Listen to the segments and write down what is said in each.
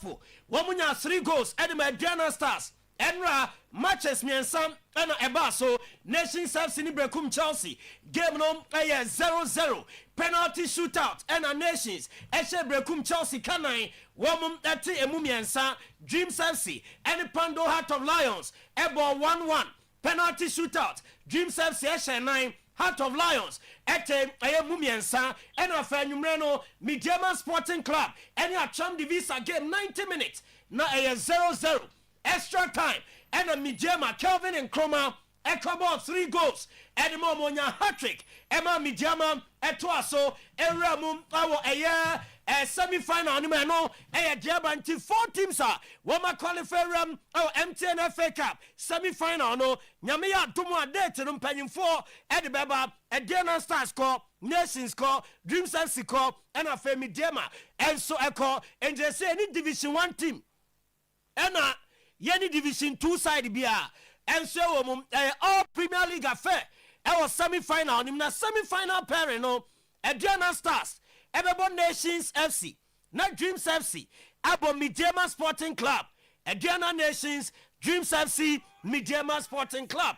Liverpool. Womunya 3 goals. Edema Diana Stars. Enra matches miensam ena eba so Nations FC ni brekum Chelsea game no 0-0 penalty shootout ena Nations eche brekum Chelsea kanai womum eti emu miensa Dreams FC ene Pando Heart of Lions ebo 1-1 penalty shootout Dreams FC eche 9 Heart of Lions ete emu miensa ena fa nwumre no Midiyama Sporting Club ene atram divisa game 90 minutes na 0-0 extra time and a Midiyama Kelvin and Chroma Ekabo 3 goals and Momonya hat-trick Emma Midiyama etwaso Eramum awo a semi-final no a Diabanti 4 teams are Woma qualify MTN FA Cup semi-final no Nyamiya Dumwa date no penny 4 at the Baba a Diana Stars score Nations score Dreams FC score and a Midiyama and so echo and just say any Division 1 team and Yeni Division 2 side bia and so all Premier League affair was semi-final nimna semi-final pair no Diana Stars Ebebo Nations FC not Dreams FC abo Midiyama Sporting Club Diana Nations Dreams FC Midiyama Sporting Club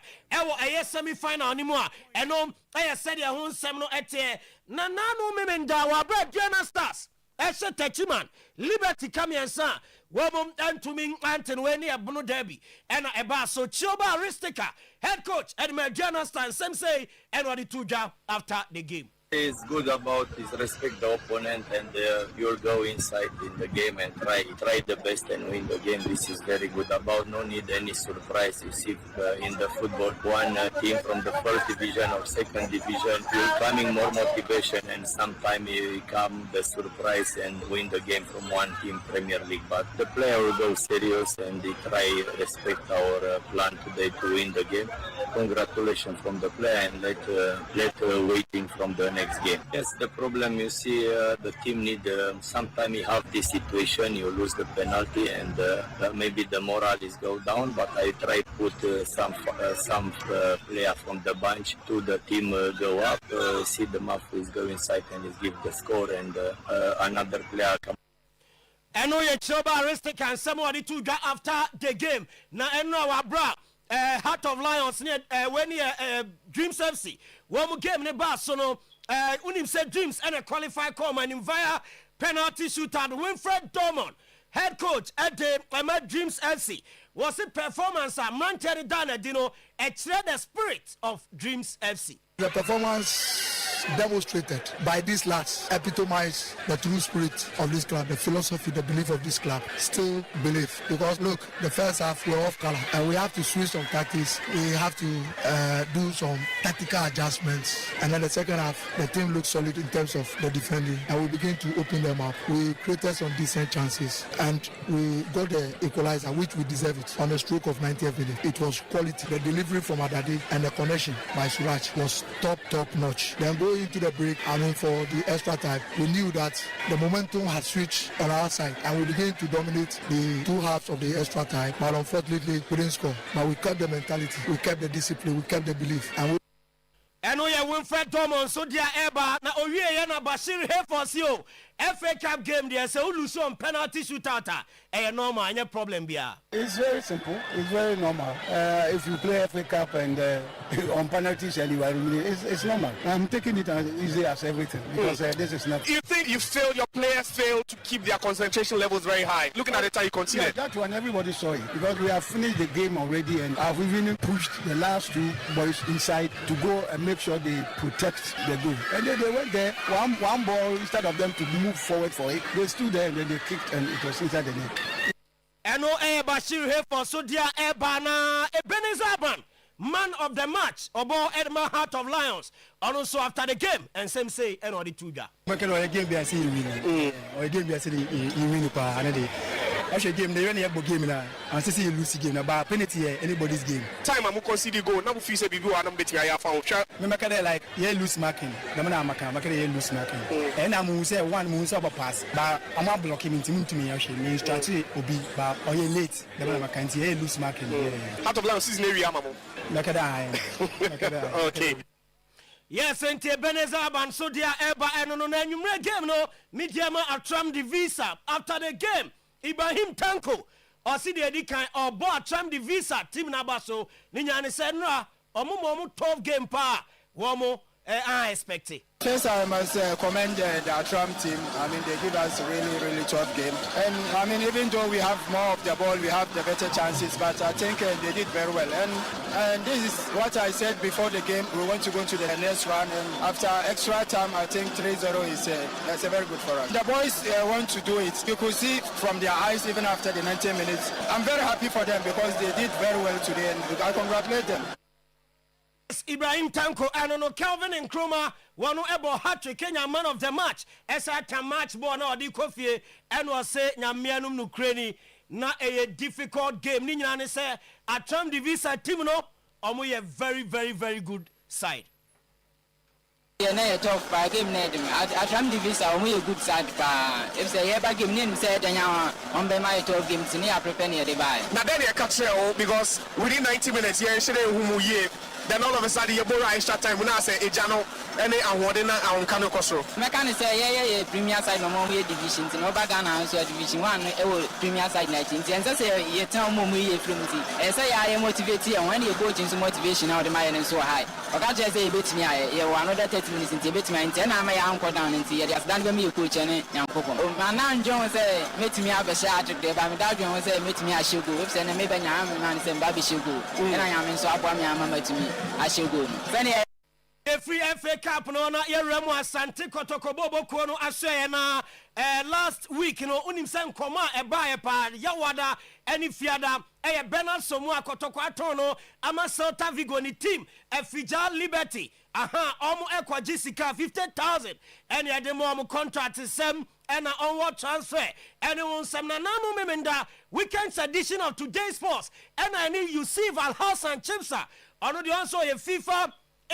semi-final nimwa eno said ya hun semno ete na nanu memenda wa bra Diana Stars Eshe Techiman Liberty Kamiansa Womum Antuming Anton Weni Abunu Derby and Eba so Chioba Aristika head coach and Diana Stan Sensei and Wadi Tuja after the game. It's good about is respect the opponent and you'll go inside in the game and try the best and win the game. This is very good about no need any surprise. You see in the football one team from the first division or second division will coming more motivation and sometimes you come the surprise and win the game from one team Premier League. But the player will go serious and they try respect our plan today to win the game. Congratulations from the player and let waiting from the next game. Yes, the problem you see the team need sometimes you have this situation you lose the penalty and maybe the morale is go down, but I try put some player from the bench to the team go up, see the map is go inside and is give the score and another player come. Eno ye Choba Aristic and somebody to go after the game. Na eno our bra Heart of Lions when Dreams FC one game ne ba so no unim said Dreams and a qualified call and via penalty shootout Winfred Dorman head coach at the Dreams FC was a performance at Manchester Dana Dino except the spirit of Dreams FC. The performance demonstrated by these lads epitomize the true spirit of this club, the philosophy, the belief of this club. Still believe, because look, the first half we're off color and we have to switch some tactics. We have to do some tactical adjustments, and then the second half the team looks solid in terms of the defending and we begin to open them up. We created some decent chances and we got the equalizer, which we deserve it on the stroke of 90th minute. It was quality. The delivery from Adadi and the connection by Suraj was top notch. Then going into the break, for the extra time, we knew that the momentum had switched on our side and we began to dominate the 2 halves of the extra time, but unfortunately we didn't score. But we kept the mentality, we kept the discipline, we kept the belief. And we are Winfred Dorman, so dear Eba, na Oyerepa na Bashir Hefosio, FA Cup game there, so lose on penalty shootout, normal, any problem here. It's very simple, it's very normal. If you play FA Cup and on penalties and you are it's normal. I'm taking it as easy as everything because this is not. You think your players failed to keep their concentration levels very high? Looking at the time you conceded. Yeah, that one everybody saw it because we have finished the game already and I've even pushed the last 2 boys inside to go and make sure they protect the goal. And then they went there, one ball, instead of them to move forward for it, they stood there and then they kicked and it was inside the net. Eno Bashir Hefo, so dear Ebana, Ebenezer man of the match, Obo Edma Heart of Lions, and also after the game, and same say, Eno the Tuga. Game be I see you win. Or game be I see you win another. Actually, game they only have game now. And see you lose game about penalty anybody's game. Time I'm concede goal. Now we say we go and I'm betting I found. Me make it like lose marking. The man make it lose marking. And I'm say one moves up a pass, but I'm not blocking to me. Actually, me strategy will be but or late. The man can't lose marking. Out of line season area, mama. Look at that. Okay. Yes, and Ebenezer and so dear Eba and no game no Midiyama atram the visa after the game. Ibrahim Tanko osi de edi kan obo atram the visa team na baso ni nyane se nra omo 12 game pa wo I expect it. First, I must commend the Trump team. I mean, they give us a really tough game. And I mean, even though we have more of the ball, we have the better chances. But I think they did very well. And this is what I said before the game. We want to go to the next round. And after extra time, I think 3-0 is that's very good for us. The boys want to do it. You could see from their eyes even after the 90 minutes. I'm very happy for them because they did very well today. And I congratulate them. Ibrahim Tanko and Calvin and Nkrumah one ebo hat-trick Kenya man of the match esa ta match ball na odi kofie and was say nyamianum no kreni na a difficult game ni nyina ne say Atram Divisa team no omo ye very good side. Yeah, na tough by game na dem Atram Divisa omo ye good side pa if say here ba game ni say danya on be my tough game tini a prepare near the buy na then you catch because within 90 minutes here shey who ye. Then all of a sudden you borrow extra time when I say Ejano any awarding and Kano Kosro. Mechanic say yeah premier side no more divisions no bagana so division 1 premier side 19 and say you tell mo ye fluency and say I motivate and when you go into motivation now the mind so high okay just say bet me you another 30 minutes into bet me and na my anchor down into you just dan me coach and yankopon man John say met me have a shot there but me that John say met me a shogo if say na me banya man say baby shogo and I am so abwa me mama to me I should go. A free FA Cup no na yeremu Asante Kotoko Bobo Kono aswe na last week no unim se nkoma eba pa yawada eni fiada Bernard Somu Kotoko atono ama Celta Vigo ni team Fijal Liberty omo ekwa Jessica 50,000 eni ademo omo contract sem and onward transfer anyone sem na namu memenda weekend's edition of Today's Sports and I need you see Valhausen Chipsa ono the also a FIFA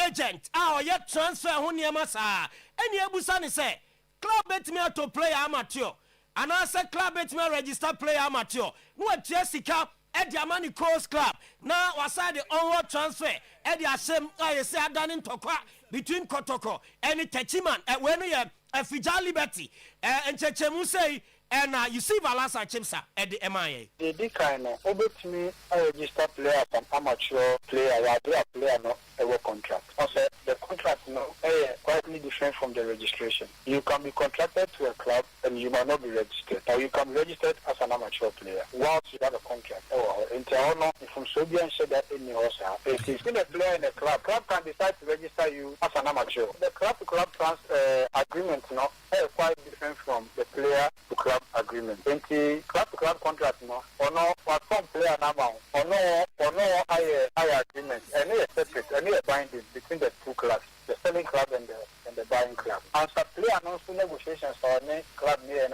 agent yet transfer honiema sa any ebusa ni say club bet me to play amateur and I say club bet me register player amateur no Jessica Eddie Amani Coast Club now waside the onward transfer Eddie Asem I say adani tokwa between Kotoko and Techiman and when you Fijal Liberty and Chechemu say and you see Valasa Chimsa at the MIA. The kind of obet me a register player from amateur player, I do a player no a contract. Also, the contract no quite different from the registration. You can be contracted to a club and you might not be registered, or you can be registered as an amateur player. Whilst you have a contract, in Toronto, from Sobian said that in your house, if you've been a player in a club can decide to register you as an amateur. The club-to-club agreement no quite different from the player-to-club agreement. In the club-to-club contract no, or no platform player now, or no higher agreement, and they separate, and they binding between the two clubs, the selling club and the buying club. And some player announced negotiations for any club near and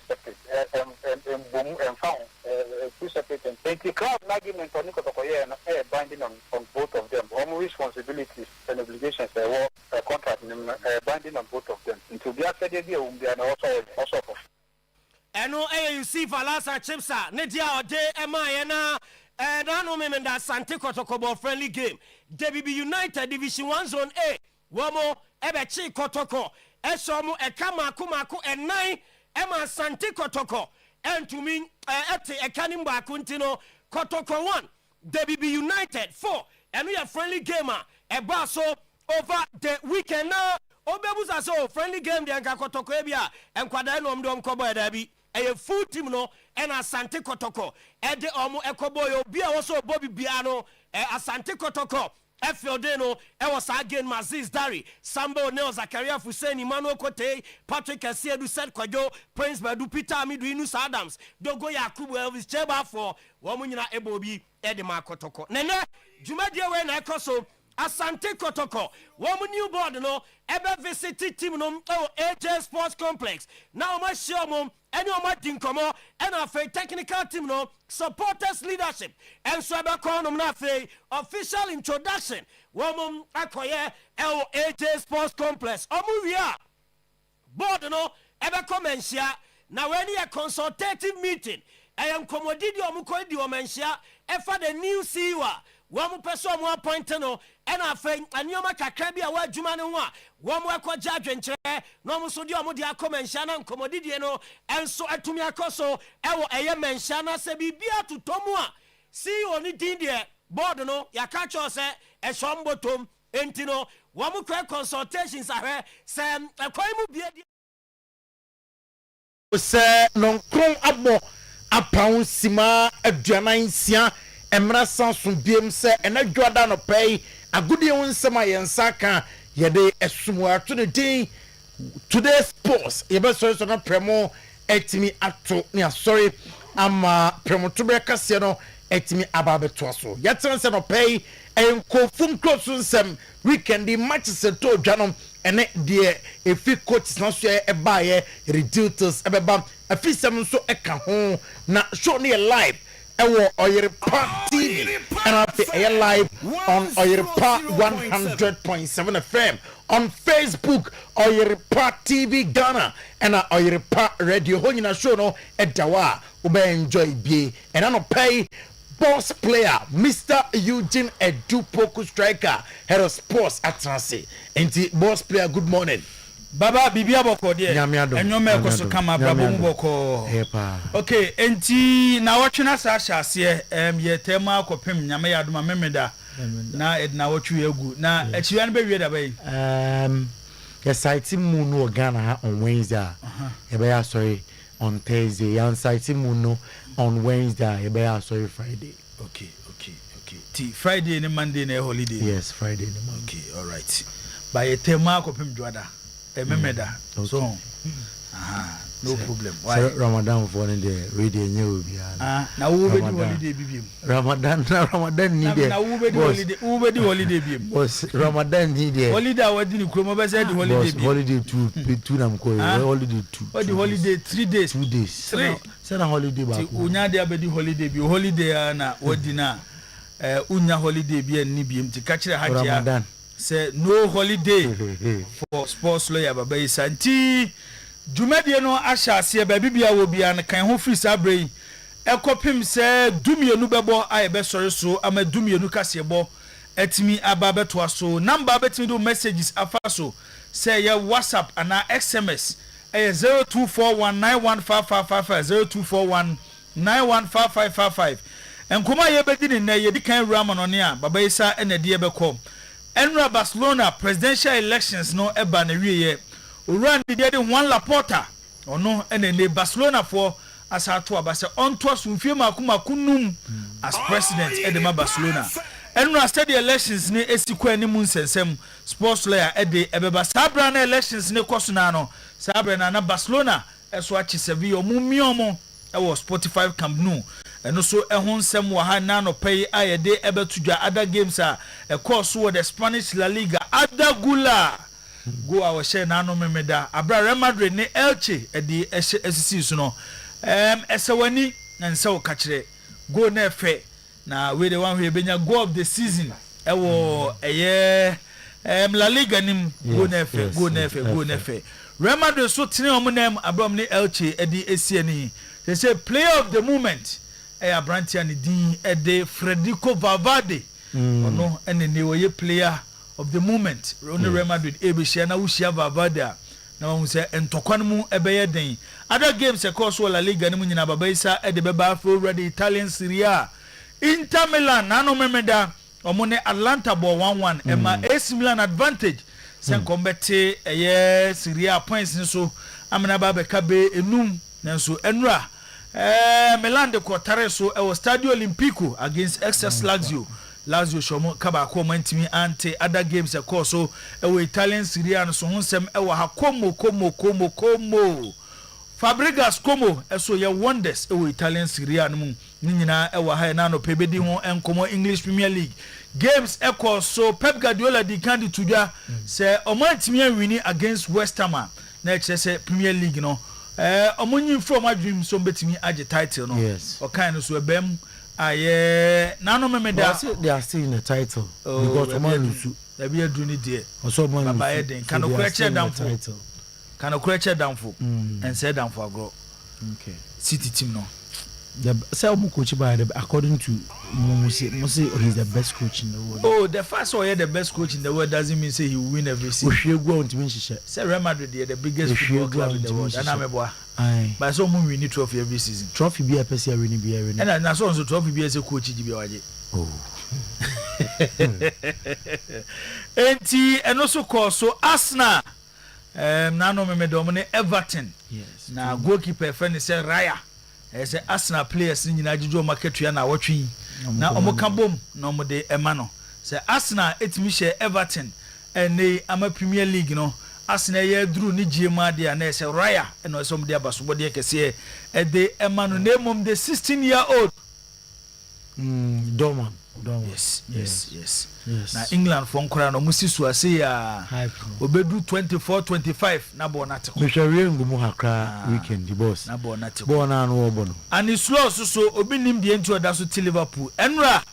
separate, and boom and found two separate. And the club agreement for Nico Tokoye and binding on both of them. All responsibilities and obligations were contract binding on both of them. Into the after they are also. And no you see Valasa Chipsa, Nedia or Day Emma and I know memenda Sante Kotoko friendly game. WB United Division 1 Zone A. Wamo Ebechi Kotoko. Esomo Ekama Kumaku and 9 Emma Sante Kotoko. And to me Ete Ekanimba Kuntino Kotoko 1. WB United 4. And we are friendly gamer. Ebaso over the weekend now. Obebuza so friendly game the Anka Kotoko Ebia and Kwadano Mdom Kobo Edabi. A full team no and Asante Kotoko and the Omo Ekoboyo Bia also Bobby Biano Asante Kotoko Efiodeno was again Maziz Dari Sambo Neo Zakaria Fuseni Emmanuel Kote Patrick Asiedu said Kwajo Prince Badu Peter Amidu Inus Adams Dogo Yakubu Elvis Cheba for Womunina Ebobi Edema Kotoko Nene Jumadia we na ekoso Asante Kotoko womu new board no ebe visit team no AJ Sports Complex now ma show mum any o ma dinkomo and afa technical team no supporters leadership and so ebe call no na afa official introduction womu akoye AJ Sports Complex omu wia board no ebe commencia na when a consultative meeting I am commodity omu ko di omensia efa the new CEO wɔn pɛ mo appoint no ɛna afei anioma kakra bi a wɔadwuma ne ho a wɔn akɔgya adwenkyerɛ na wɔn so de wɔn de akɔ menhyia na nkɔmɔdidie no ɛnso atumi akɔ so ɛwɔ ɛyɛ menhyia na sɛ biribi atotɔ mu a CEO ne din deɛ board no yɛaka kyerɛ sɛ ɛhyɛ mbɔtɔm enti no wɔn kɔ consultations ahwɛ sɛ ɛkwan mu bie sɛ nonkron abɔ apawo sima aduanan sia emra sanso biem sɛ enadwada no pɛi agudie ho nsɛm a yɛnsa ka yɛde esumuato ne din today sports yɛbɛsɔre so na premo etimi ato ne asɔre ama premo to bɛkase no etimi ababeto aso yɛtena sɛ no pɛi enkofum kroso nsɛm weekend matches to dwanom ene die efi coach na so ebaye reducers ebeba afisem nso eka ho na show ne live ewo Oyerepa TV and I live on Oyerepa 100.7 FM on Facebook Oyerepa TV Ghana and Oyerepa Radio ho nyina show no edawa ube enjoy bie and no pay boss player Mr. Eugene Adu Poku striker head of sports at Transi. Enti boss player, good morning. Baba bibia boko de enyo me koso kama brabo boko. Okay, enti na wotwena sa hyase ye tema akopem nyame yadoma memeda na edna wotwe egu na achiwa no be wie da bai. Yes, site mu no Ghana on Wednesday. Ebe sorry on Thursday. Yan site mu no on Wednesday, sorry Friday. Okay. Friday and Monday and holiday. Yes, Friday and Monday. Okay, all right. By a tema kopim dwada. Memeda. So, no problem. Why Ramadan for the radio new bia. Na wo be di holiday bibim. Ramadan need there. Na wo be di holiday bibim. Boss Ramadan need there. Holiday wadi ni kromo be say di holiday bibim. Holiday 2 na mko holiday 2. What the holiday 3 days. 2 days. 3. Say na holiday ba. Unya de abedi holiday bi holiday na wadi na unya holiday bi ni biem ti ka kire hajia. Ramadan. Say no holiday for sports lawyer baba isanti. Jumedie no ahyase ba bibia wo bia ne kan ho free sabrei ekopim se dumienu bebo ayebe sori so ama dumienu kasebo etimi ababeto aso number betimi do messages afaso say ya WhatsApp ana SMS 0241915555 0241915555 enkoma ye bedi ne na ye di kan rama no ne a baba isa enade ye bekom enra Barcelona presidential elections no eba na wieye Uran did one Laporta or no and then Barcelona for as I to abase on to us kunum as president Edema Barcelona. And we study elections ne esikweni mun sensem sports layer ede ebeba sabra na elections ne kosonano sabra na Barcelona eso achi sevi omumiomo e was Spotify Camp Nou and also ehun sem wa ha na no pay ayede ebetudwa other games a e course wo the Spanish La Liga Adagula go our share na no memeda abra Real Madrid ne Elche edi esisi so no esewani na nse ka kire go na efe na we the one we benya go of the season ewo La Liga nim go na efe Real Madrid so tene omunem abram ne Elche edi esiani they say player of the moment Brantia ni din ede Federico Valverde ono ene ne we player of the moment Real Madrid ebehia na wuhia Valverde na won say entokwan mu ebeye den other games across La Liga ni mu nyina baba isa e de beba for already Italian Serie A Inter Milan na no memeda omo ne Atlanta ball 1-1 ema AC Milan advantage sen kombete Serie A points ni so amena baba ka be enum nanso enura Milan de Cortare so e was Stadio Olimpico against XS Lazio shomo kaba ko mantimi ante other games across so e Italian Serie A no so hunsem e wa komo Fabregas Como so ye wonders e Italian Serie A no mu nyina e wa ha na no pebedi ho enkomo English Premier League games across so Pep Guardiola di kandi tudwa se omantimi awini against West Ham na e kire Premier League no omonyi from a dream so betimi age title no o kind so ebem nano memeda they are still in the title because Oman Lusu they be do ni there also man baba eden can okreche down for and say down for agro okay City team no The coach by according to Musi, he's the best coach in the world. Oh, the first one, the best coach in the world doesn't mean say he will win every season. We go on to win. Say Real Madrid, they are the biggest football club in the world. And I'm a boy. But so we win trophy every season. Trophy be a person winning be a winner. And that's also trophy be as a coach. Oh. And also call so Arsenal. Now no me dominate Everton. Yes. Now goalkeeper friend say Raya. Say Arsenal players in Nigeria market ya na watching. Now omo kambom no mo de emano. Say Arsenal etimi share Everton and they am a Premier League no. Arsenal ye drew ni GMA dia na say Raya and some dia baso de kese e de emano name the 16-year-old. Dorman. Yes. Na England for nkora no musi so ase ya obedu 24-25 na bo na teko. Me hwere ngumu hakra weekend the boss. Na bo na teko. Bo na no obo no. And it's slow so obi nim de enti oda so to Liverpool. Enra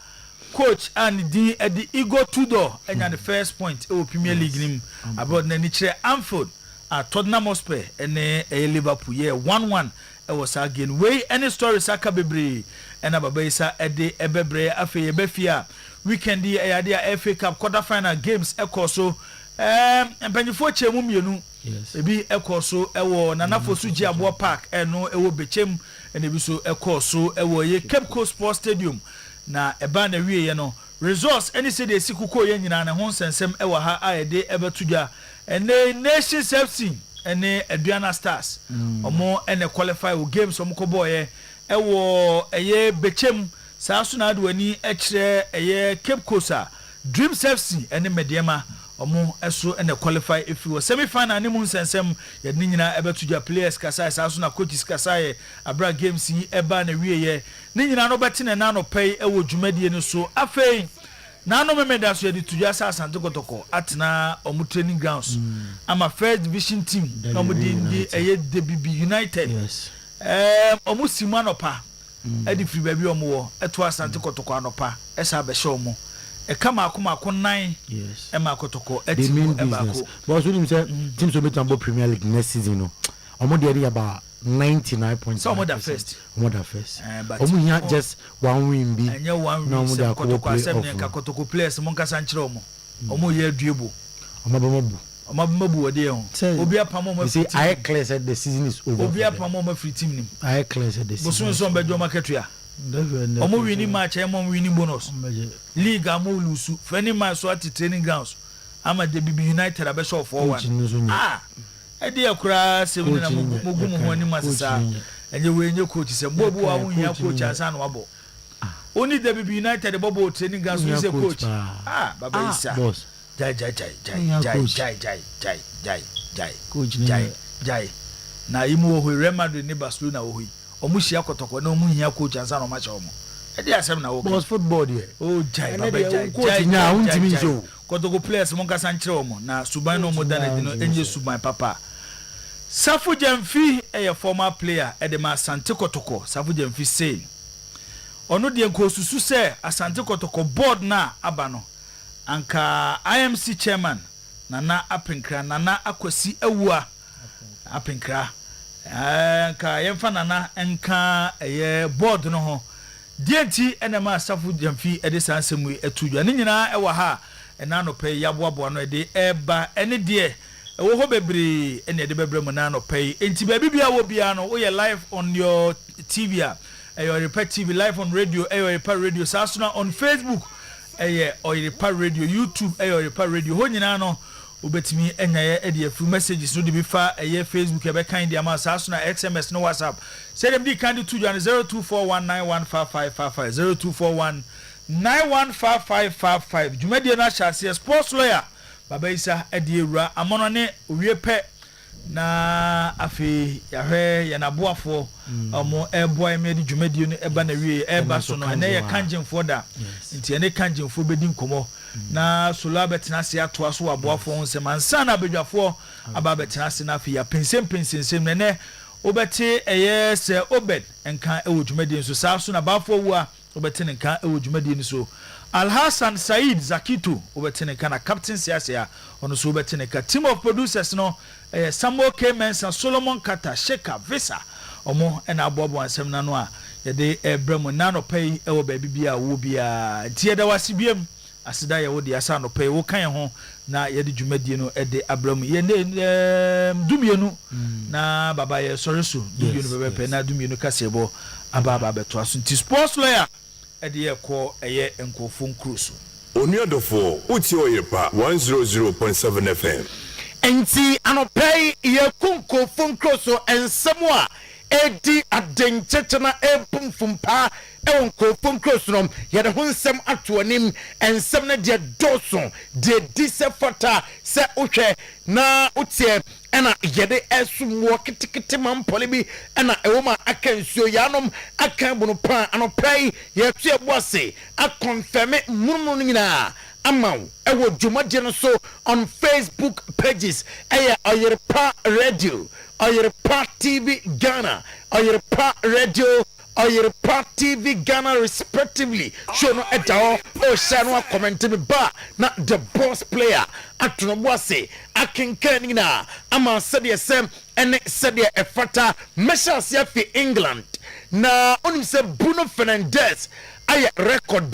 coach and the Ego Tudor enya the first point e Premier League nim about na ni kire Anfield at Tottenham Hotspur ene Liverpool 1-1 e was again way any story saka bebre ena baba isa ede ebebre afi ebefia weekend e ya dia FA Cup quarter final games e so empanyfo chemu mienu ebi e so e wo nanafo suji abo park eno e wo bechem ene bi so e so e wo ye Cape Coast Sports Stadium na eba na wie ye no resource any say de sikuko ye nyina na ho nsensem e wo ha aede ebetudwa ene Nation FC ene Aduana Stars omo ene qualify wo games omo ko boye e wo eye bechem saa so na adwani e kire eye Cape Coast Dreams FC ene Mediema omo eso ene qualify if you semi final ni mu nsensem ye ni nyina ebetudwa players kasa saa so na coaches kasa ye abra games yi eba na wie ye ni nyina no beti na no pay e wo dwumadie ni so afei na no memeda so ye di tudwa sa Asante Kotoko atna omo training grounds ama first division team no mo di eye DBB United omo simanopa e di free baby omo wo eto Asante Kotoko anopa e sa be show mo e kama akoma konan e ma Kotoko e team e ba ko but so nim say team so betambo Premier League next season no omo dey about 99.9%. So omo da first omo here just one win bi na omo da Kotoko asem ne ka Kotoko players mo nka san kire omo ye aduebo omo babu ode ho obi apamo mo say I clear said the season is over obi apamo mo free team nim I clear said the season bosun so bejo marketua omo winning match e mo winning bonus league am lose for any match so at training grounds ama the BB United abe show 4-1 e dey akura 7 na mogumu ho ni masesa enye we enye coach se bobu wa hu ya coach asa na wabo only the BB United bobo training grounds we say coach baba isa boss jai coach jai na imu wo Real Madrid ni Barcelona wo hi omu hia Kotoko na omu hia coach ansa no match omu e dey asem na wo boss football there jai coach nya untimi show Kotoko players mo nkasa nkire omu na suban no mo dana di no enye suban papa Safu Jamfi a former player at the Asante Kotoko Safu Jamfi say ono de nkosusu se Asante Kotoko board na abano anka IMC chairman Nana Apinkra Nana Akwasi Ewua Apinkra anka yemfa Nana enka eye board no ho dienti enema Safu Jamfi e de sansemu etudwa ne nyina e wa ha ena no pe yaboabo no e de eba ene de wo ho bebre ene de bebre mo na no pay enti ba bibia wo bia no wo ye live on your TV Oyerepa TV live on radio Oyerepa Radio sasuna on Facebook Oyerepa Radio YouTube Oyerepa Radio ho nyina no obetimi enyaye e de afu messages no de bi fa Facebook e be kan de ama sasuna SMS no WhatsApp say dem di kan de 0241915555 0241915555 jumadi na chase sports lawyer Baba Isa edi ewura amono ne owie pe na afi yahwe ya naboafo omo eboy me di dwumadi no eba na wie eba so no na ye kanjemfo da nti ene kanjemfo bedi nkomo na sola betina se atoa so aboafo ho nsem ansa na bedwafo aba betina se na afi ya pensem ne obete eye se obed enka ewo dwumadi nso saa so na bafo wua obete nka ewo dwumadi nso Al-Hassan Said Zakitu obetene kana captain siasa ono so obetene ka team of producers no Samuel K Mensa Solomon Kata Sheka Visa omo ena abobo ansem na no a yɛde ɛbrɛ na no pay ɛwɔ baabi bia wo bia tie da wase biam aseda yɛ wo de asa no pay wo kan ho na yɛde dwumadie no ɛde abra mu yɛne dumienu na baba yɛ sɔre so dumienu bɛbɛpɛ na dumienu kasebo aba beto aso nti sports lawyer ɛde yɛ kɔ ɛyɛ nkofo nkruso Oniadofo uti Oyerepa 100.7 FM. Enti anopɛi yɛkunko funkroso ensɛm a edi adenkyekye empumfumpa ɛwɔ nkofo nkroso no yɛde ho nsɛm ato anim ensɛm no deɛ dɔso de di sɛ fata sɛ wohwɛ na wotie ɛna yɛde ɛsumwo kitikiti mampɔle bi ɛna ɛwɔ ma aka nsuo yanom aka bunu pa anopɛi yɛtu ɛboase akonfirme munumu nyinaa amaw ɛwɔ dwumadie no so on Facebook pages ɛyɛ Oyerepa Radio, Oyerepa TV Ghana, Oyerepa Radio, Oyerepa TV Ghana respectively. Show no etao o share no comment me ba na the boss player atono boase akenkan na ama said yesem ene said ye efata mesha sia fi England na onim se Bruno Fernandes aye record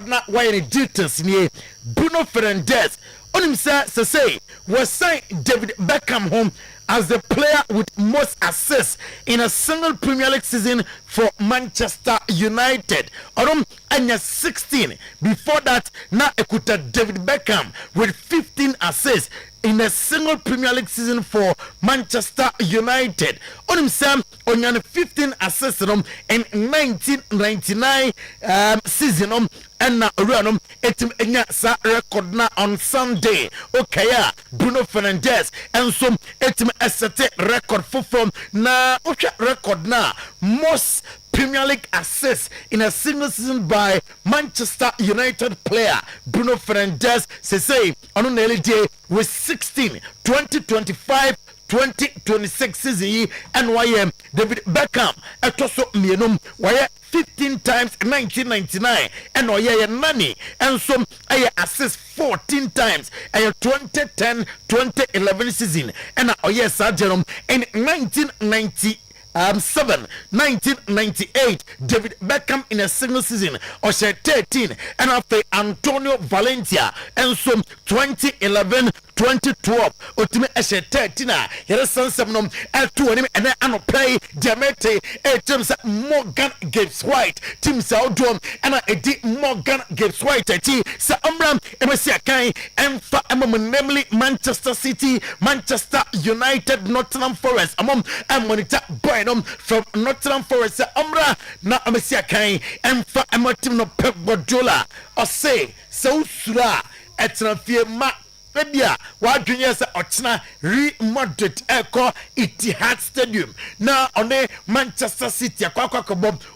na why any details ni Bruno Fernandes onim say was sign David Beckham home as the player with most assists in a single Premier League season for Manchester United. Anya 16. Before that, na ekuta David Beckham with 15 assists in a single Premier League season for Manchester United. On himself, on 15 assists in 1999 season. And now run etim enya sa record na on Sunday. Okay, Bruno Fernandes and some etim esete record from na record na most Premier League assists in a single season by Manchester United player Bruno Fernandes say on nearly day with 16 2025 2026 season NYM David Beckham etoso mienum why 15 times 1999 and oye nani and some aye assist 14 times aye 2010 2011 season and oye sajerum in 1998 David Beckham in a single season or 13 and after Antonio Valencia and some 2011 2012 ultimate eshe 13 here sansam L2 and ano play Diamete teams Morgan Gibbs White teams outdom and edi Morgan Gibbs White sa amram emesia kan emfa namely Manchester City, Manchester United, Nottingham Forest among monitor boy from Nottingham Forest amra na emesia kan emfa team no Pep Guardiola or say so sura etrafie ma Media, what juniors Ochna remodeled Echo Etihad Stadium. Now on the Manchester City, Bob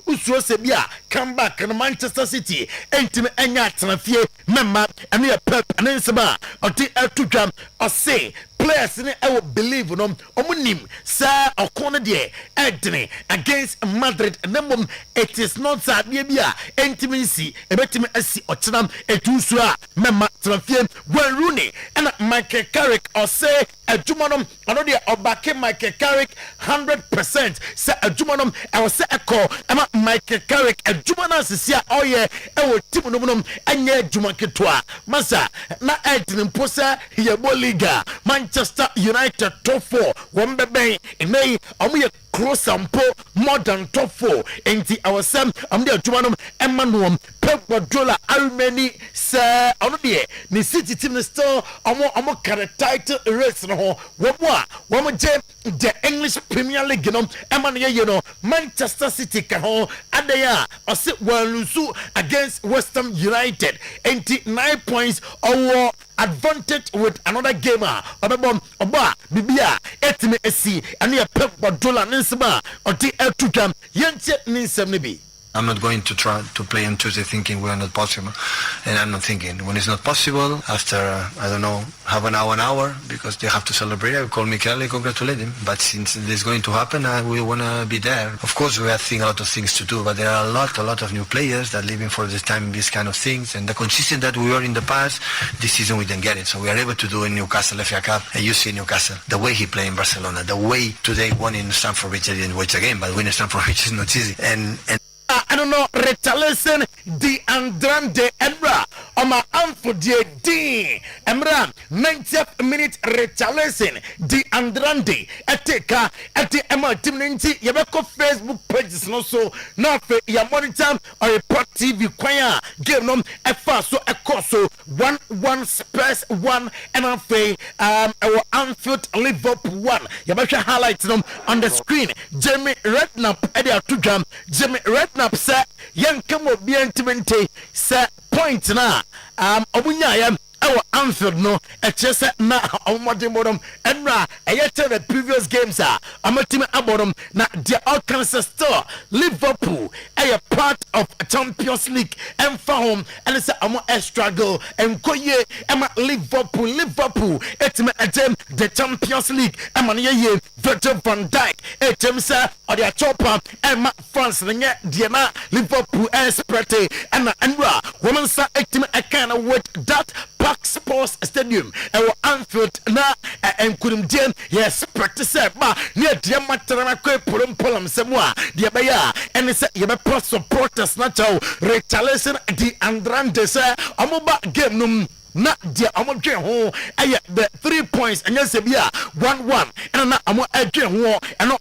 Usro Sebia come back in Manchester City. Intimate Enyatanafie, Memma, and near Pep and Ensaba, or the L2 or say. Players in I will believe on omunim sir or corner de Anthony against Madrid and then it is not that bia intimacy a betim asi otenam etusua mema transfer when Rooney and Michael Carrick or say a jumanum another or back Michael Carrick 100% say a jumanum I will say a call ama Michael Carrick a jumana sia oh yeah I will timunum and ye jumaketwa masa na Anthony Posa here Liga Manchester United top 4 one bebe in May amuye close ampo more than top 4 enti awasam amde adwumanum emanuom Pep Guardiola Armeni sir onodie ni City team still omo carry title race no ho wo je the English Premier League no emanu ye no Manchester City ka ho adaya ose walusu against West Ham United enti 9 points or advantage with another gamer oba bibia etime esi ane Pep Guardiola ninsema odi etudam yenche ninsem ne bi I'm not going to try to play on Tuesday thinking we're not possible, and I'm not thinking when it's not possible. After I don't know, half an hour, because they have to celebrate, I call Mikel and congratulate him. But since this is going to happen, we want to be there. Of course, we have a lot of things to do, but there are a lot of new players that are living for this time these kind of things, and the consistency that we were in the past, this season we didn't get it. So we are able to do in Newcastle FA Cup, and you see Newcastle, the way he played in Barcelona, the way today won in Stamford Bridge. I didn't watch again, but winning Stamford Bridge is not easy. And I don't know, Richarlison, the Andrade, Emra, Oma Amfodie, D, Emra, 90th minute, Richarlison, the Andrade, Eteka, Eti Emma, Timninti, Yabeko Facebook pages, no so, not for your monitor or Report TV, Quaya, give them a fast, so a course, so 1-1 Spurs 1, and I'm our Anfield Liverpool 1. Yabasha highlights them on the screen. Jamie Redknapp, Eddie Atujam, Jamie Redknapp, sir, young come up being 20, sir, point now. Obunya, our Anfield no, a chess na Omadimodum, and Ra, I tell the previous games are I'm a team about now the Arkansas store, Liverpool, a part of Champions League, and for home, and it's a struggle, and Koye, Emma Liverpool, it's a gem, the Champions League, Emmanuel, Virgil van Dijk, a gem, sir, or the chopper, Emma France, Diana, Liverpool, Esprete, and Ra, woman, sir, a kind of with that. Park Sports Stadium, our Anfield na and couldn't deal, yes, practice ba near dear Matarana Purum Samoa, dear Baya, and it's a pro supporters natural, Richarlison, the Andrade, sir, Amoba game num. Not the Amoje home, the 3 points, and yes, 1-1, and now I'm and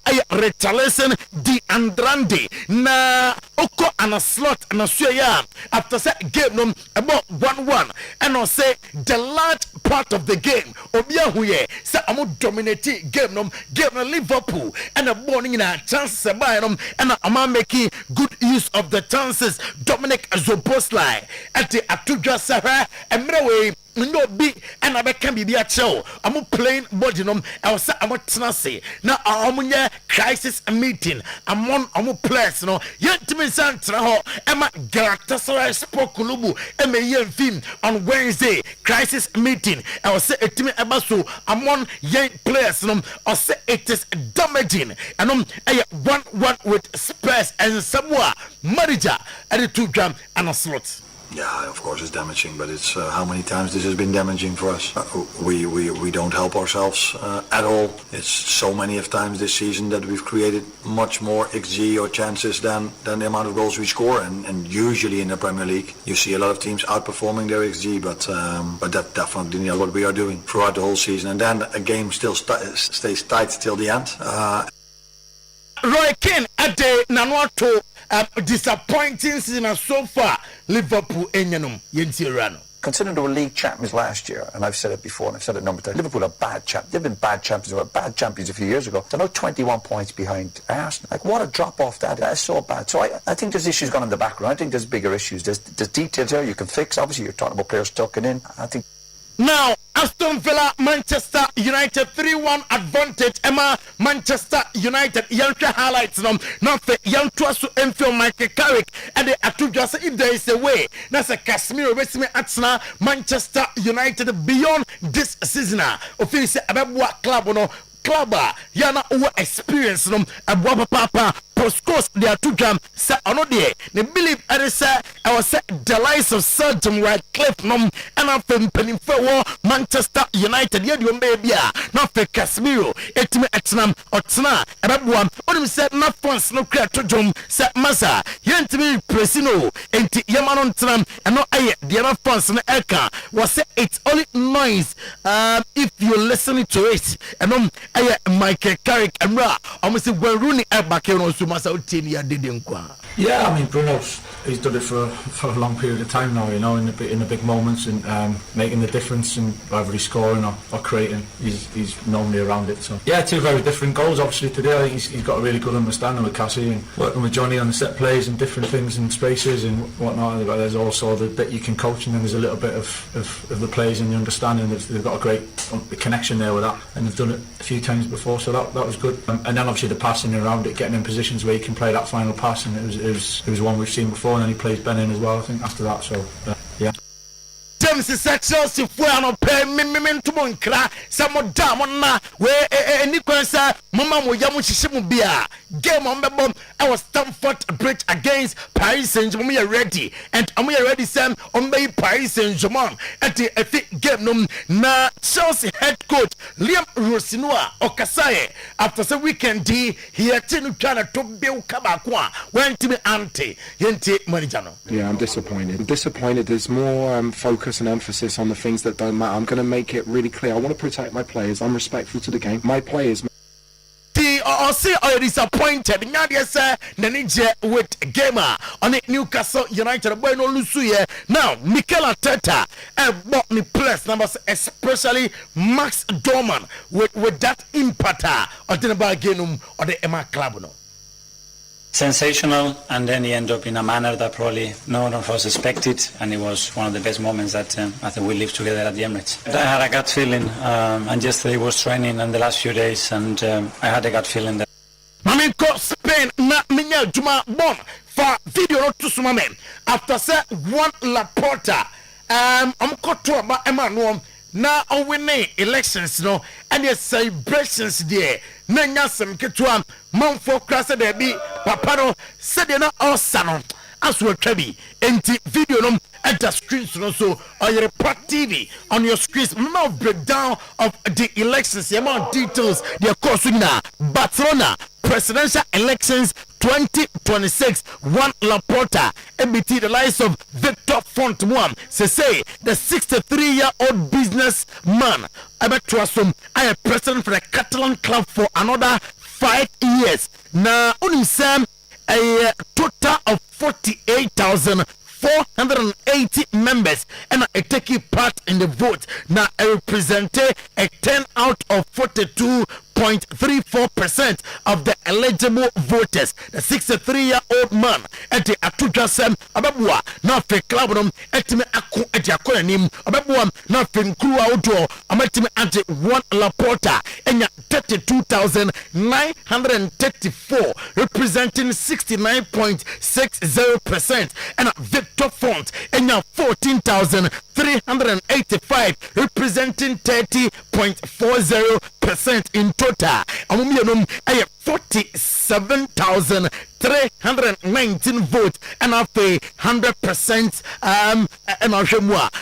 I Richarlison, the Andrade, na Oko and a slot and a suya after that game num about 1-1, and I'll say the large part of the game, Obia Huye, say I'm dominating game num, game Liverpool, and a morning in a chance by them, and I'm making good use of the chances. Dominic Zoboslai at the Atuja Sarah and Mrewe. No big and I can be a show. I'm playing bodinum. I was I'm tenacity. Now I'm crisis meeting. I'm on players. No, yet to me, Santa Emma Galatasaray Sport Kulubu, Emma film on Wednesday. Crisis meeting. I will say it to me about so I'm on young players. No, I say it is damaging. And I 1-1 with Spurs and Samoa manager at the 2 and a slot. Yeah, of course it's damaging, but it's how many times this has been damaging for us. We don't help ourselves at all. It's so many of times this season that we've created much more XG or chances than the amount of goals we score, and usually in the Premier League you see a lot of teams outperforming their XG, but that definitely not what we are doing throughout the whole season, and then a game still stays tight till the end. Roy Keane at the Nanuato disappointing season so far. Liverpool Enyanum Yentirano. Considering they were league champions last year, and I've said it before, and I've said it a number of times, Liverpool are bad champions. They've been bad champions. They were bad champions a few years ago. They're now 21 points behind Arsenal. Like, what a drop-off that is so bad. So I think there's issues gone in the background. I think there's bigger issues. There's details there you can fix. Obviously, you're talking about players stuck in. I think. Now, Aston Villa, Manchester United 3-1 advantage. Emma, Manchester United. Yantra highlights them. Not the Yantra to Enfield Michael Carrick. And the Atuja if there is a way. That's a Casemiro Westme Atsna, Manchester United beyond this season. Officially, Ababwa Club, no. Clubber, yana over experience them a papa postcoast they are 2 jam sa onodie they believe I was the likes of Sergeant Radcliffe nom and I'm from Pennyfair Manchester United yet you baby not for Casemiro etime etnam otna ababwa onim said not once no clear to jom sa masa yentime presino enti yamanon tnam and no aye the other fans no eka was it's only noise if you listen to it and Michael Carrick and Ra almost when Rooney back here on Sumasa didn't. Yeah, I mean Bruno's he's done it for a long period of time now, you know, in the big moments and making the difference in either he's scoring or creating. He's normally around it. So yeah, 2 very different goals obviously today. I think he's got a really good understanding with Cassie and working with Johnny on the set plays and different things and spaces and whatnot. But there's also that you can coach, and then there's a little bit of the players and the understanding. They've got a great connection there with that, and they've done it a few times before, so that was good. And then obviously the passing around it, getting in positions where you can play that final pass, and it was one we've seen before. And then he plays Ben in as well, I think, after that. So yeah. James is Chelsea for an pay to Monkra, some damn na where any question, Mama Yamushimubia, game on the bomb. I was Stamford Bridge against Paris Saint-Germain ready, and I'm ready, Sam, on the Paris Saint-Germain at the game. Na Chelsea head coach Liam Rosinua Okasaye after the weekend, he had to build Kabakwa, went to me auntie, Yenti Manijano. Yeah, I'm disappointed. There's more focus and emphasis on the things that don't matter. I'm going to make it really clear. I want to protect my players. I'm respectful to the game. My players. Or say are disappointed. Now yes, Nanija with gamer on it Newcastle United. Boy no Lusuye. Now Mikel Arteta bought me plus numbers, especially Max Dorman with that impata or the Bargainum or the Emma Club. No. Sensational, and then he ended up in a manner that probably no one of us expected, and it was one of the best moments that I think we lived together at the Emirates. I had a gut feeling, and yesterday was training and the last few days, and I had a gut feeling that Maminko Spain na minya juma bon for video not to sumamen after say one Laporta koto ba Emmanuel na winning elections no and the celebrations there na nyasem ketwa manfo krasa there be papa no said na osano aso atwabi enti video no at the screens no so Oyerepa TV on your screens more breakdown of the elections the amount details the course na Barcelona presidential elections 2026 one Laporta MBT the lives of Victor Fontmuam say the 63-year-old businessman Abetuasum I am president for the Catalan club for another 5 years now unisam a total of 48,480 members and I take part in the vote. Now I represent a 10 out of 42.34% of the eligible voters. The 63-year-old man at the Atujasem Ababua, not for club at me Aku at Yakonim, Ababua, not for crew outdoor, Amatime at one Laporta, and 32,934, representing 69.60%, and Victor Font, and 14,385, representing 30.40% in total. Amumianum, I have 47,319 votes, and I pay 100%. And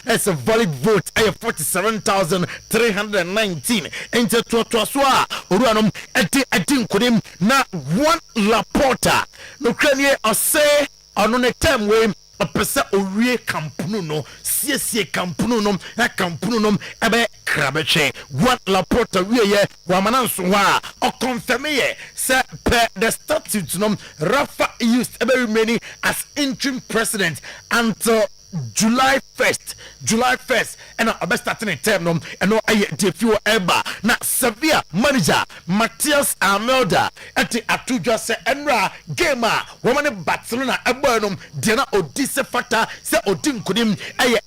that's a valid vote. I have 47,319. Into Tuaswa, Uranum, Etin Kudim, na one Laporta. Ukraine, I say, on a time when. Pesa owie kampunu no siesie kampunu no na kampunu no ebe krabeche one Laporta wie ye wamananso wa o confirm ye say per the statute no Rafa used ebe remaining as interim president until July 1st, and I starting a term no, and no I few ever. Now Sevilla manager Matthias Almeida at the Atuja se Enra gamer woman Barcelona Ebonum Diana Odisse Fata se Odin Kudim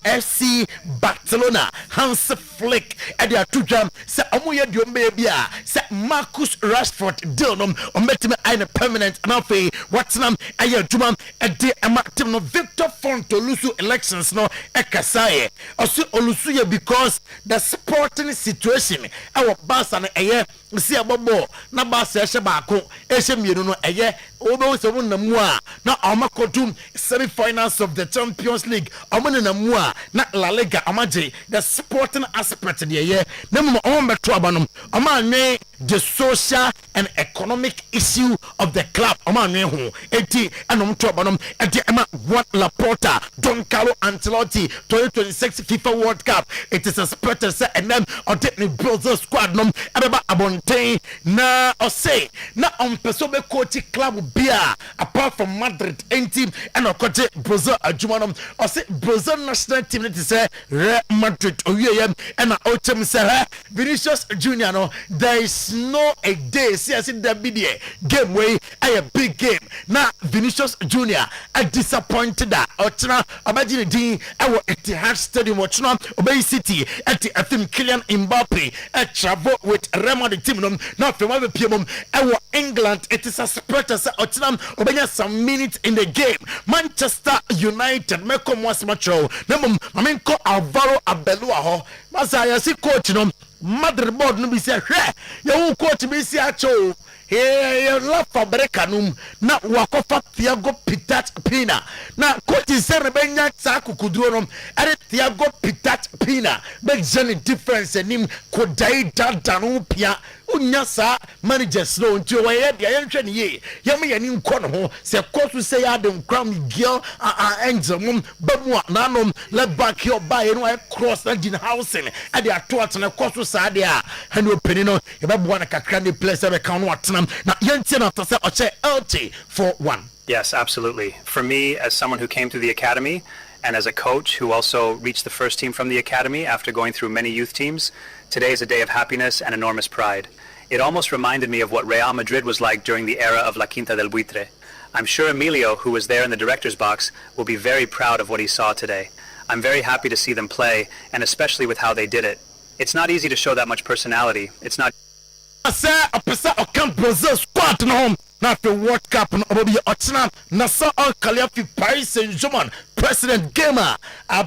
FC Barcelona Hans Flick at the Atuja se Amuya Diomebia se Marcus Rashford Dilnum or Metime Aina permanent Anafe what's nam Ayajumam at the Amatim Victor Fontolusu elections no Ekasaye also Olusuye because the sporting situation our bass and aye see abobo na bass ehye baako ehye mienu no aye obo so na mu a na amakodum semi-finals of the Champions League amone na mu a na La Liga amaje the sporting aspect the aye na mu beto abanom amanwe the social and economic issue of the club amanwe ho enti anom to abanom enti ema one Laporta Don Carlo Ancelotti 2026 FIFA World Cup it is expected say and them or technically build the squad nom abeba abon abonte na ose na ompeso be coach club bia apart from Madrid team and okoje Brazil adwuma no ose Brazil national team it say Real Madrid oyeyem and ochem say Vinicius Junior no there is no a day see that video game way a big game na Vinicius Junior a disappointed that ochna imagine din our Etihad Stadium ochna Obey City at the FM Kylian Mbappe a travel with Real Madrid team no not from our PM our England it is a spread as ochna obenya some minutes in the game Manchester United meko once macho nemum mamenko Alvaro Abelua ho masaya si coach no Madrid board no be say hwe ya coach be si acho hey la fabrika num na wakofa Thiago Pina na coach say rebenya sa kukuduro no ere Thiago Pina make any difference nim kodai dada no pia unya sa managers no nti we ye dia yenhwe ne ye ye me yani nko no ho se coach say ya dem crown girl angel mum bamu na no let back your buy no cross na din housing e dey ato na coach sa dey a hani openi no e be bo na kakra ne place e be kan no atenam na yentie na to say oche LT for 1. Yes, absolutely. For me, as someone who came through the academy and as a coach who also reached the first team from the academy after going through many youth teams, today is a day of happiness and enormous pride. It almost reminded me of what Real Madrid was like during the era of La Quinta del Buitre. I'm sure Emilio, who was there in the director's box, will be very proud of what he saw today. I'm very happy to see them play, and especially with how they did it. It's not easy to show that much personality. It's not... Brazil squad no na the World Cup no obi ochna na so Khalifa Paris Saint-Germain president gamer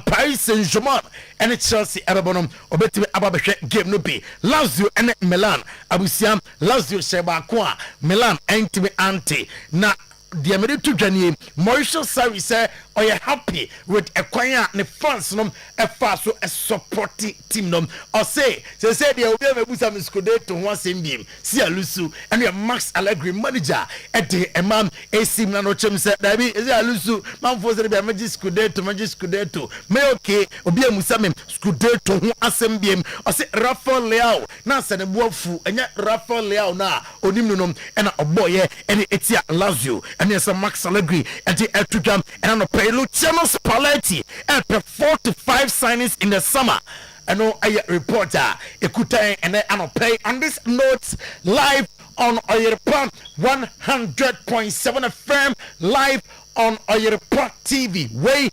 Paris Saint-Germain and Chelsea erebonom obetime ababehwe game no be Lazio and Milan abusiam Lazio sheba ko a Milan entime anti na the American Dwani Mauricio Sarri say are you happy with a kwanya ne fans no e fa so a supporting team no or say they will be able to score to one same game see alusu and your Max Allegri manager at the imam AC Milan no chem say that be is alusu man for say be magic scudetto me okay obi amusame scudetto ho asem biem or say Rafael Leao na se ne boafu enya Rafael Leao na onim no no e na oboye and etia Lazio and yes Max Allegri at the Eltugam and no pay Luciano Spalletti and 45 signings in the summer. I know a reporter Ekuta and I pay on this note live on Oyerepa 100.7 FM live on Oyerepa TV way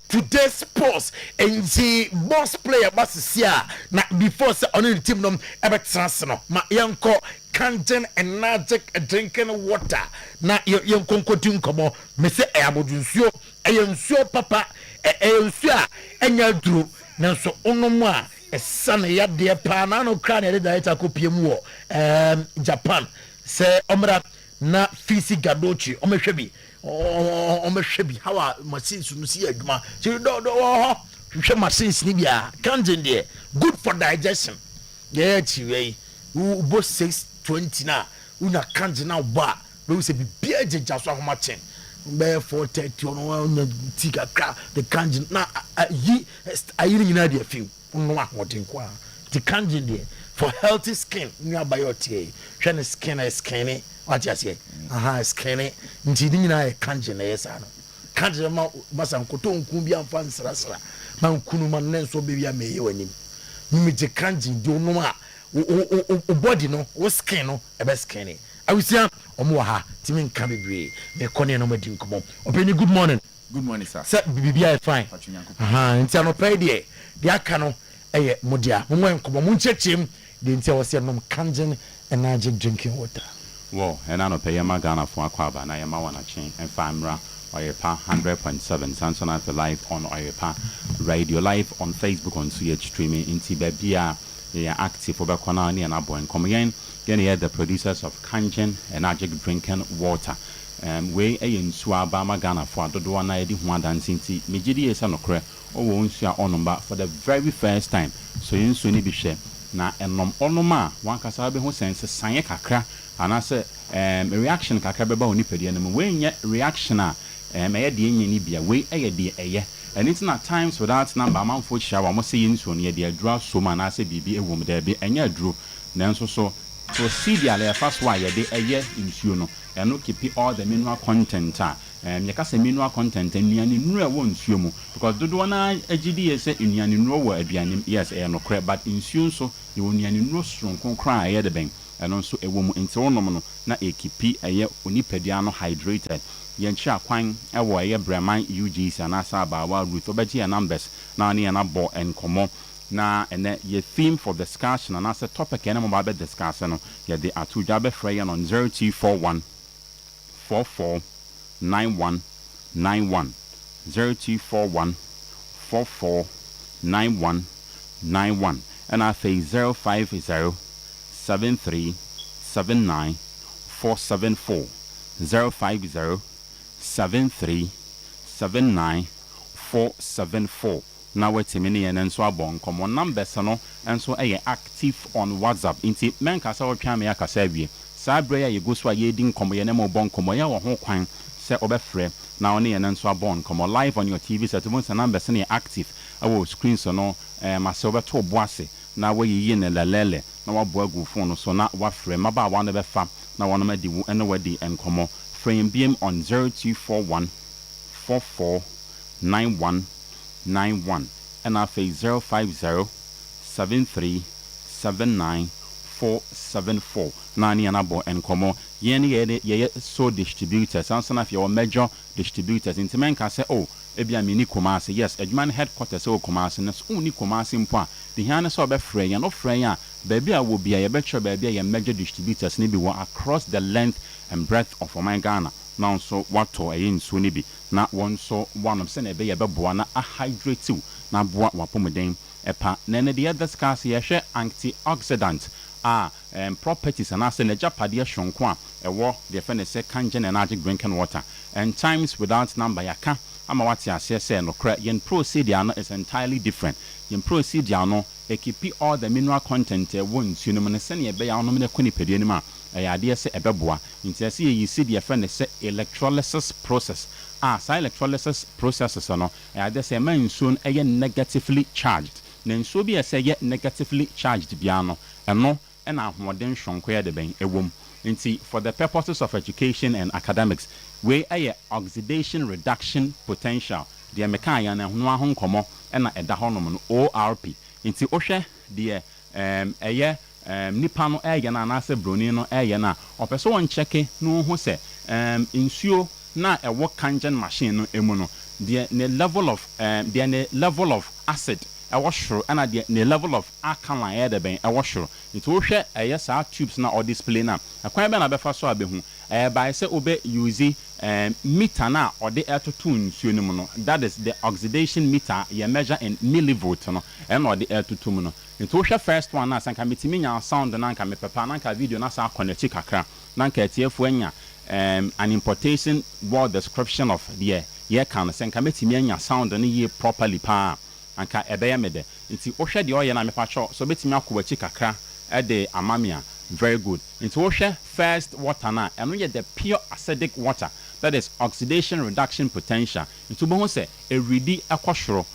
today's sports and the boss player Basisia na before say on the team no ebe transno ma yanko Kanjen and magic drinking water na yon konkotin komo me se ayabodunsuo ayensuo papa ayensuo a enya duru na so onomu a esane ya de pa na no kra na de daita kopiem wo Japan se omra na fisi gadochi omehwebi omehwebi how machines no see aduma so do hwe machines ni bia Kanjen there good for digestion yeah chiwe bo 620 na una Kanjen na ba we say bia jeja so ahoma chen be 430 ono tika kra the Kanjen na ayi nyina de afim no ahoden kwa the Kanjen there for healthy skin ni abayote hwe skin is skinny what you say skinny nti nyina Kanjen na yesa no Kanjen ma masa nkoto nku bia mfa nsrasra ma nkunu ma nenso be bia meye wanim ni je Kanjen de ono a o body no o skin no e be skinny awusia omo ha timi nka bebre me kone no madi nkomo openi good morning sir sir bibia fine nti anopai de aka no eye modia mo nkomo mo nchechim de nti wose nom Kanjen energy drinking water wo anopai ma Ghana fo akwaba na yema wana chen emfa amra Oyerepa 100.7 Samsung live on Oyerepa Radio live on Facebook on CH streaming inti babia active for Bekwana and Aboy come again. Then the producers of Kanjen energy drinking water. We in Suabama Ghana for Dodoana Edi Huadan Sinti, Mijidi Sanokre, or won't share on number for the very first time. So you soon be share. Na enom onoma one kasabe who sense sanye kakra and I say a reaction kakabeba onipedi and when yet reaction may de any be away a dear. And it's not times without number amount for shower must say in so near the draw so man I say BB a woman there be and ya drew then so procedure le first one ye de eye nsuo no eno keep all the mineral content ye ka say mineral content nnuane nnu e wo nsuo mu because dodo na agidi ye say nnuane nnu wo aduane yes no kre but nsuo so ye wo nnuane nnu stronko kra ye de ben eno so e wo mu nti wonom no na e keep eye onipadua no hydrated yenchi akwan ewo eye breman UGC anasa abawa route obeji ya numbers na ani na bo enkomo na ene ye theme for discussion anasa topic ene mo ba be discuss no ye de atuja be frey on 0241 44 91 91 0241 44 91 91 and I say 050 73 79 474 050 7379474 now wait a minute and so abon common numbers no and so active on WhatsApp inti men ka sa otwa me aka sa wie sa breya ye go so ye din komo ye na mo bon komo ye wo ho kwan se obefre na one ye and so abon komo live on your TV set mo numbers na active our screen so no ma se obeto boase na we ye ne lelele na wa bo agu phone so na wa frɛ maba wa na be fa na wona ma di wu ene wadi en komo frame BM on 0241 44 91 91 and I face 050 73 79 474 nani anabo and komo ye so distributors and some of your major distributors in men can say oh ebia mini Kumasi yes edman headquarters o Kumasi na so ni Kumasi mpo the hane so be frɛ ya no frɛ ya baby a will be a better baby a major distributors ni bi across the length and breadth of Ghana now so what to a in sunibi na one so one of sene be boa na a hydrate you na boa wapomeden epa nene the other scars ye share antioxidant properties and as in a japadia shonkwa a war the friend say kangen energy drinking water and times without number yaka amawati asese no kra yen procedure no is entirely different yen procedure no e keep all the mineral content won sunum ne sene be ya no me koni pedie ni ma ade se ebeboa nti ase yi see the friend say electrolysis process sa electrolysis processes no ade se man sun eye negatively charged na nso bi ese ye negatively charged bia no eno na ahoden hwonko ya de ben ewom nti for the purposes of education and academics we aye oxidation reduction potential the meka ya na hono ahonkomo na eda honom no ORP nti ohwe de eye nipa no na na se broni no na opeso won checke no ho se insuo na ewo kangen machine no emu no the level of acid ewo shoro na the level of alkaline de ben ewo shoro nti wo hwe sa tubes na or display na akwan be na be fa so abehu by say obe use meter na or the air to tune nsuo no no that is the oxidation meter you measure in millivolt no and or the air to tune no nti wo hwe first one na sanka metimi nya sound na nka me pepa na nka video na sa connect kakra na nka etiefo anya an importation word description of the year can sanka metimi anya sound na ye properly pa anka ebeye mede nti wo hwe de oye na me pa cho so betimi akowachi kakra e de amamia very good nti wo hwe first water na eno ye the pure acidic water that is oxidation reduction potential nti bo ho se eridi akwashoro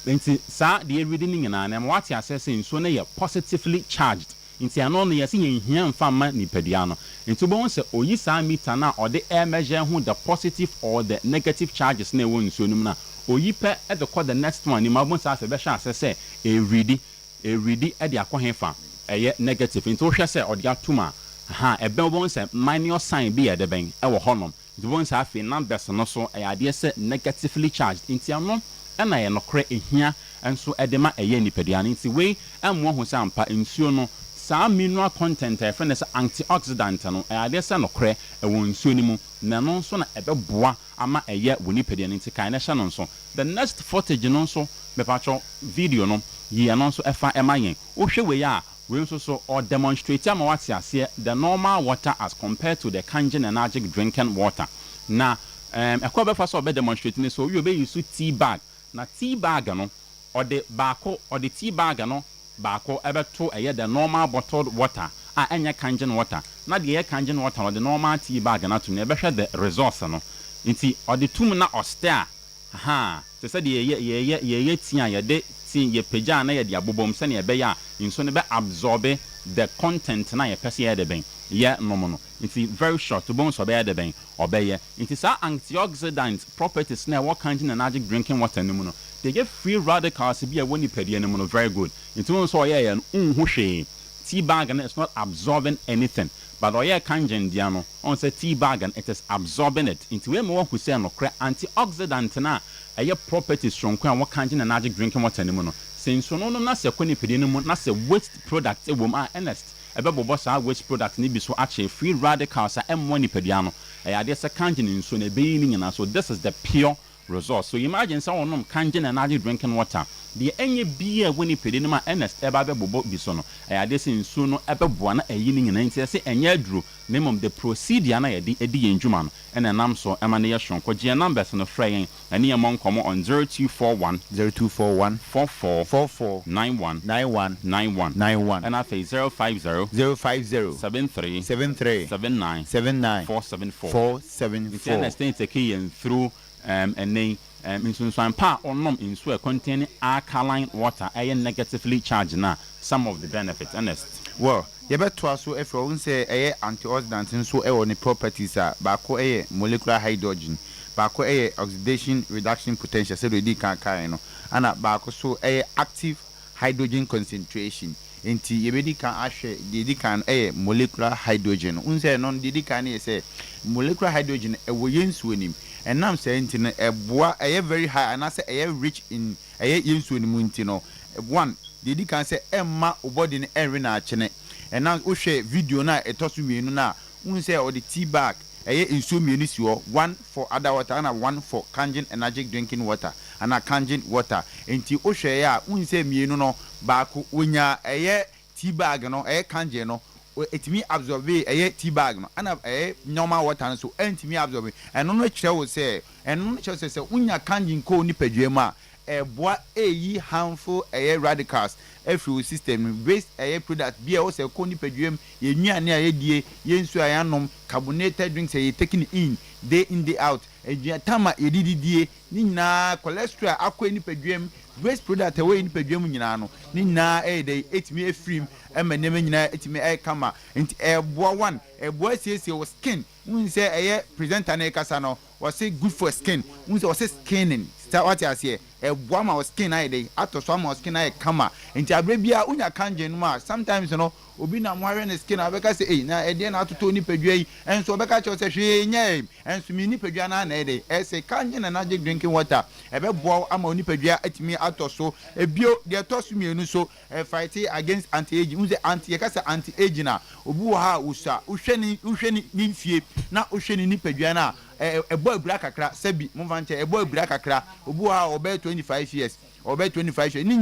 nti sa de eridi ni nyina na what assess nso na ye positively charged nti ano no ye se ye hia mfa ma nipadua no nti bo ho se oyi sa meter na or the air measure ho the positive or the negative charges na won nso num na oyipe e de call the next one ni mabon sa fe be sha se eridi e de akwahefa eye negative nti wo hwe se o de atuma ebe won se minus sign bi e de ben e wo honom the ones have numbers no so e ade se negatively charged nti ano na ye nokre ehia enso e de ma eye nipadua nti we amwo ho se ampa nsuo no sa mineral content e fe ne se antioxidant no e ade se nokre e won nsuo ni mu na no so na ebeboa ama eye woni pedia nti kan na hye no so the next footage no so me pacho video no ye no so efa emayen wo hwe we ya we so or demonstrate am what ase the normal water as compared to the kangen energetic drinking water na ekwa be fa so be demonstrate ni so we be use tea bag na tea bag no or the baako or the tea bag no baako ebeto eye the normal bottled water enya kangen water na the kangen water or the normal tea bag na to na be hwe the resource no nti or the tum na ostea se say ye tea ye de tin ye peja na ye de abobom se na ye be ya nso ne be absorb the content na ye pese ye de ben ye no it's very short to bones obey de ben obey it is antioxidant properties na what kind of energy drinking water no no they get free radicals be a woni pedie no very good it won so ye unhu hwe tea bag and it's not absorbing anything but oye kanjen dia no on say tea bag and it is absorbing it into we mo who say no antioxidant na eye properties strong kwa what kind of energy drinking water no since no na se kwani pedie no na se waste product e wom honest ebebobo sa waste product ni bi so ache free radicals m1 nipadua no ade se kanjen nso na be ni nyina so this is the pure result. So imagine someone kanjen energy drinking water the enye bia woni pede no ma honest eba bebobo bi so no ade se nso no ebeboa na ayi ni nyina nti se enye aduro minimum the procedure na edi enjuma no ena nam so ema na ye shonko je numbers no frey ene ye mon komo on 0241 44 91 and after 050 73 79 474 understand the key and through and then in pa onom in so containing alkaline water negatively charged na some of the benefits honest well you better also if you say antioxidant so any properties ba ko molecular hydrogen ba ko oxidation reduction potential so ready kan no ana ba ko so active hydrogen concentration enti yebedi kan ahwe dedi kan molecular hydrogen unse non dedi kan say molecular hydrogen wo yensu anim enam say enti no eboa very high and say rich in yensu anim enti no one dedi kan say emma body no enre na achene enam wo hwe video na etoso mienu na unse o the tea bag insu mienu si one for other water and one for kangen energetic drinking water and kangen water enti wo hwe ya unse mienu no baako wonya tea bag no kangen no etimi absorb tea bag no ana normal water so entimi absorb eno no kire wo say wonya kangen ko ni padwam a eboa harmful radicals every system waste product bia wo say ko ni padwam ye nnuane a yedie yensu ayanom carbonated drinks taking in day out tama yedididie ni nyina cholesterol akwa ni padwam waste product away ni padwam nyina no ni nyina dey etimi efrim emanema nyina etimi kama nti eboa one eboa siesie wo skin mun say presenter na kasa no was say good for skin mun say was skinning start what you say eboa ma skin na dey atoso ma skin na kama nti abrebia unya kanje no ma sometimes no obi na mware ne skin abeka say na ede na atoto ni padwa yi enso obeka che say hwe nya enso mi ni padwa na ede say kanje na energy drinking water ebeboa ama ni padwa atimi atoso ebio de toso mienu so fight against anti-aging unse anti-aging na obu ha usa uhwe ni mfie na uhwe ni padwa na ebo abura kakra sabi mvanche ebo abura kakra obu ha obe 25 years obe 25 years ni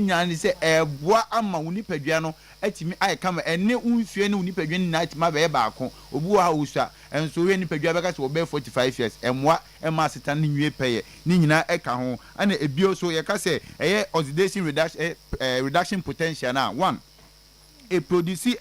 nyina ne se eboa ama woni padwa no atimi kama ene unfie ne woni padwa ni na atima be baako obu ha usa enso we ni padwa be ka se obe 45 years emwa ema setan ni nwie peye ni nyina eka ho ana ebio so ye ka se oxidation reduction potential na one produce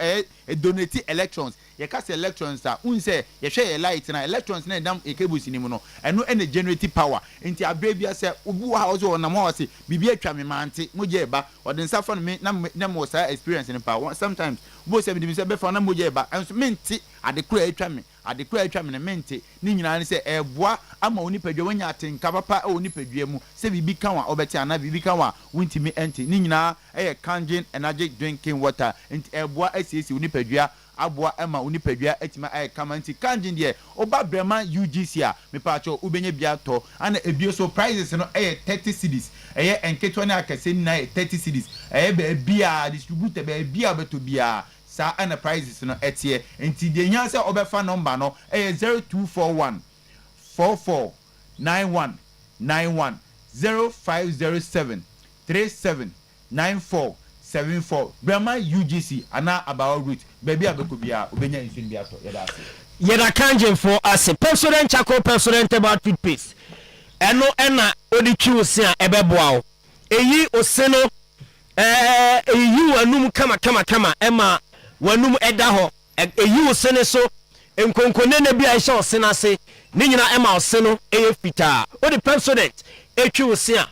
donate electrons ye ka se electrons unse ye hwe light na electrons na dam cables ni mu no eno generate power nti abrebia se obu ha ozo na mo wase bibia atwa me mante moje eba odin safa no me na mo sa experience ni power sometimes bo se bi se be fa na moje eba enso menti adekura atwa me na menti ni nyina ne se eboa ama oni padwa wanya atenka papa oni padwa mu se bibi kan wa obeti ana bibi kan wa wuntimi enti ni nyina kangen energetic drinking water nti eboa asiesi oni padwa aboa ema unipadua etima kama nti kanjin de oba brema UGC a mepacho ubenye bia to ana ebio so prices no 30 cedis enketo na akase na 30 cedis be bia distributor be bia beto bia sa ana prices no etie nti de nya se obefa number no 0241 44 91 91 0507 37 94 74 Brahma UGC ana about route baby abekobia obenya infin bia to yeda kanjen for as president chako president about toothpaste eno ena odi twiwose a ebeboa o eyi oseno eyi wanum kama ema wanum eda ho eyi osene so enkonkone na bia ehye osena se ni nyina ema oseno eye fita odi president etwiwose a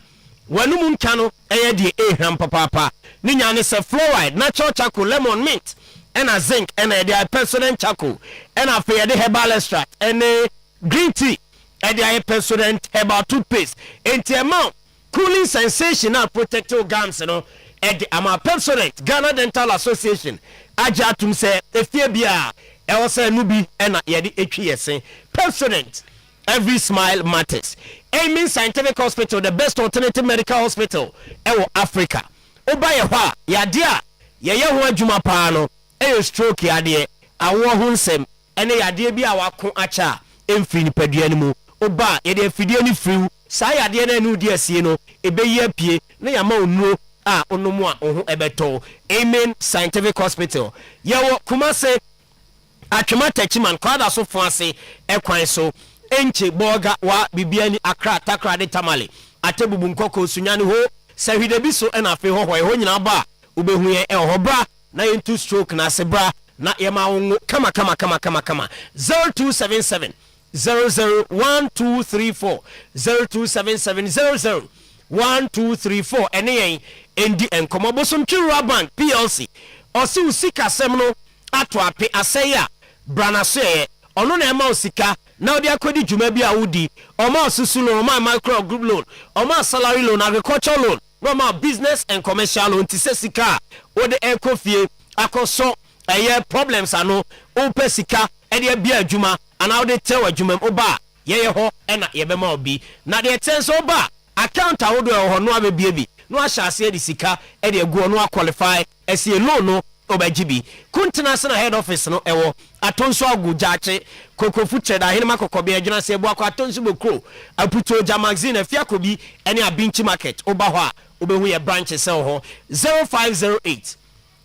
wanum nka no ɛyɛ de ehram papa ne nya ne se fluoride natural charcoal lemon mint ɛna zinc ɛna de pepsodent charcoal ɛna afei de herbal extract ɛne green tea ɛde pepsodent herbal toothpaste enti amount cooling sensation and protective gums no ɛde ama pepsodent Ghana Dental Association agya atum sɛ efie bia ɛwɔ sɛ no bi ɛna yɛde etwi yɛsen pepsodent. Every smile matters. Amen Scientific Hospital, the best alternative medical hospital in Africa. Oba ye hwa, yade a ye ho adwuma pa no, stroke yade, awo ho nsem, ene yade bi a wako acha, emfiri nipadua ni mu. Oba ye de fidie ni friw, sa yade na enu di asie no, ebeyi apie, na yama onuro a onomu a oho ebeto. Amen Scientific Hospital. Yewo Kumase Atwema Techiman kwada so fo ase ekwan so. Enche boga wa bibiani akra takra de tamale atebubu nkoko sunyane ho sahwide bi so na afi ho ho nyina ba ubehu ye ho bra na yentu stroke na sebra na yema wo kama 0277 001234 0277 001234 ene yen endi enkomo bosom twira bank plc osi usika sem no ato ape aseya brana so ye ono na ema osika na odi akodi djuma bi awudi oma osusu loan oma micro group loan oma salary loan agricultural loan oma business and commercial loan ti sesika odi ekofie akoso eye problems ano o pesika e de bia adwuma ana odi tewa adwuma oba ye ho na ye bema obi na de tense oba account awodo e ho no abebie bi no ahya ase de sika e de agu no qualify ese loan no obajibi kuntena sana head office no ewo atonso agu jache kokofu treda hinema kokobe adwuna se ebu akọ atonso bokro aputo ja magazine afiakobi ene abinchi market oba ho a obehu ye branch se ho 0508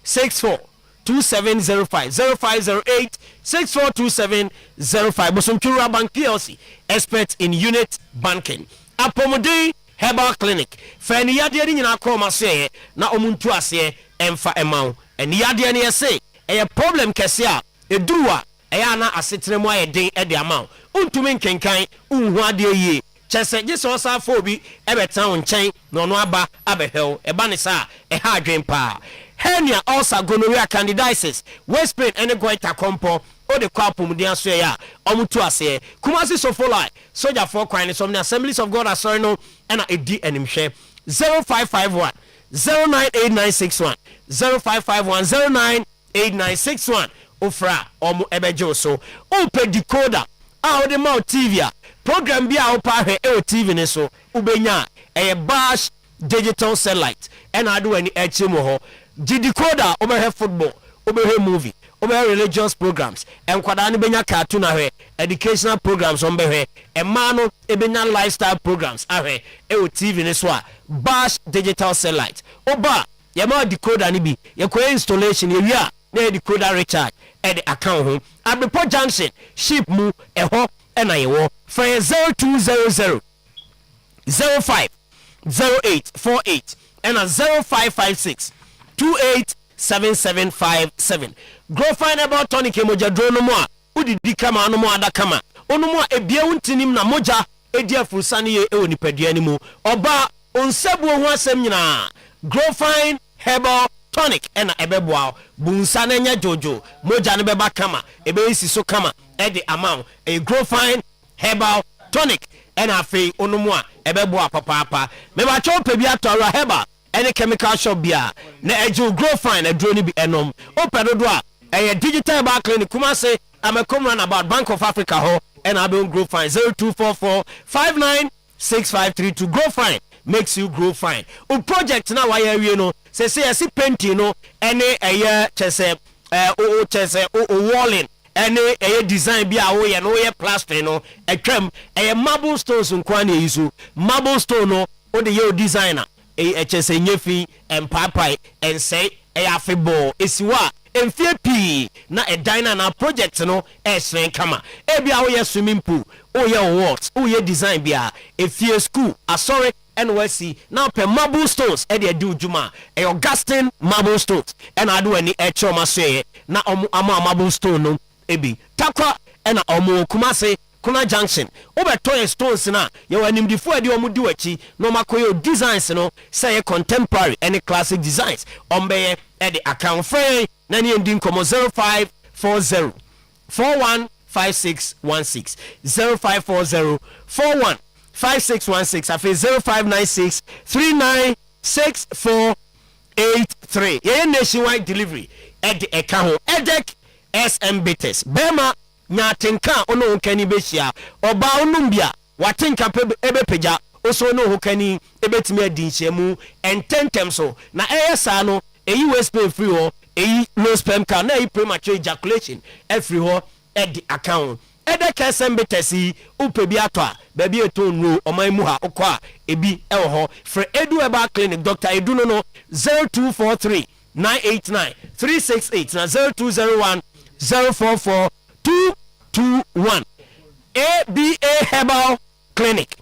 64 2705 0508 642705 Bosontwura Bank PLC expert in unit banking Apomodi Herbal Clinic fani yade ni nyina ko maseye na omuntu ase emfa emaw eni yade ne yese eye problem kese a eduwa eye na asetremu ayeden e de amaw untumi nkenkan unhu ade yie chese giso sa fobi ebetan wo nchen no no aba abehel eba ne sa e ha adwen pa hernia ulcer gonorrhea candidiasis waist pain ene goiter compo o de kwapum de aso ya omutu ase Kumasi Sofolai soldier for kwan some Assemblies of God asori no na edi animhwe 0551 098961 0551 098961 ofra omu ebejo so o pe decoder a o de ma TV a program bi a o pa hwe e TV ne so ubenya e bash digital satellite na ado ani echimo ho decoder o be have football o be have movie over religious programs and kwadani benya cartoon ahwe educational programs on behwe emano ebenya lifestyle programs ahwe e TV ne so a bash digital satellite oba yema decoder ni bi ye ko installation ye wi a na decoder recharge e the account ho Abepo Junction ship mu eho na yewo for 0200 05 0848 and 0556 287757 grow fine about tonic moja dro no mo a udidi kama no mo ada kama onu mo ebia untinim na moja edi afurusane ye e oni padua ni mu oba onsabu ho asem nyina grow fine herbal tonic ena ebeboa bunsa na nya jojo moja ne beba kama ebe isi so kama e de amount e grow fine herbal tonic ena afi onu mo a ebeboa papa me ba cho pe bi atoro herbal any chemical shop bia na eju grow fine adro ni bi enom opedodo a a digital bar clinic Kumasi amekom run about Bank of Africa ho and abon grow fine 0244 596532 grow fine makes you grow fine o project na wa ya wie no say esi painting no any eye chese o chese o walling any eye design bia wo ye no ye plaster no etwam eye marble stones nkwa na yisu marble stone no o de ye designer chese nyefi empapai and say afebo esiwa emfie pi na edina na project no esren kama ebia wo ye swimming pool o ye what o ye design bia efie school asori NYC now per marble stones e de do juma e Augustine marble stones and ado ani e choma so na ama marble stone no ebi takwa na omo Kumasi Kuna Junction obeto stones na ye wanimdifo ade omudi wachi no makoyo designs no say contemporary any classic designs ombeye e de account free na ne ndin komo 0540 415616 0540 415616 afi 0596 396483 ye nationwide delivery at account edek SM Bitters Bema nyatenka ono nkani behia oba onumbia watenka ebe peja oso no hokani ebetimi adinhyemu ententem so na esa no eyi waste pay free ho eyi low sperm count na eyi premature ejaculation every ho at the account edek SM Bitters upe bi ato a ba bi eto nro oman mu ha okwa ebi ewo ho for Edu Eba Clinic Dr. Edu no 0243 989 368 na 0201 044 221 ABA Herbal Clinic.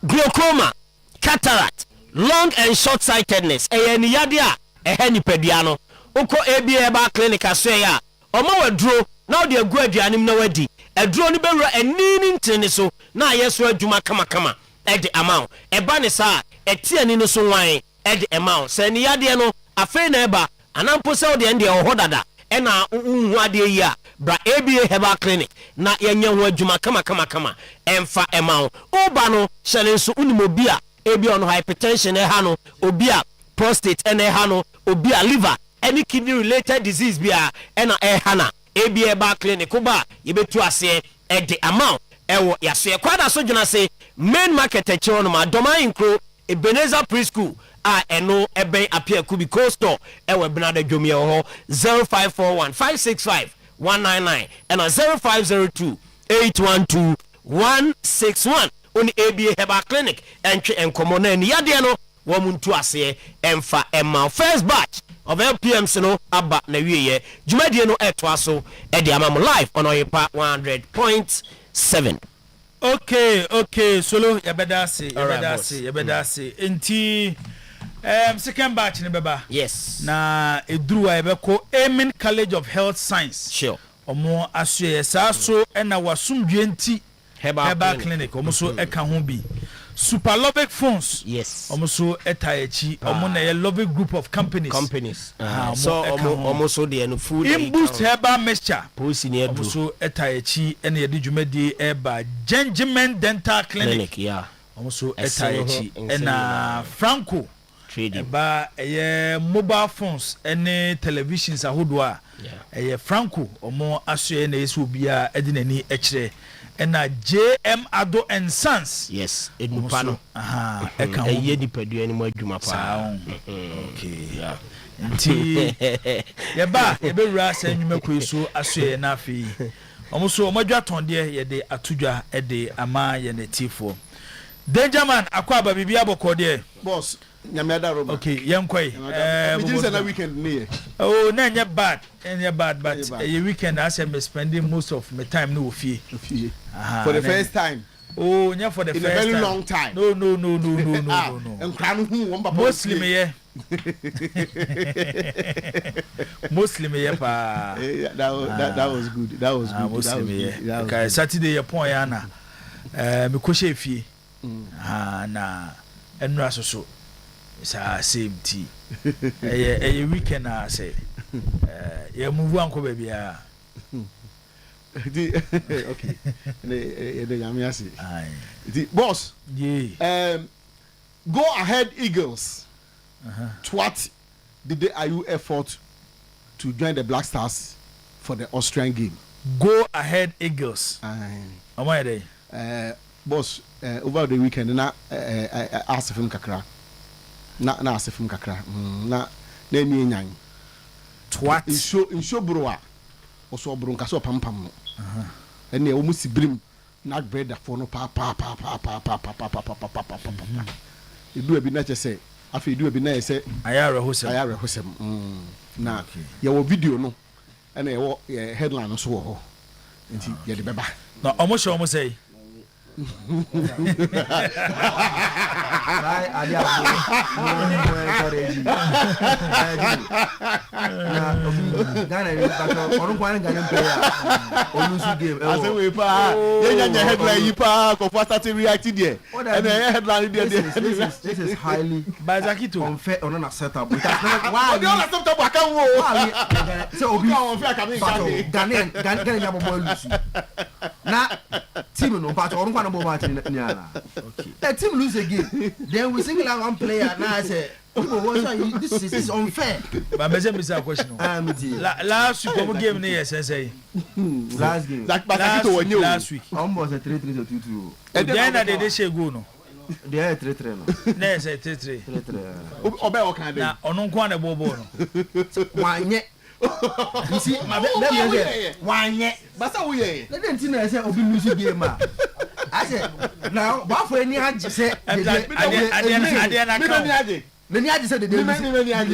Glaucoma, cataract, long and short sightedness. Eyeni yadia eheni pediano. Uko ABA Herbal Clinic asweya. Omo wedro now dey go aduanim na wadi. Edro ni bewura enini ntene so na yeso adwuma kama e de amount. Eba ne sa etie ni no so wan e de amount. Se ni yade no afei na eba anampo se ode ende ohodada. Ena unhuade yi a bra ABA Herbal Clinic na yenye ho adwuma kama emfa emao oba no hyele nso unimobi a ebi ono hypertension e ha no obi a prostate ene ha no obi a liver any kidney related disease bia ena e ha na ABA Herbal Clinic oba yebetu ase e de amount ewo yaso e kwada so dwuna se main market e che ono ma doma inkro Ebenezer Preschool a eno eben apia kubi coaster ewe benada dwomie ho 0541 565 199 and 0502 812 161 on ABA Herbal Clinic entry and common and yade no womuntu ase emfa emma first batch of LPMs no aba na wieye dwumadie no eto aso e de amam live on Oyerepa 100.7. Okay solo yebeda se enti second batch ni beba yes na eduru ayebeko Amen College of Health Science sure omo asue saso na wasumdwe enti Herbal Clinic omo so eka ho bi Super Lovic Phones yes omo so etayechi omo na ye Lovic group of companies so omo so de no food in boost herbal mixture posi ne edu omo so etayechi ena ye de dwumadi eba Gentleman Dental Clinic yeah omo so etayechi ena Franco eba eye mobile phones ene televisions ahodo a eye Franco omo asue na yeso bia edinani ekire ena JM Ado and Sons yes edupa no eka eye dipadu ani mo adwuma pa okay yeah nti yeba ebewura sanwuma kweso asue na afi omo so omadwa tonde ye de atudwa e de ama ye netifo Dangerman akwa ba bibia bokode boss nyameda roba okay yenkwai we na weekend near oh na nya bad but a weekend I am spending most of my time no ofie for the first time oh nya for the in first a very time. long time no enkra hu won ba Muslim ye Muslim ye pa that was good Muslim ye okay Saturday ye pon ya na me ko she fie na enra so sa same tea a weekend I say you move on ko baby okay the boss go ahead Eagles what did they are you effort to join the Black Stars for the Austrian game? Go ahead Eagles am I there boss over the weekend na ask him kakra na asefim kakra na eni enyan what insho bro a oso bro nka so pampam no ene o musi brim na bread for no pa edu abi na chese afi edu abi na yese ayare hosem na ye wo video no ene ye wo headline so wo ho nti ye de beba na omo say This is highly unfair or unacceptable. Why? Unacceptable. I can't go. So now team no part or one more team. The team lose again. Then we single out one player. Now I say this is unfair. But I have a question. Last Super game near SSA. Last game. Last week. Almost a 3-3 to 2-2. And then I did say go no. They are 3-3 no. There's a 3-3. Obe o kan dey. Na ono kwa na bobo no. Wanye. You see, let me say wanye. Basa wo ye. Let them think I say obi lose game ah. I said now what for any age say Many I said the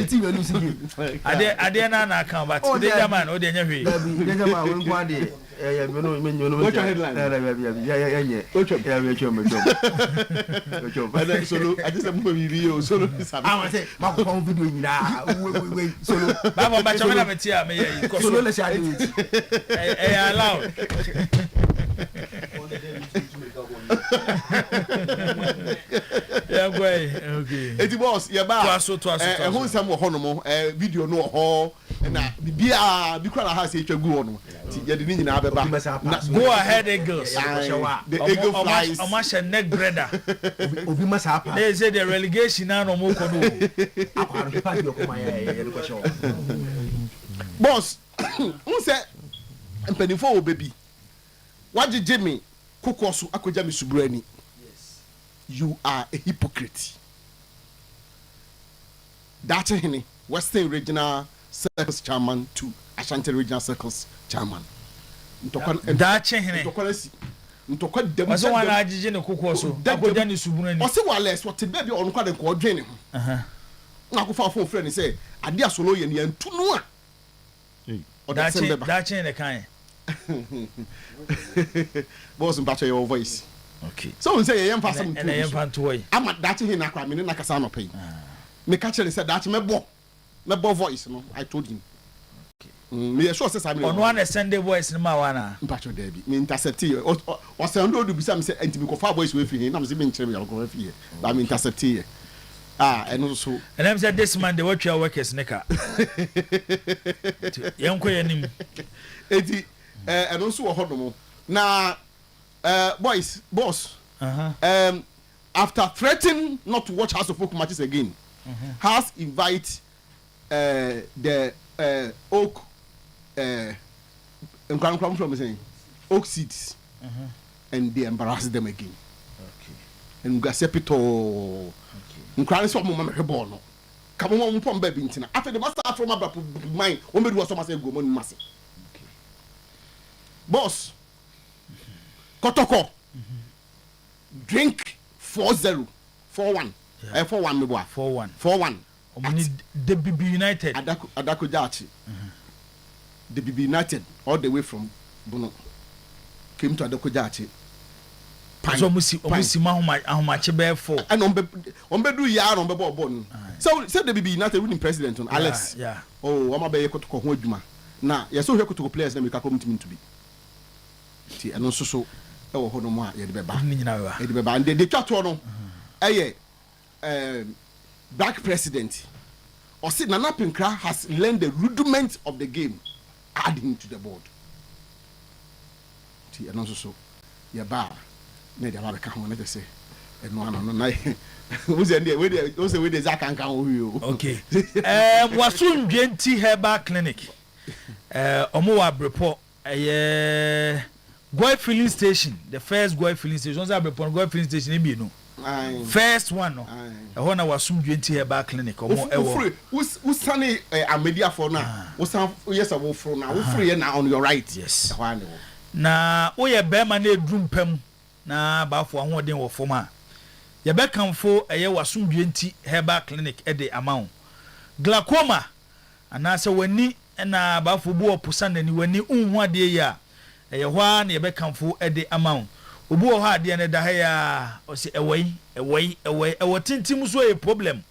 team will lose game. I didn't account, but the German or the Navy. The German will one day. What's your headline? Yeah. I just have video. Solo. I want to say, my phone video now. Wait. Solo. Baba, but I'm going to tell me. Solo, let's have it. Allow. Yeah, okay. Eti boss, yeah ba. Who some honomo video no ho na bia bi kwala ha say twagu hono. Ti ye de ni nyina beba. Go ahead Eagles. The Eagle flies. Omasha neck brother. Obi masa apa. They say the relegation na no mo ko no. Apa no party okoma ye ko show. Boss, who say mpanifo wo baby. Waje Jimmy Kokosu akoja mi subrani. You are a hypocrite. That's Henny, Western Regional Circles Chairman to Ashanti Regional Circles Chairman. That's Henny. Ntokwa dem. Waso wana ajije ne Kokosu. Akoja ni subrani. Ose wales what baby on kwa den ko dwene ho. Na ko fa phone friend say ade asolo ye ne antunu a. That's Henny kan. Boss mpacho your voice. Okay. So we say yem fa some and yem fa to way. Ama that he na kwa me na kasa no pay. Me catch him say that me bo voice no. I told him. Okay. Me sure say me. On one Sunday voice no ma wana. Mpacho there be. Me intercept you. O say ndo do bi say me say enti me ko fa voice we fi hin na me say me nkyere me ko fi here. Ba me intercept you. And also and I'm say this man the watch your workers neka. Yem ko yanim. Eti and also wo hodomo. Na boss. After threatening not to watch House of Folk matches again, has invite the oak oak seeds, and they embarrass them again. Okay. And Gasepito. Okay. So no. Come on, from baby intina. After the master from my mind, only do some say go money massive. Okay. Boss. Kotoko. Drink 4-0 4-1 4-1 me boy 4-1 omni the BB United Adako Jachi the BB United all the way from Bono came to Adako Jachi so musi mahomache be 4 and on do ya on be born so the BB United winning president on Alex yeah oh am be Kotoko ho adwuma na ye so hwe Kotoko players na me ka come to be ti eno so oh no more ye de beba and the dictator no black president or say Nana Pinkra has learned the rudiments of the game adding to the board ti and also so ye ba na de ba ka ho na de say no na who's the we dey zakan kan o okay wasundwe nti herbal clinic omo wa report Goy filling station, the first Goy filling station. Once I report Goy filling station, maybe no. First one no. I want to assume 20 herbal clinic or more. Who's sunny a media for now? Who's some yes I will for now. Who free now on your right? Yes. Na oye be man e drum pam na ba for ahoden wo forma. Ye be kanfo eye wasum 20 herbal clinic e de amount. Glaucoma anase wani na ba for bo opusa na ni wani unhu ade ya ehwa na ye be kanfo e de amount obu o ha de ne da ha ya o se ewoi tintim so e problem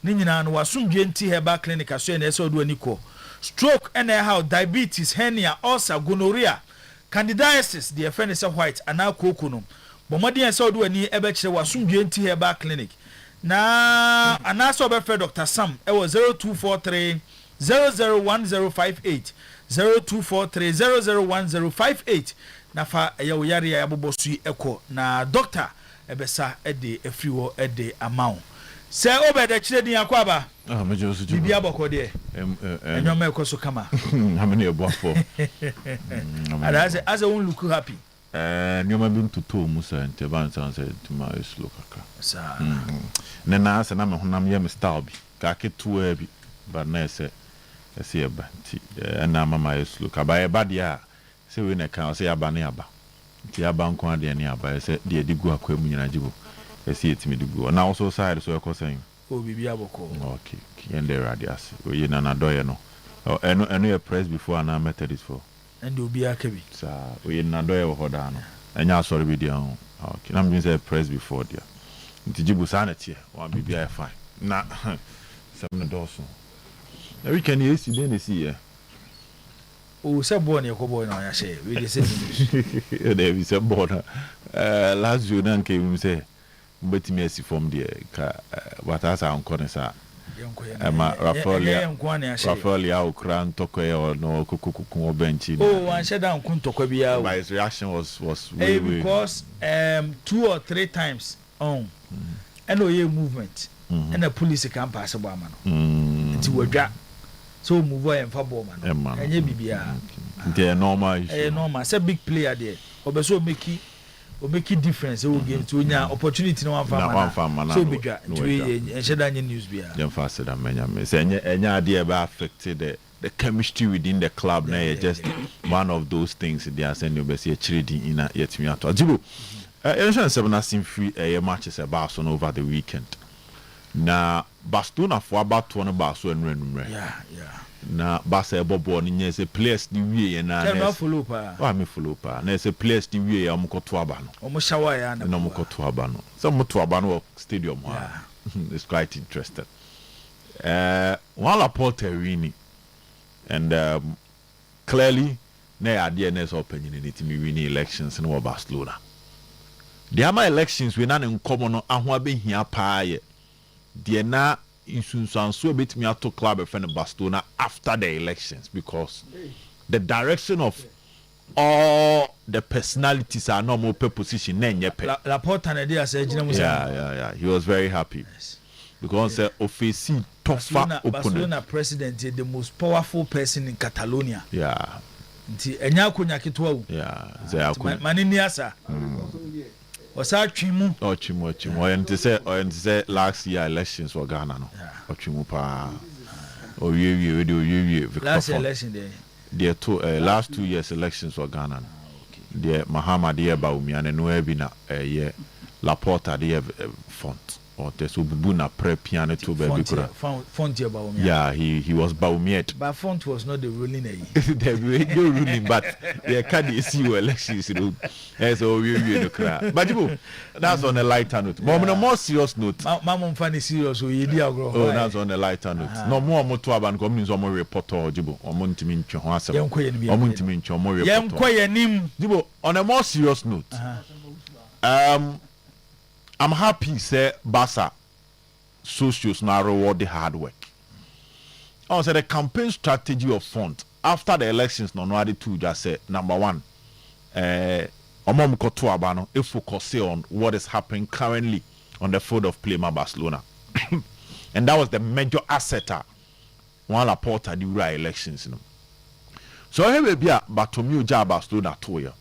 ni nyina no wasomdwe nti heba clinic aso na ese odo ani ko stroke and how diabetes hernia ulcer gonorrhea candidiasis the friend is white ana koko no bomodi ese odo ani ebe kire wasomdwe nti heba clinic na ana so be Dr. Sam e was 0243 001058 0243 001058 na fa ya oyare ya bobosu eko na doctor ebesa ede afriwo ede amount se obede kire din akwaba mejo so bibi aboko de enyoma ekoso kama how many abofo and as a one look happy nyoma bi ntuto mu sa nteban san se tuma eslo kaka sa na asa na me honam ye me style bi ka ketu abi ba na ese eba ti na mama eslo ka ba e ba dia se we na kan se ya ba na ya ba ti ya ba nko ade na ya ba se de digu akwa mu nyina jibo ese etimi digu na also side so ekosen o bibi aboko okay yende radias o ye na doye no eno ye press before na methodist for and obi akabi sa o ye na doye wo hoda no enya sorry bi dia okay na me say press before dia nti jibu sa na tie wa bibi ai fine na sem no doso na we can yes dey na see o se bo na ekobo na ya she we dey say e dey we say bo na last year na nke we say mbetimi asi form there ka watasa ankone sa ama Rafaelia okra ntoko e no kukuku benchi oh an sheda nkun ntoko bia my reaction was way because 2 or 3 times and oye movement and the police can pass ba ma no nti wadwa so move on fa ball ma no enye bibia nti normal normal say big player there obeso make difference o game to nya opportunity no one farm so bidwa to sheda nya news bia dem fa say that menya me say enya ade be affected the chemistry within the club na just one of those things they are saying you be say chiridi ina yetimi ato ajibo Eugene seven asim free matches about so over the weekend na Bastona for about 20 baso enrenumre na basa ebobo ni nyese players ni wie na na follow pa wa me follow pa na se players ni wie amukoto aba no omushawa ya na amukoto aba no so muto aba no stadium ha it's quite interested while Porter winning and clearly na ade na so opinion ni timi winning elections in Barcelona the ama elections we na nkomo no aho abehia pa ye de na insunsanso betimi ato club efene Barcelona after the elections because the direction of all the personalities are normal position na nyepe Laporta na dey asa ejina musa yeah he was very happy because ofisi tougher opponent Barcelona president is the most powerful person in Catalonia nti enya akonya ketwa wu ze akonya manini asa osa twimu and say last year elections were Ghana no twimu pa last election there last 2 years elections were Ghana there Mahama there Baumia and no be na Laporta there font or there's Ubuna pre piano to baby font Baumia he was Baumiet but font was not the ruling there were no ruling but there can see elections as we but that's on a lighter note but on a more serious note mama funny serious so yedi agro that's on a lighter note no more moto aban come means more reporter jibo omontimi ntwe ho asem omontimi ntwe more reporter yenkoyenim jibo on a more serious note I'm happy say Barca socios now reward the hard work. I said the campaign strategy of front after the elections no two just said number one focus on what is happening currently on the field of play ma Barcelona. And that was the major asset one Laporta the right elections so here be a Bartomeu ja Barcelona to you.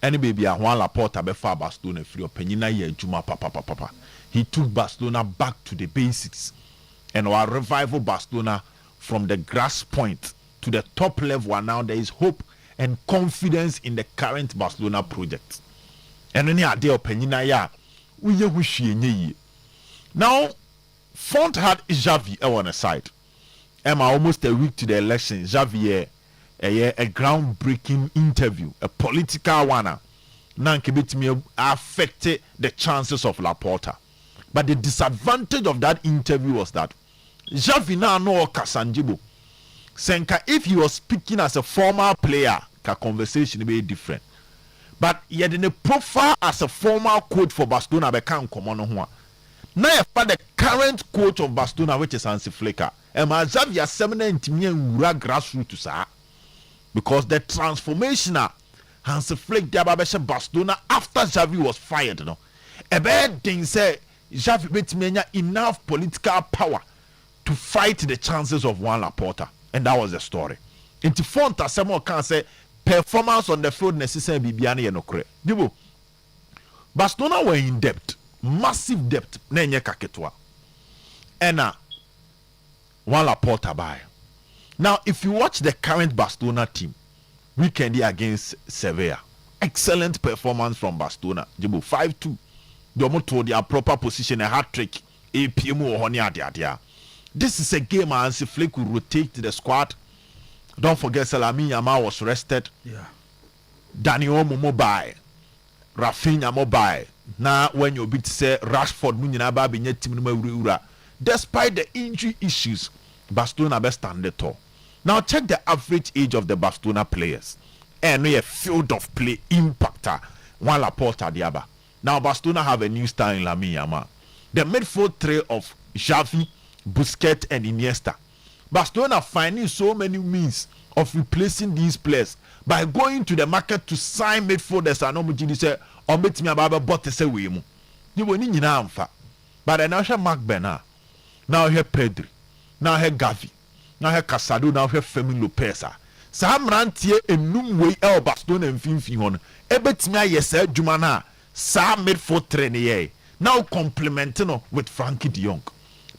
Any baby a Juan Laporta be far Barcelona free opinion ye juma papa. He took Barcelona back to the basics and our revival Barcelona from the grass point to the top level, and now there is hope and confidence in the current Barcelona project. And any idea opinion ya we now Font had Xavi on the side. Emma almost a week to the election, Xavi a groundbreaking interview, a political one. nanke betumi affect the chances of Laporta. But the disadvantage of that interview was that Xavi now no Kasanjibo. Senka, if he was speaking as a former player, the conversation be different. But yet in a profile as a former coach for Barcelona, they can't come on one. Now, the current coach of Barcelona, which is Hansi Flick, and Xavi has 70 million grassroots, because the transformational Hansi Flick the Barcelona after Xavi was fired, a bad thing say Xavi betmenya enough political power to fight the chances of Juan Laporta, and that was the story. Into Fonta, someone can say performance on the field necessary bibiani yenokre. Dibo, Barcelona were in debt, massive debt. Nenye kaketwa, and Juan Laporta buy. Now, if you watch the current Barcelona team, weekend against Sevilla, excellent performance from Barcelona. Dibo 5-2. They almost told their proper position, a hat trick. APM or honey. This is a game Hansi Flick will rotate the squad. Don't forget Salami Yama was rested. Yeah. Daniel Mobile, Rafinha Mobile. Now when you beat say Rashford Munyaba Binyet Timura. Despite the injury issues, Barcelona best stand the tall. Now check the average age of the Barcelona players. And a field of play impactor. Juan Laporta Diaba. Now Barcelona have a new star in Lamine Yamal. The midfield three of Xavi, Busquets and Iniesta. Barcelona finding so many means of replacing these players by going to the market to sign midfielders. I know Mujini say, "Or bet me about but say we mu." You will need amfa. But now here Mark Bernard, now here Pedri, now here Gavi, now here Casado, now here Fermin Lopez. Sam Rantier enum way el Barcelona and Finfi on. Ebet me yes Jumana. Sam midfield trainer now complementing with Frankie de Jong.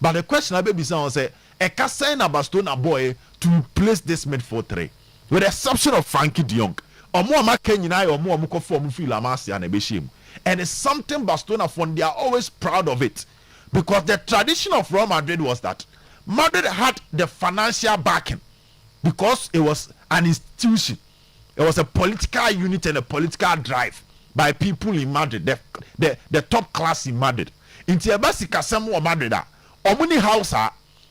But the question I be say, a sign a Barcelona boy to replace this midfield three, with the exception of Frankie de Jong. Or more Kenyan or more Muko form feel Amasi and Ebeshim. And it's something Barcelona fund, they are always proud of it. Because the tradition of Real Madrid was that Madrid had the financial backing because it was an institution. It was a political unit and a political drive by people in Madrid, the top class in Madrid. Into a basic assembly Madrid, Omuni House,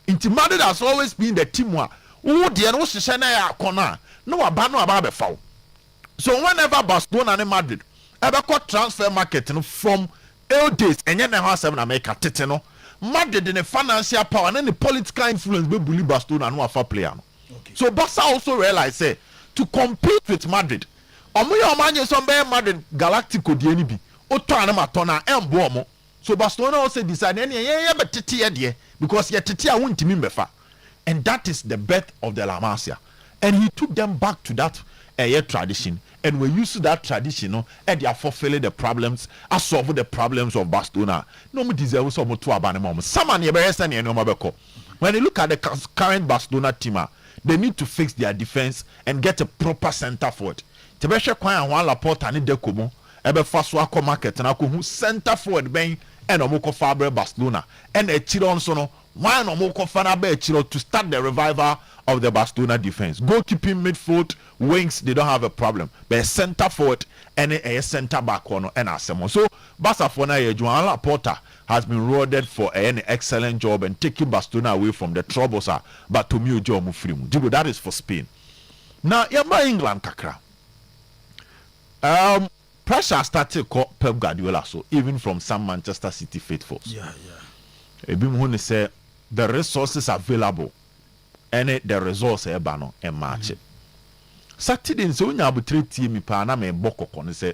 into Madrid has always been the team who the no Shishana corner, no abano about foul. So whenever Barcelona and Madrid ever got transfer market from old days and then house seven America Titano, Madrid in the financial power and then the political influence be bully Barcelona and one player. Okay. So Barca also realized say to compete with Madrid. Omuya omanye sombe Madrid Galactico DNB. Oto anama tona embo. So Barcelona also decided betete because ye tete a wuntimi mefa. And that is the birth of the La Masia. And he took them back to that tradition. And we used to that tradition, and they are fulfilling the problems, solve the problems of Barcelona. No more deserve some to abanimum. Someone when you look at the current Barcelona team, they need to fix their defense and get a proper center forward. Tebeshe kwa Juan Laporta ni Dekomo ebe faswa ko market na ko hu center forward ben and omoko fabre Barcelona and a chiro so no why no omoko fana be chiro to start the revival of the Barcelona defense. Goalkeeping, midfield, wings, they don't have a problem. But center forward and a center back one and asemo. So Barca for now Juan Laporta has been rewarded for an excellent job and taking Barcelona away from the troubles but to me Joe Mufrimu. Jibo, that is for Spain. Now yamba England kakra. Pressure started call Pep Guardiola, so even from some Manchester City faithfuls. Yeah. Ebim say the resources available and the resource ebano and match. Saturday so nya abutre tie mi pa na me bokoko ne say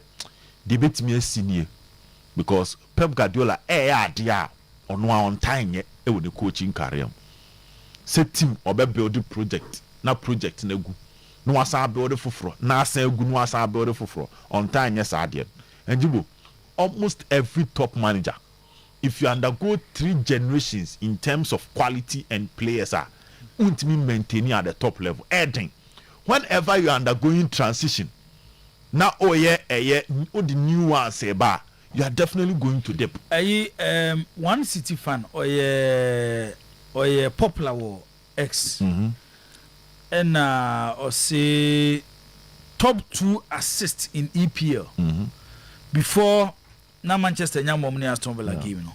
debate me senior because Pep Guardiola ade a ono on time ye e wo the coaching career. Say team obe build project na project na gu. No wasa build fufuro na asa egu no wasa build fufuro on time yes ade. And Jibo, almost every top manager, if you undergo 3 generations in terms of quality and players won't mean maintaining at the top level. Adding, whenever you are undergoing transition, now the new one say bar, you are definitely going to dip. One City fan or popular war X. And or say top 2 assists in EPL. before na Manchester nyamom ne Aston Villa game no.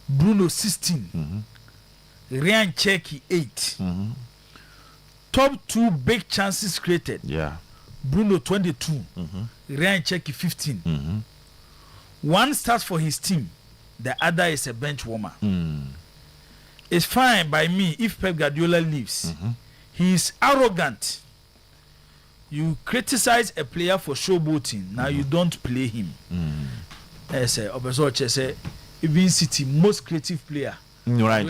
Bruno 16. Ryan Cherki 8. Top 2 big chances created. Yeah. Bruno 22. Ryan Cherki 15. One starts for his team, the other is a bench warmer. It's fine by me if Pep Guardiola leaves. He is arrogant. You criticize a player for showboating, now you don't play him. As a Obesoche say, even City most creative player. Right,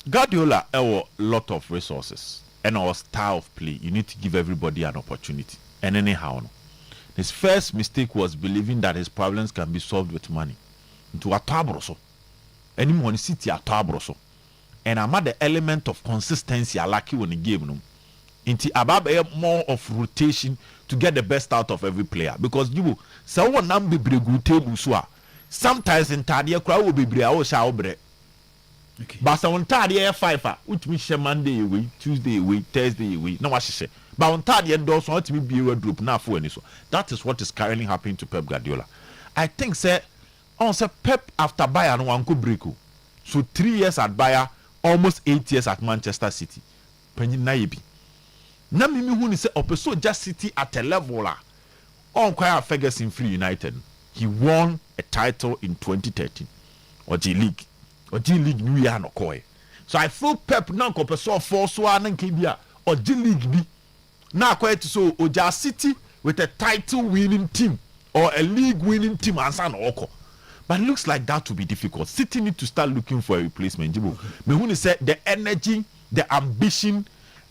Guardiola a lot of resources and our style of play. You need to give everybody an opportunity. And anyhow, no. His first mistake was believing that his problems can be solved with money. Into a tabroso. Any money city a tabroso. And I'm at the element of consistency I like you when the game. No? Into about more of rotation to get the best out of every player. Because you someone number good table so sometimes in Tadia crowd will be bre. But someone Tadia 5 which means Monday away, Tuesday away, Thursday away. No what she say. But on Tadia does want to be a group now for any so. That is what is currently happening to Pep Guardiola. I think say on say Pep after Bayern one could break. So 3 years at Bayern, almost 8 years at Manchester City. Penny Naibi. Na mimi hu ni say opeso just City at a level on kwaya Ferguson Free United. He won a title in 2013 or G League new year no koi. So I feel Pep now opeso force one and kibia or G League bi na kwaya to so Oja City with a title winning team or a league winning team and san oko. But it looks like that will be difficult. City need to start looking for a replacement. Me who ni say the energy, the ambition.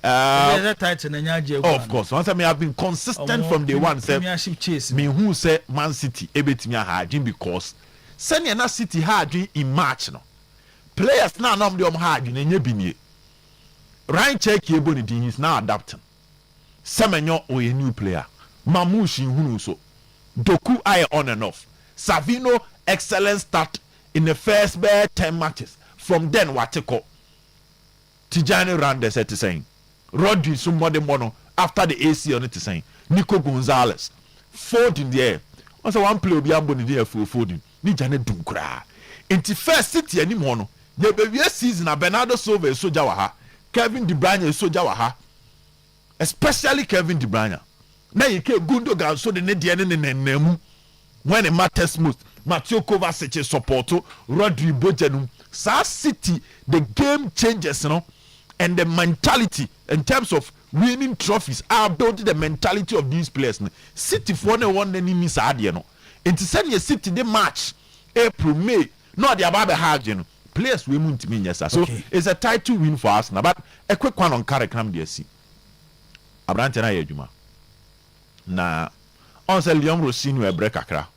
Of course, once I may have been consistent from day one. Say me who say Man City ebetimi hard because send na City hard in March no. Players now normally hard in enye binie. Ryan Cherki eboni din is now adapting. Semenyo or a new player. Mamushi hunu so. Doku aye on and off. Savino excellent start in the first 10 matches. From then wateko. Tijani Rande said to saying. Rodri somebody mono after the AC on it is saying Nico Gonzalez Ford in the air. Once one play be ambo in the air for Ford ni jane dunkra. Inti first City any mono. Ye be season a Bernardo Silva is soja waha. Kevin De Bruyne is soja waha. Especially Kevin De Bruyne. Na you ke Gundogan so the ne nemu when it matters most. Mateo Kovacic supporto Rodri Bojanum. Sa City the game changes, you know. And the mentality in terms of winning trophies are building the mentality of these players. City for one enemy sad, you know. And to send your City the match April, May, not the above hard, you know. Players we won't mean yes. So it's a title win for us now. But a quick one on Carrickram DSC. Abrante na yejuma. Na on se Liam Rossini we break akra.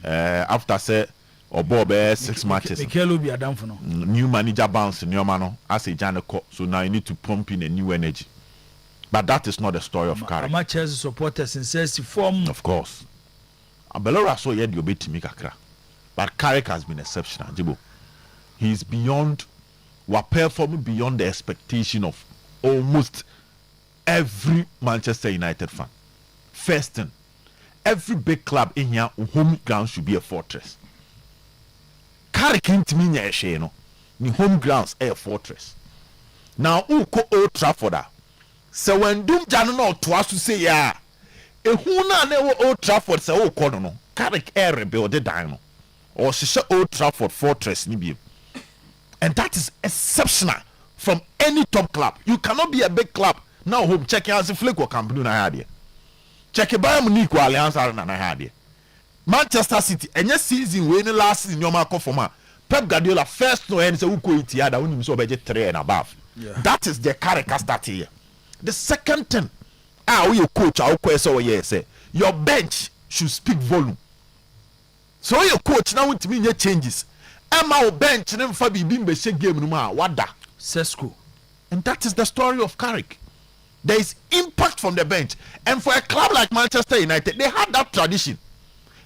After say or Bob 6 matches. New manager bounce new man as a Janeko. So now you need to pump in a new energy. But that is not the story of Carrick. Matches supporters in form. Of course. Abelora so yet you beat Mikakra. But Carrick has been exceptional. Jibo. He's beyond what performing beyond the expectation of almost every Manchester United fan. First thing, every big club in here home ground should be a fortress. Carrick into me nyeshe no. Ni home grounds a fortress. Now uko Old Trafford. So when dum jano no twasu say ya. Ehu na ne Old Trafford say o kono no. Carrick air rebuild the dino. Or shisha Old Trafford fortress ni bi. And that is exceptional from any top club. You cannot be a big club now home check as a flick or company na hadi. Check Bayern Munich ko Allianz Arena na hadi. Manchester City any season when last season nyoma ko forma Pep Guardiola first no and say who ko iti ada woni so beje 3 and above. That is the character start here. The second thing we coach our question say your bench should speak volume. So your coach now want me changes. Emma bench nem fa bibi mbese game no ma wada Sesko. And that is the story of Carrick. There is impact from the bench. And for a club like Manchester United, they had that tradition.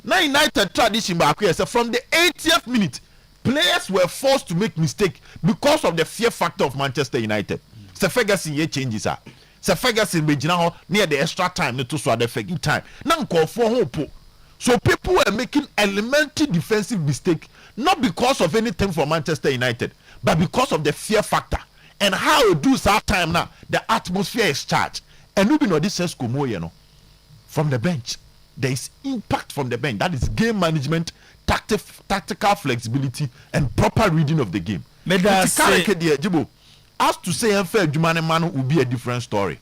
Now United tradition back here, so from the 80th minute, players were forced to make mistake because of the fear factor of Manchester United. So Ferguson here changes her. Se Ferguson be gina ho near the extra time to so the Fergie time. Na nkofo ho po. So people were making elementary defensive mistake not because of anything from Manchester United, but because of the fear factor. And how you do that time now, the atmosphere is charged. And we know this says from the bench. There is impact from the bench. That is game management, tactical flexibility, and proper reading of the game. As to say unfair Jumane man will be a different story.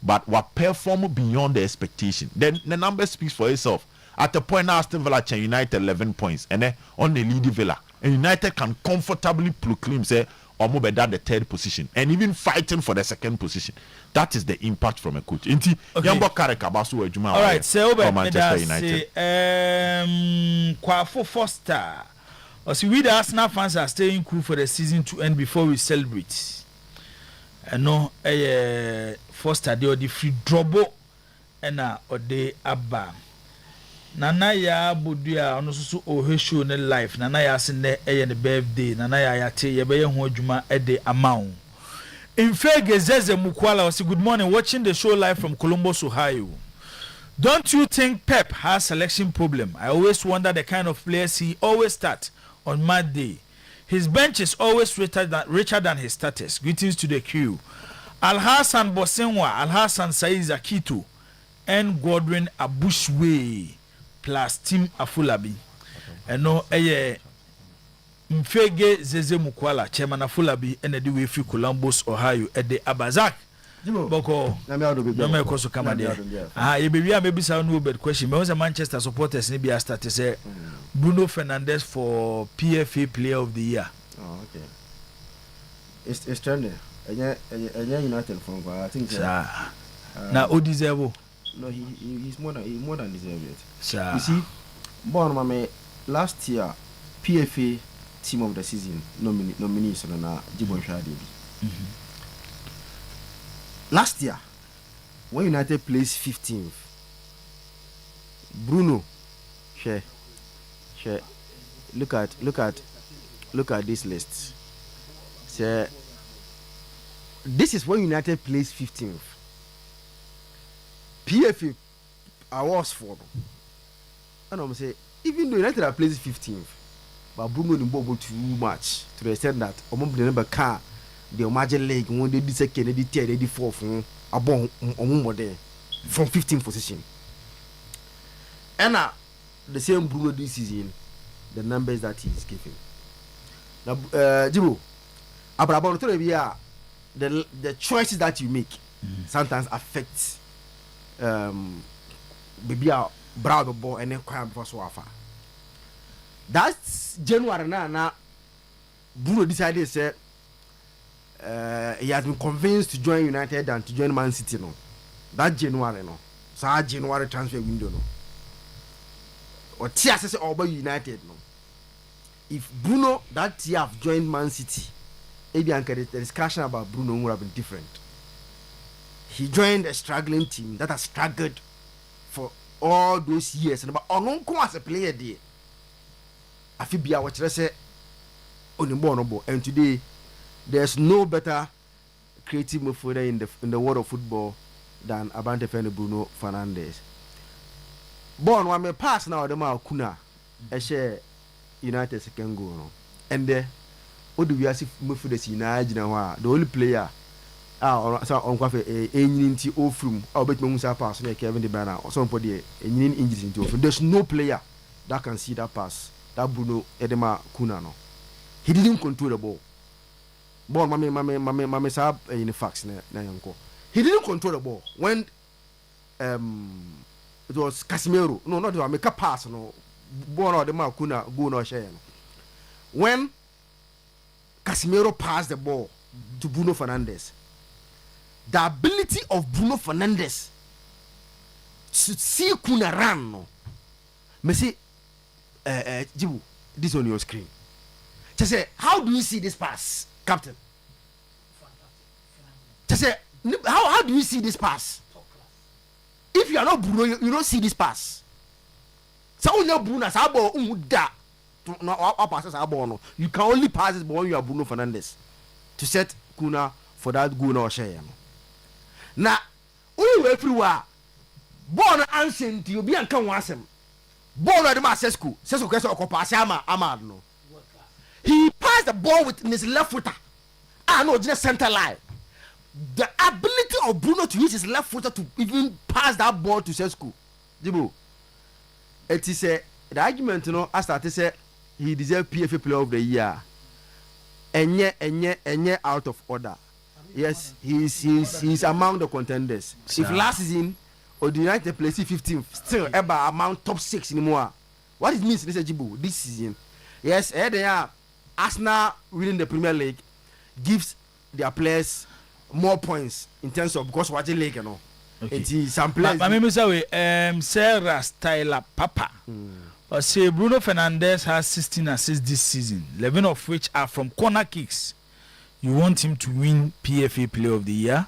But what perform beyond the expectation. Then the number speaks for itself. At the point now, Aston Villa can United 11 points and then on the lead Villa. And United can comfortably proclaim say or move that the third position and even fighting for the second position. That is the impact from a coach. Inti Yambo Karekabasu Ejuma. All right, so Manchester United. Kwafo Foster. As we the Arsenal fans are staying cool for the season to end before we celebrate. And no Foster they the free drobo and or they abba. Nana ya budia ono susu ohesho ne life nana ya se ne the birthday nana ya te ye be ye ho adwuma de amount in Fegezeze Mukwala was good morning watching the show live from Columbus, Ohio. Don't you think Pep has selection problem? I always wonder the kind of players he always start on mad day. His bench is always richer than his status. Greetings to the queue. Al-Hassan Bosenwa, Al-Hassan Saiz Akito, and Godwin Abushwe plus Tim Afulabi. And no Mfege Zeze Mukwala, Chairman Afulabi, and the way free Columbus, Ohio, at the Abazak. Boko, no koso kama there. You be maybe sound no bad question. Me was a Manchester supporters maybe I start to say Bruno Fernandes for PFA Player of the Year. Oh, okay. It's trending. United from I think. Now, who deserve? No, he's more than deserve it. Sir. You see, born mama last year PFA Team of the Season nominees na Jibon Shadi. Last year, when United placed 15th, Bruno, look at this list. Say, this is when United placed 15th. PFA awards for them. And I'm say, even though United are placed 15th, but Bruno didn't go too much to the extent that the car. The Imagine League when they did second, they did third, they did fourth from 15th position. And the same Bruno this season, the numbers that he is giving. Now, Jibo, the choices that you make sometimes affect maybe a broad ball and then crime for so far. That's January now. Bruno decided to say. He has been convinced to join United and to join Man City no. That January no. So January transfer window no. Or Tia says over United no. If Bruno that year have joined Man City, the discussion about Bruno would have been different. He joined a struggling team that has struggled for all those years. And as a player there, I feel be what I say on the and today. There's no better creative midfielder in the world of football than Abante Fene Bruno Fernandes. Born when me pass now the ma Kuna, I share United second goal no. And there, what do we see midfielders in Nigeria? The only player, so on quafe into Ofrum, or bet me pass near Kevin De Bruyne or somebody injuries into Ofrum. There's no player that can see that pass that Bruno Edema Kuna no. He didn't control the ball. Ball, mame sab in the facts na yanko. He didn't control the ball when it was Casemiro. No, not the make a pass. No, ball or the Makuna go no share. When Casemiro passed the ball to Bruno Fernandes, the ability of Bruno Fernandes to see Kuna run. No, me say, Jibu, this on your screen. Just say, how do you see this pass? Captain, just say, how do you see this pass? If you are not Bruno, you don't see this pass. So you Bruno, you can only pass this when you are Bruno Fernandes to set Kuna for that goal or share. na we everywhere born ancient you be anka wasem born at my school kwese okopase ama no he passed the ball with his left footer no just center line. The ability of Bruno to use his left footer to even pass that ball to Sesko, Jibo, it is the argument, you know, as I say, he deserves PFA Player of the Year. And yet out of order. Yes, he's among the contenders. If last season or the United place 15th, still ever among top 6 anymore. What it means, Jibo, this season? Yes, they are Arsenal winning the Premier League gives their players more points in terms of because what the league, you know. Okay. It is some players. But me say Sarah Styler Papa. Or say Bruno Fernandes has 16 assists this season, 11 of which are from corner kicks. You want him to win PFA Player of the Year?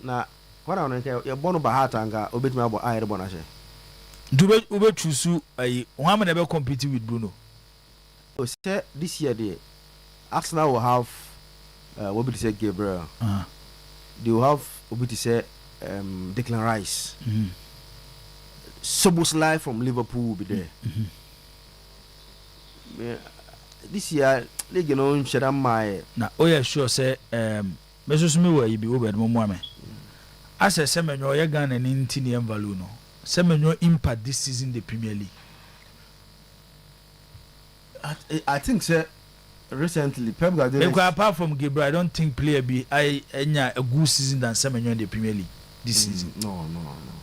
Nah, what I want to tell you, Bono Bahatanga, Obetma Abo Ayer Bonashe. Do Ube Chusu, one never competing with Bruno. So say this year, Arsenal will have what would you say, Gabriel? They will have what would you say, Declan Rice. Soboslai from Liverpool will be there. This year, they get on share my. Now, oh yeah, sure. Say, Mrs. Miwa, you be over the moment. As a seminal, you're gonna an Intinian value. No, seminal impact this season the Premier League. I think, sir. Recently, Pep Guardiola. Apart from Gabriel, I don't think player be a good season than seminal in the Premier League this season. No.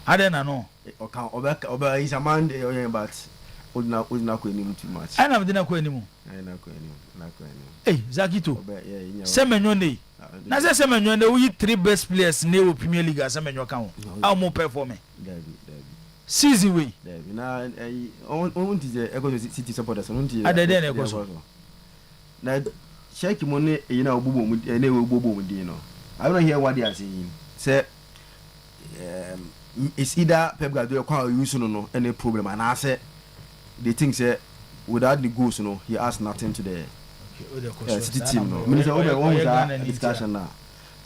I don't know. Okay, he's a man, but would not go too much. I never did not go anymore. Hey, Zakito. Semenyo. Now, Semenyo, we 3 best players in the Premier League as Semenyo account. How more performing? Season way. Now, I want to City supporters. I didn't go. Now, check money, you know, I don't hear what they are saying. Say, it's either Pep Guardiola or you no any problem, and I say they think say without the goals, you know, he has nothing to the City team. No, Minister over discussion now.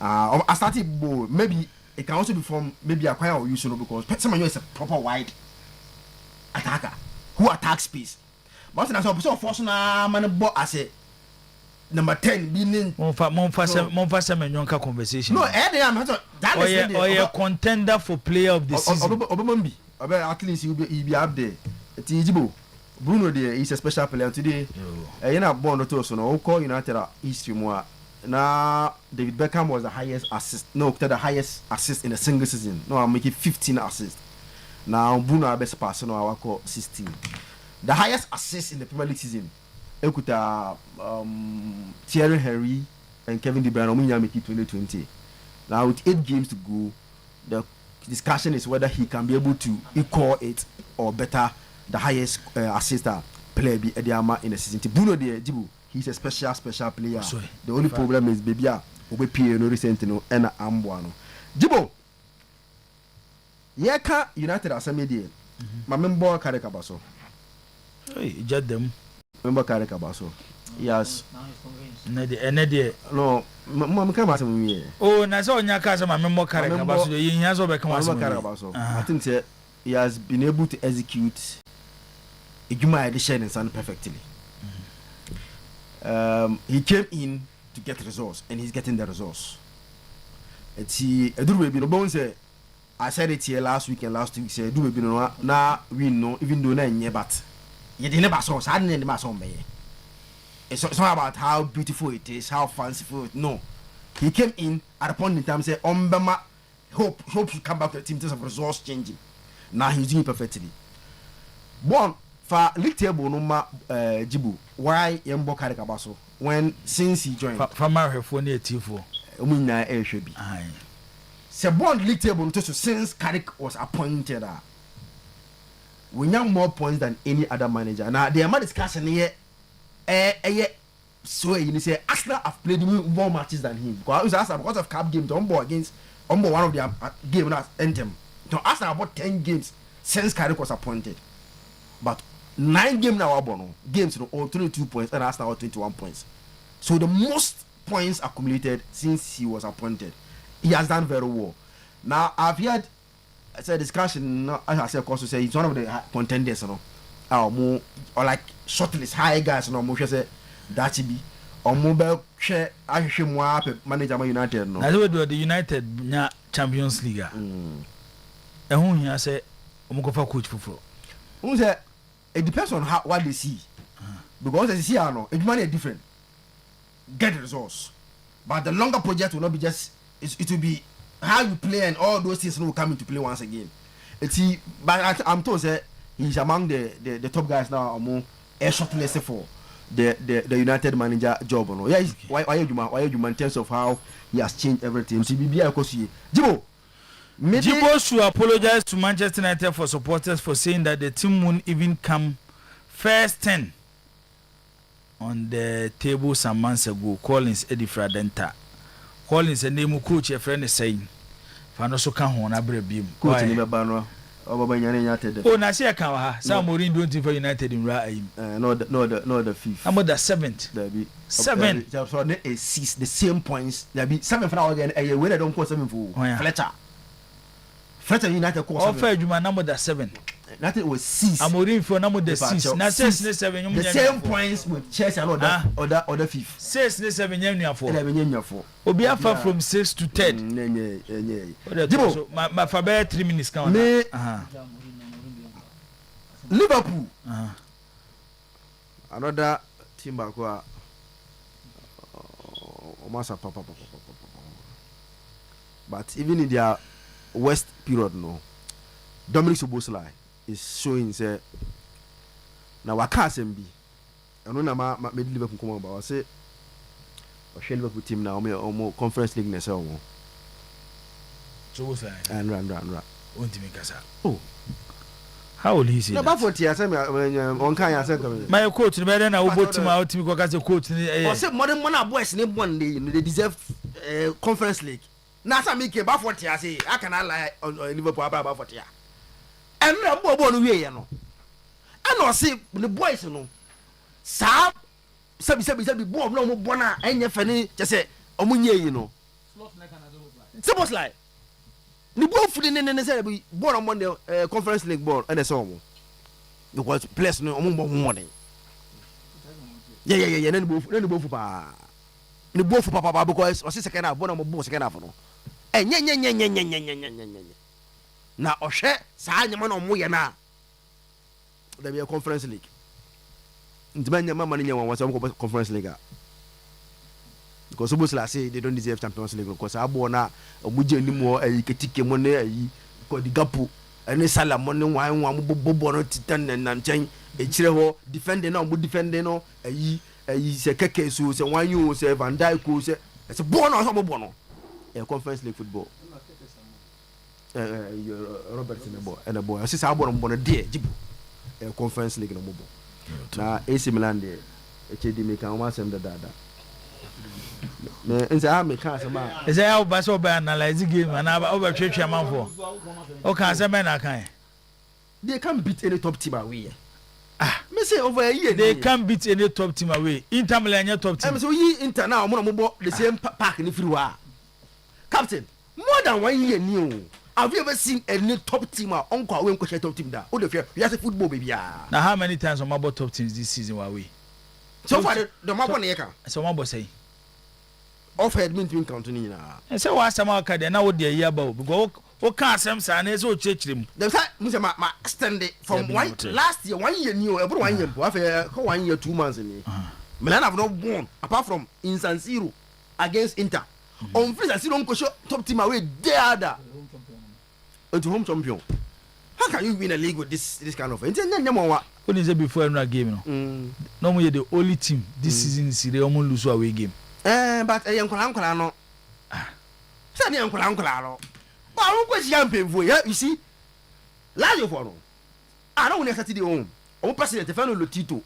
I started maybe it can also be from maybe acquire or use because someone is a proper wide attacker who attacks space. But as a force na man bo as a number 10 being Monfa conversation. No, that is a contender for player of the season. At least he'll be up there. Tijibo Bruno there is a special player today. You know, born to us, no, call United history more. Now, David Beckham was the highest assist. No, the highest assist in a single season. No, I'm making 15 assists. Now, Bruno best pass, no, I call 16. The highest assist in the Premier League season. Ekuta Thierry Henry and Kevin De Bruyne make it 2020. Now with 8 games to go, the discussion is whether he can be able to equal it or better the highest assist player be Ediama in the season. Bruno de Jibu, he's a special player. Sorry. The only problem is baby obe PA no recent no and Ambuano. Jibo, Yeka United asame die. My member Kareka Baso. Hey, just them. Member Kareka Baso. Yes. No, Mama come out of me. Oh, na so nyaka so my member Kareka Baso. He has over come out. I think he has been able to execute Ejuma edition and sound perfectly. He came in to get results and he's getting the results. I said it here last week and last week. Say, do we know now? We know even though na but you never saw. I didn't never saw me. It's not about how beautiful it is, how fanciful it. No, he came in at a point in time. Say, hope you come back to the team in terms of results changing. Now he's doing perfectly. One for league table no Jibu. Why Yembo Kareka Baso when since he joined? From our phone T4. Umina Elshebi. Sebond league table since Carrick was appointed. We have more points than any other manager. Now the amount discussion here, so you say Arsenal have played more matches than him. Because of cup game to against one of their game that Anthem. So Arsenal about 10 games since Carrick was appointed, but 9 games now games all 22 points and Arsenal 21 points. So the most points accumulated since he was appointed. He has done very well. Now I've heard a discussion. As I said, also say it's one of the contenders, more or like shortlist high guys, more say that be or mobile share. I should more manager United. No, I do the United Champions League. And who here say Omokofa coach for? Who say it depends on what they see. Because as you see, I know it's money different. Get results, but the longer project will not be just. It will be how you play and all those things will come into play once again. But I'm told that he's among the top guys now. Among a shortlist for the United manager job. No, yeah. Why you in terms of how he has changed everything. Jibo should apologize to Manchester United for supporters for saying that the team won't even come first 10 on the table some months ago. Collins Eddie Fradenta. Collins and name coach your friend is saying Fanoso can hon abrebim. Coach in the banner. Oh, Nasia Kawa, some more in doing for United in Raim. No, the fifth. I'm the 7th. There be 7. The same points. There be 7 for now again. A winner don't call 7 for Fletcher United course. Offer you my number the 7. Nothing was 6. I'm ordering for number the 6. Now 6-7. The same points with Chelsea and other 5th. 6-7 year for. 11 year for. Obia far from 6 to 10. My Faber 3 minutes count. Liverpool. Another team back where but even in their worst period, no. Dominic Szoboszlai is showing say na waka asembi eno na ma Liverpool come about say o share Liverpool team na o Conference League na say o Szoboszlai and ontimi kasa. Oh, how will he say na ba 40 ya say on kan ya say come my coach no better na wo team out team ko kasa coach ni o say modern boys ni born they deserve Conference League na say make ba 40 ya say I can lie on Liverpool about 40 ya. And no no we no and I say the boys no sa sabi boy no mo bona enye fani just say omunye yi no suppose like ni boy fudi ne say boy on Monday Conference League board and so on because players no omo money yeah then boy pa ni boy fu papa because o say second half bona mo boy second half no nye na ohwe saa nyama na omo ye na da be Conference League ntibanya mama ne nyawa wasa mo Conference League because Szoboszlai say they don't deserve Champions League because abo na omuje ni mo ketike mo ne ayi ko di gapo ene sala mo ne wan mo bobo no titan na nchen e kire ho defending na mo defending no ayi se keke so se wan yu se Van Dijk ko se bo no so bo no Conference League football Robert Sinebo and a boy. I say I born dear Jibu Conference League no mobo. Na AC Milan de HD make an one sem dada. Me say me can say ma. Is how baso ba analyze game and over twetwe man for. O can say me na kan. They can't beat any top team away. Me say over a year they can't beat any top team away. Inter Milan top team. Me say we Inter now mo the same park ni free wa. Captain, more than 1 year new. Have you ever seen any top team or uncle when coach top team that? Oh, the fear. You have a football baby. Now, how many times on about top teams this season were we? So far, the map on the account. So, what was say? Offered me to continue now. And so, what's some card and now what the year about? Because what can't some son is all church him. The fact, Mr. Ma extended from last year, 1 year new, every 1 year, after 1 year, 2 months in me. Milan have not won apart from in San Siro against Inter. On San Siro, coach top team away there. To home champion. How can you win a league with this kind of thing? When is it before another game? Normally the only team this season is they almost lose away game. But a young Kolan no. Send young Kolan. But I don't champion for you. You see, last year for no. I don't want to Saturday home. I'm president Stefano Lotito.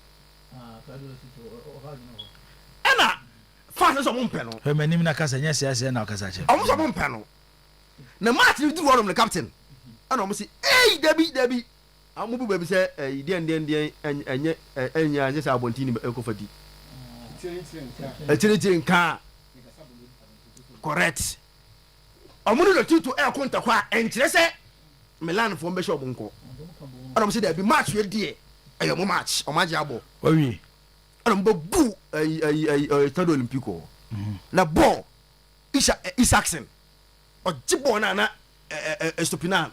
Anna, fast as a panel. Her name na casa nyese na casa che. Almost a panel. Na match you do one of the captain. And I say, hey, Debbie. I'm moving baby say, and just our Bontini Ecofati. A car. Correct. omuno do tutu e konta kwa enkyere se Milan fo mbehye obunko ana mo se da bi match we die ayo mo match o maji abo wawi ana mo bu Stade Olympico na ball Isaacson o jibo na Estopinal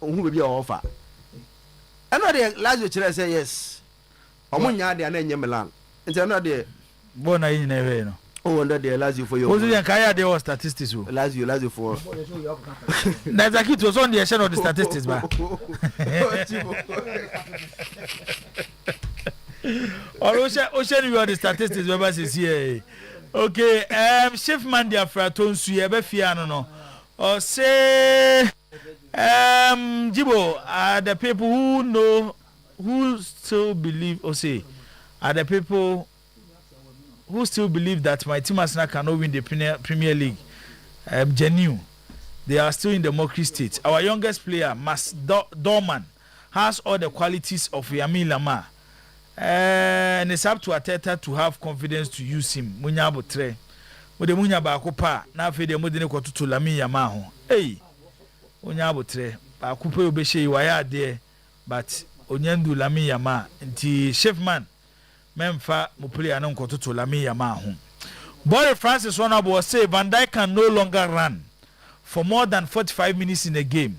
ohun be bi o offer ana de Lazio kire say yes omo nya de na enye Milan nti ana de ball na yin na we no oh under the Lazio for you who's the kaya de was statistics o Lazio for that's a kid was on the share of the statistics ba or ocean you are the statistics we say here okay chief man dia fratonsu ye be fia no or say Jibo are the people who know who still believe or say are the people who still believe that my team Arsenal cannot win the Premier League. Genuine. They are still in the mockery state. Our youngest player, Mas Dorman, has all the qualities of Yami Lama. And it's up to Ateta to have confidence to use him. Munya botre. Mode munya ba kopa na fe de mode ne kototo Lami Yama ho. Hey. Munya botre. Ba kopa obehye waya de but onyandu Lami Yama nti chef man memfa mo player no nkototo Lami Yama ho. Boy Francis Honorable say Van Dijk can no longer run for more than 45 minutes in a game.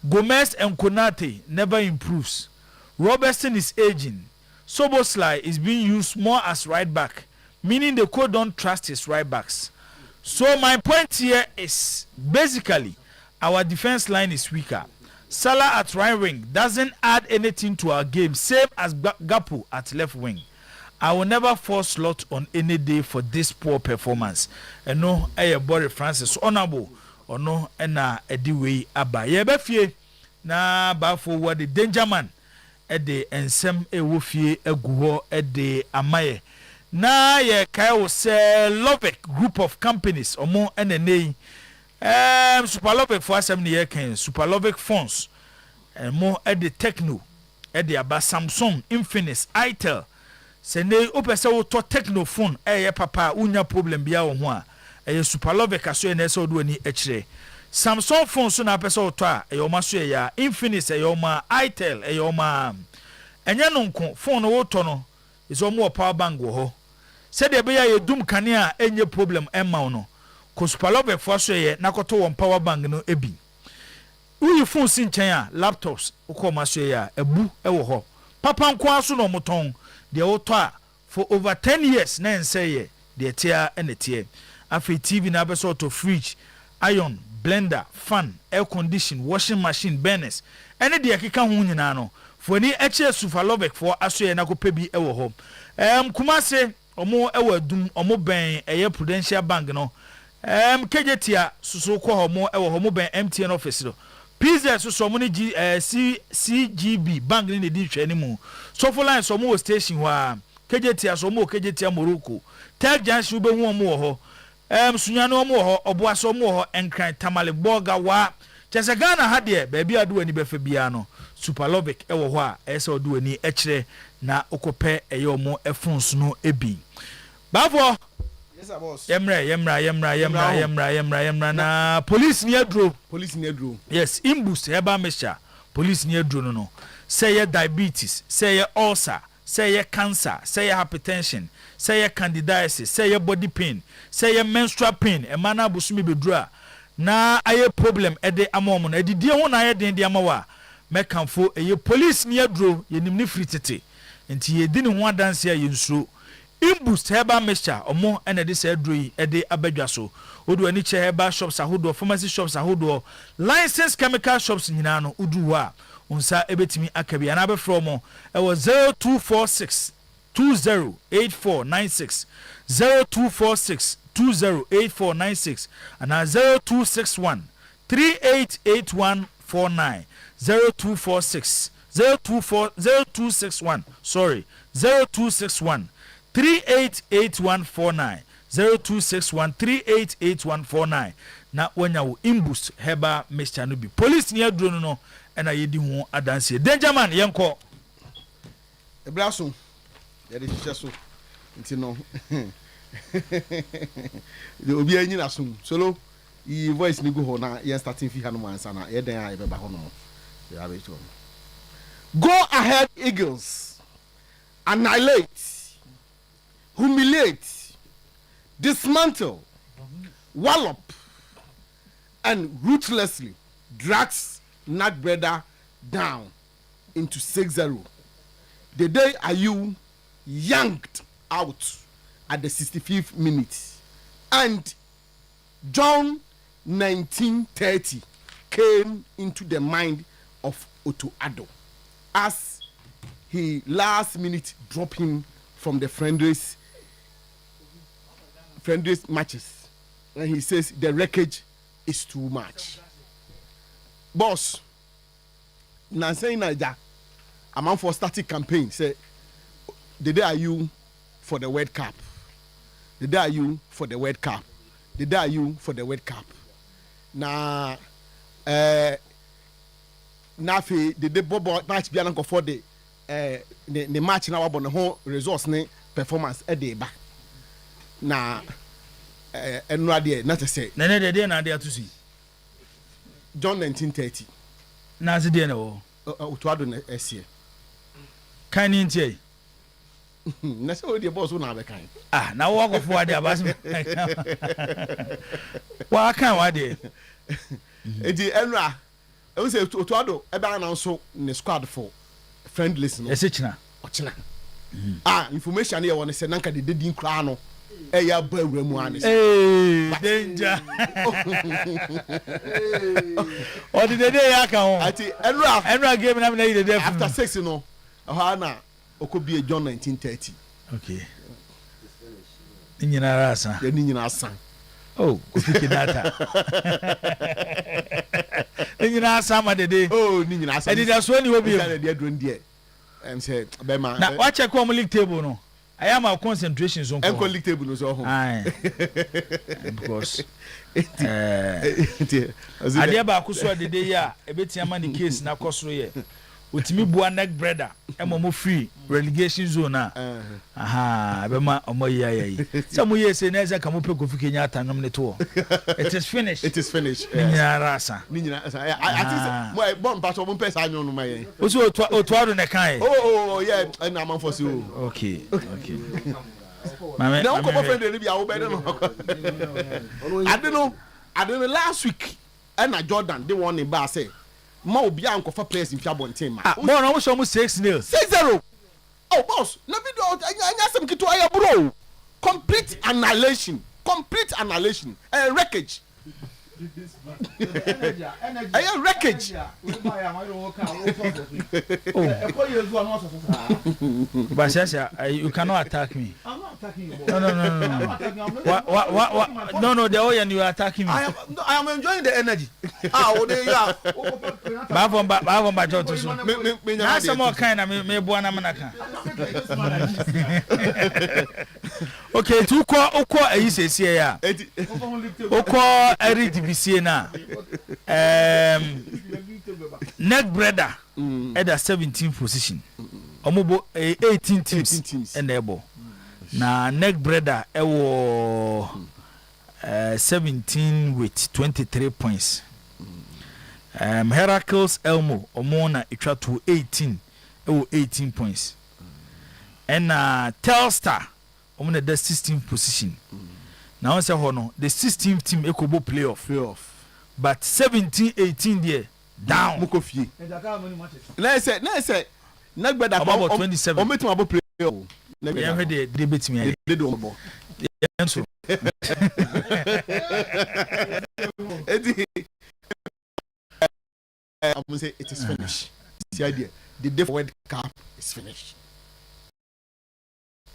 Gomez and Konate never improves. Robertson is aging. Soboslai is being used more as right back, meaning the coach don't trust his right backs. So my point here is basically our defense line is weaker. Salah at right wing doesn't add anything to our game, same as Gapu at left wing. I will never fall slot on any day for this poor performance. And no, Boris Francis Honorable or no, and na way aba. Ye befie na ba forward the danger man at the ensem wofie eguho at the amaye. Na ye kai wo say Lovek group of companies or more NNA. Super Lovek for asem ne ye kan Super Lovek phones and more at the Techno at the aba Samsung, Infinix, Itel. Sene opese wo to technophone papa unya problem bia wo ho a Super Lovek aso na se odo ani ekire Samsung phone so na pese wo to a maso ya Infinix ma Itel ma enye no nko phone wo to no iso mo power bank wo ho se de be ya dum kane a enye problem emma wo no ko Super Lovek fo aso na koto wo power bank no ebi uyi phone sin chen a laptops ko maso ya ebu wo ho papa nko aso no moton the author for over 10 years na say the tear and the tear after TV na be sort of fridge iron blender fan air condition washing machine burners any the keka ho nyina no for ni eche Super Lovek for aso na ko pebi e wo ho Kumase omo e wadum omo ben eye Prudential Bank no kejetia susu ko omo e wo ho mo ben MTN office no PZ so mo ni CGB bank ni di hwe ni mu so for line so mo station wa kejetia so mo kejetia Morocco tag junction be hu mo ho sunya no mo ho oboa so mo ho enkran tamale boga wa chese Ghana ha de ba bia do ani be fa bia no Super Lovek e wo ho a ese odo ani e kire na okope eye omo efons no ebi bafo yes boss yemra na police near draw yes imbus heba mesha police near draw no say diabetes say ulcer say cancer say hypertension say candidiasis say body pain say menstrual pain e mana busumi bedura na aye problem e de amom na edidie ho na aye den de amawa mekanfo eye police near draw yenim ni fritete enti ye di ne ho adanse aye nsuro imbus heba mesha omo ene de say droi e de abadwa so odu ani che heba shops ahodo pharmacy shops ahodo licensed chemical shops nyina no udu wa unsa ebetimi akabi ana be from e was 0246 208496 0246 208496 and 0261 388149 0246 0261 sorry 0261 388149 0261 388149 na wanya wo imbus heba mixture no bi police near drone no na yedi ho adanse danger man yenko ebraso yedi hyeso nti no de obi anyi na sum solo He voice ni go ho na ye starting fi hanu ansa na ye den a be ba ho no. Ya be to. Go ahead Eagles. Annihilate. Humiliate. Dismantle. Wallop and ruthlessly drags Nagbreda down into 6-0. The day Ayew yanked out at the 65th minute, and John 1930 came into the mind of Otto Addo as he last minute dropped him from the friendlies matches. And he says the wreckage is too much. Boss, Nancy Naija, a man for static campaign, say, the day are you for the World Cup? The day are you for the World Cup? The day are you for the World Cup? Na, Nafi, the day Bobo match be anko for the match na wabon the whole resource ne performance back. Na. And not to say. Nene de day na there to see. John 1930. Na se dey na wo. Utwado na esie. Kan ni ntie. Na se o dey boss na be kan. Ah, na wo go for ade abas. Wa kan wa dey. Edi enra. E wo say Utwado e be na so ne squad for friendlies no. Ese china. Ochina. Ah, information here won say nanka de din kra no. Eya ba wuramu anis. Danger. Or the day ya kan ho. Ati enra game na me dey after 6 no. Na okobi John 1930. Okay. Ni nyina rasa. Ya ni nyina asan. Oh, ofiki data. Ni nyina asan ma dede. Oh, ni nyina asan. E dey so ni obi. Na dey adron there. Say be ma. Na wa check on league table no. I am our concentration zone. Enko league table no so ho. Because ade ba akuso de dey ya e betia ma the case na kosoro ye. Otimi bua neck brother mo free relegation zone na. Aha, be ma omo ya yi. Some ye say na eza ka mo pe Kofi Kenya atanom ne to. It is finished. It is finished. Ni nyina rasa. Ni nyina rasa. I think mo bon pass mo pesa anyo no ma ye. Oso otuado ne kan. Oh yeah, na man for you. Okay. Mama, now come friend dey be awo be no. I don't know last week na Jordan they won in bar say ma obi ankofa players in Fiabontin ma. Mo na mo show mo 6-0. 6-0. Oh boss, na video anya sem kitu aya bro. Complete annihilation. Wreckage. Energy. Wreckage. Basasa, you cannot attack me. I'm not attacking you. No. No, the way you are attacking me. I am enjoying the energy. There you are. Ba to so. Na some more kind of me buana manaka. Okay, to ko ayi sese ya. Oko eri divisie na. Neck brother at the 17th position. Omobo 18 teams and able. Na neck brother ewo 17 with 23 points. Heracles Elmo omona itwa to 18 ewo 18 points. And Telstar omona the 16th position. Now say hono the 16th team ekobo playoff. But 17-18 there down. Mukofie. Na say neck brother about 27. Ometum abo playoff. Yeah, heard the debate me. They do obo. Yes. I'm going to say it is finished. The idea. The World Cup is finished.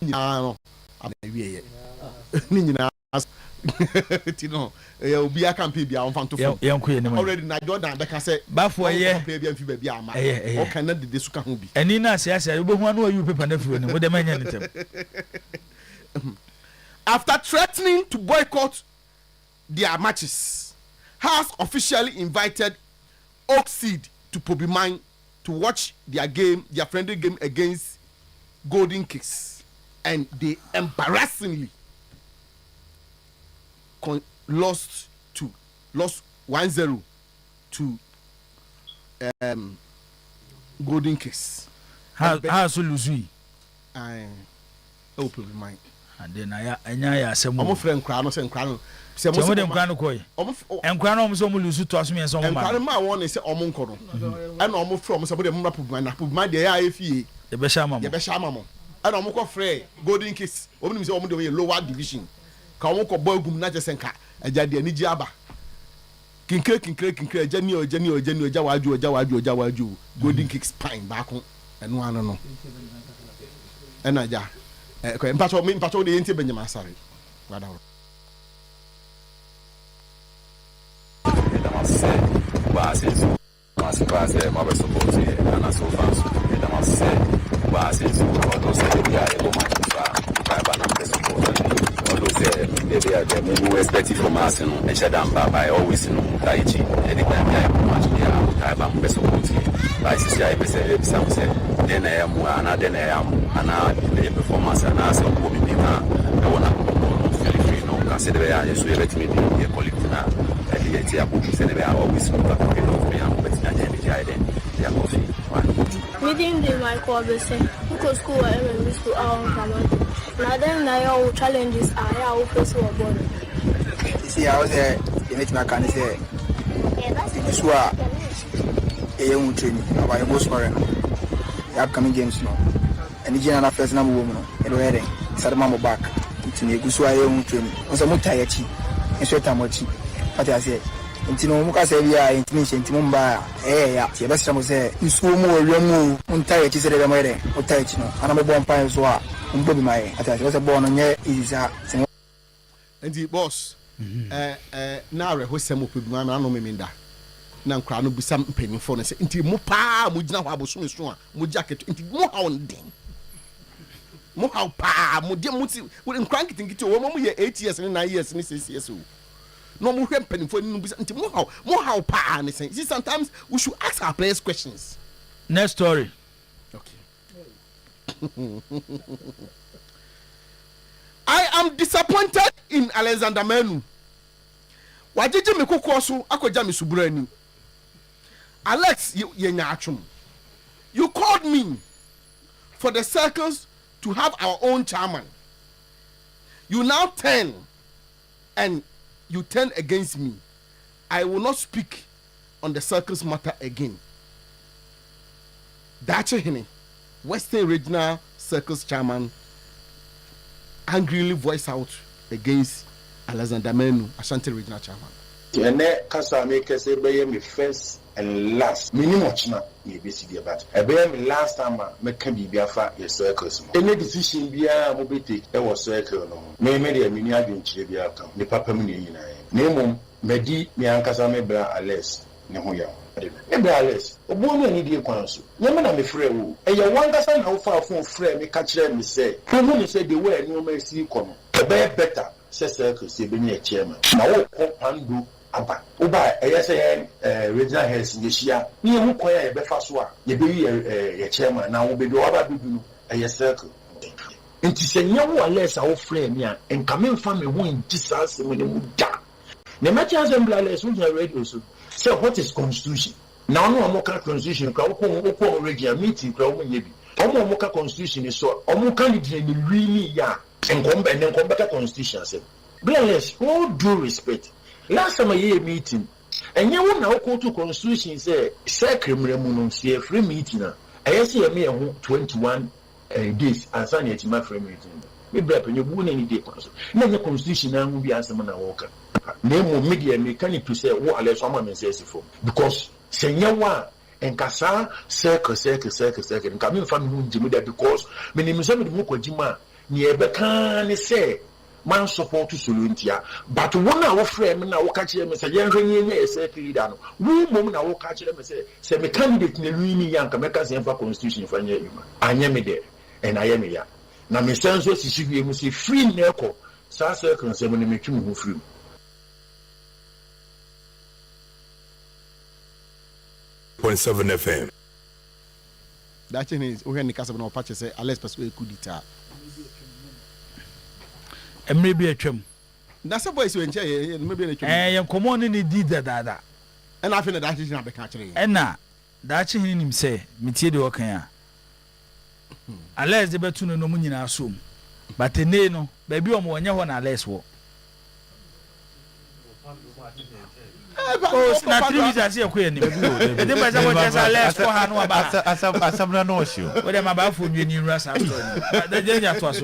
No, I'm here. Tino, obi akampe bia on fanto fo. Already na Jordan be ka say bafo ye play bia mfi ba bia ama. O kan na de suka ho bi. Eni na ase you be hu anu ayu paper na firo ni. Wo de manya ni tem. After threatening to boycott their matches, has officially invited Oakseed to Pobimine to watch their friendly game against Golden Kicks, and they embarrassingly lost to lost 1-0 to Golden Case. How so lose we? I open my mind. And then I say more friend crown or send crown. Some of them crown koi. And crown almost lose to us me and some and crown my one is omonkono. And almost from somebody map my day IFE. The Beshama. The Beshama. And omoko frey Golden Case. Omu say omu de lower division. Ka omoko boy gum na jesenka. Eja de ani jiaba. Kinkre Jenny Jawaju Golden Kick spine back and one no. And I ja. Patrol the Inti Benjamin sorry. They are the who expected from us, and Shadamba by always Taichi, anytime I much Taiban best support by CCI, some say, then I am one, then I am, and the performance and us of Bobby Pima, I want to feel free, no, consider I just let me be a colleague now. And the idea of they are always me, but not they are coffee. Within the my core, because school and miss to our command. Now then, all challenges are our personal body. See, I was there, you make my kind of say, this was a young training about most foreign. The upcoming games, no. And the general affairs number woman, and we're heading, Sadamamo back to me, Gusua young training. Was a mutayachi, and Swetamochi. What I say, Intino Mukasavia, Intimation, Timumba, eh, the best time was there. You swim more, you move, Untayachi said, I'm ready, Utachino, and I'm a bomb pine as well. My was a born on here is and the boss now who's some of my man minda now crown will be some penny for us into Mopa Mujna Wabusun Mujacket into Mohounding Mohau Pa Mudiamuti wouldn't crank it into 8 years and 9 years and 6 years old. No more penny for into Mohau Pa and say sometimes we should ask our players questions. Next story. I am disappointed in Alexander Menu. Wajiji me kokoso akoja me suburani. Alex Yenyachum. You called me for the circles to have our own chairman. You now turn against me. I will not speak on the circles matter again. Dache Hene, Western Regional Circles chairman, angrily voiced out against Alexander Menu, Ashanti Regional chairman. Yene kasa make say be me first and last. Minimum china ye be see about. E be me last time me can be biafa ye circles. Any decision bia mo be take e was circle no. Me dey me ni adwenchire bia kan. Ni papa me ni nyina. Na mum me di me ankasa me bra Alex ne ho ya. Alex, obuo ni die kwan so. Nyame na me frɛ wo. Eye wankasa na wo fa phone frɛ me ka kyerɛ me sɛ. Promo me sɛ the way ni o ma si kɔ no. E be better say circles e be ni chairman. Na wo ko pando aba. Oba eye sɛ regional heads ni hia. Ni hu kwan ya e be fa so a. Ye be ye chairman na wo be do aba dudu no. Eye circle. Nti sɛ nyawo Alex a wo frɛ me a enka me mfa me ho nti saa asɛm ne mu da. Ne ma tia assembly Alex wo radio so. So what is constitution? Now no more constitution. Ko regional meeting. Ko mo yebi. Omo mo ka constitution is so. Omo candidate ni really ya. Enkombe ka constitution say. Bless all due respect. Last time a meeting. Enye wo na ko to constitution say secretary mu no see free meeting na. Ayese me ho 21 days ansa na etima free meeting. Me bra penye bu na ni day kwa so. Na nye constitution na mu bi asem na wo ka. Name media mechanic to say what Alex Wama says for because senyawa enkasa circle nka me family hu njimi da because me nim say me mu kwajima ne ebeka ne say man support soluntia but wona wo frɛ me na wo ka kyerɛ me say yenhwenye nye circle leader no wo mom na wo ka kyerɛ me say me candidate na wini yanka me ka say fa constitution fa nya yuma anya me de and ayame ya na me senso sisiwie mu say free na ekɔ sa circle say me ne metwi mu free. FM. That is we can cast no patch say Alex Paso e kudita. Emre bi atwam. That's a voice when you maybe you come on in the did that. And I feel that is not the country. And now, that's him say, Mitier de Okaya. Unless the Betuna no money in our soon. But the name, baby, I'm one year less war. Oh, not 3 weeks as you queen. The difference I was less for her no about as some no shoe. What am I about for you in Rasa? The danger to us.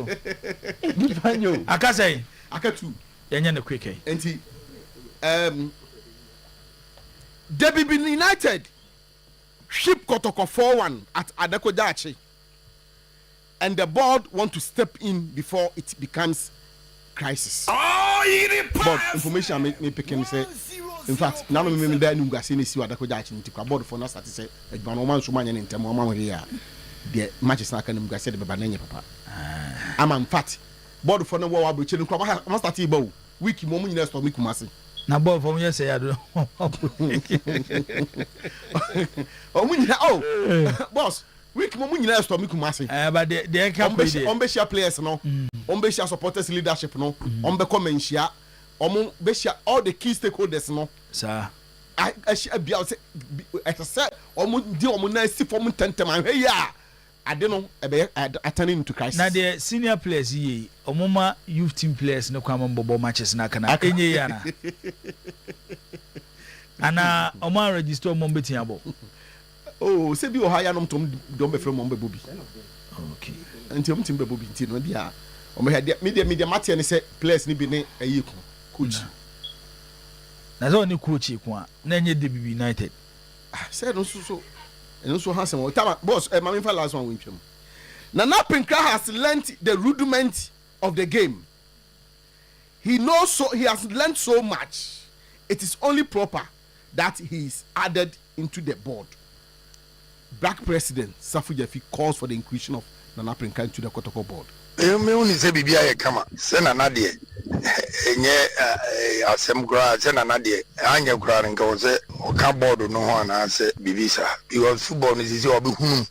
I can say, I can too. Then you're quick. And he, Debbie been United ship Kotoko 4-1 at Adekodachi, and the board want to step in before it becomes crisis. But information me picking say, in fact, now me there no gasi ni si Adekodachi nti kwa board for na start say edwan oman so manya ni ntem oman here the matches na kan mu gasi de baba nanye papa. Am in fact board for no wa abroche ni kwa ma start ibo week mo mu nyina store me kumase. Na board for me yes say I do. Boss, week mo mu nyina store me kumase. But they can be share players no. Be share supporters leadership no. Be come and share be share all the key stakeholders no. Sir. I share be say say di na si for mu tentem an hey ya. I don't know attending to crisis. Now the senior players ye omoma youth team players no kwama bobo matches na kana enye ya na. Ana oma register omom betin abo. Oh, say bi o haya no tom don be from ombe bobi. Okay. Nti om tim be bobi nti no dia. Omo ha media mate ne say players ni bi ne ayi ko coach. Na zo ni coach ko a na enye de bibi United. Say no so and also handsome boss mama for last one win twem. Nana Pinkra has learnt the rudiment of the game. He has learnt so much. It is only proper that he is added into the board. Black President Safu Jafi calls for the inclusion of Nana Pinkra into the Kotoko board. Me only say bibia ye kama se Nana de enye asem gra se Nana de anya gra nka wo se o ka board no ho na se bibisa because football is easy obi hunu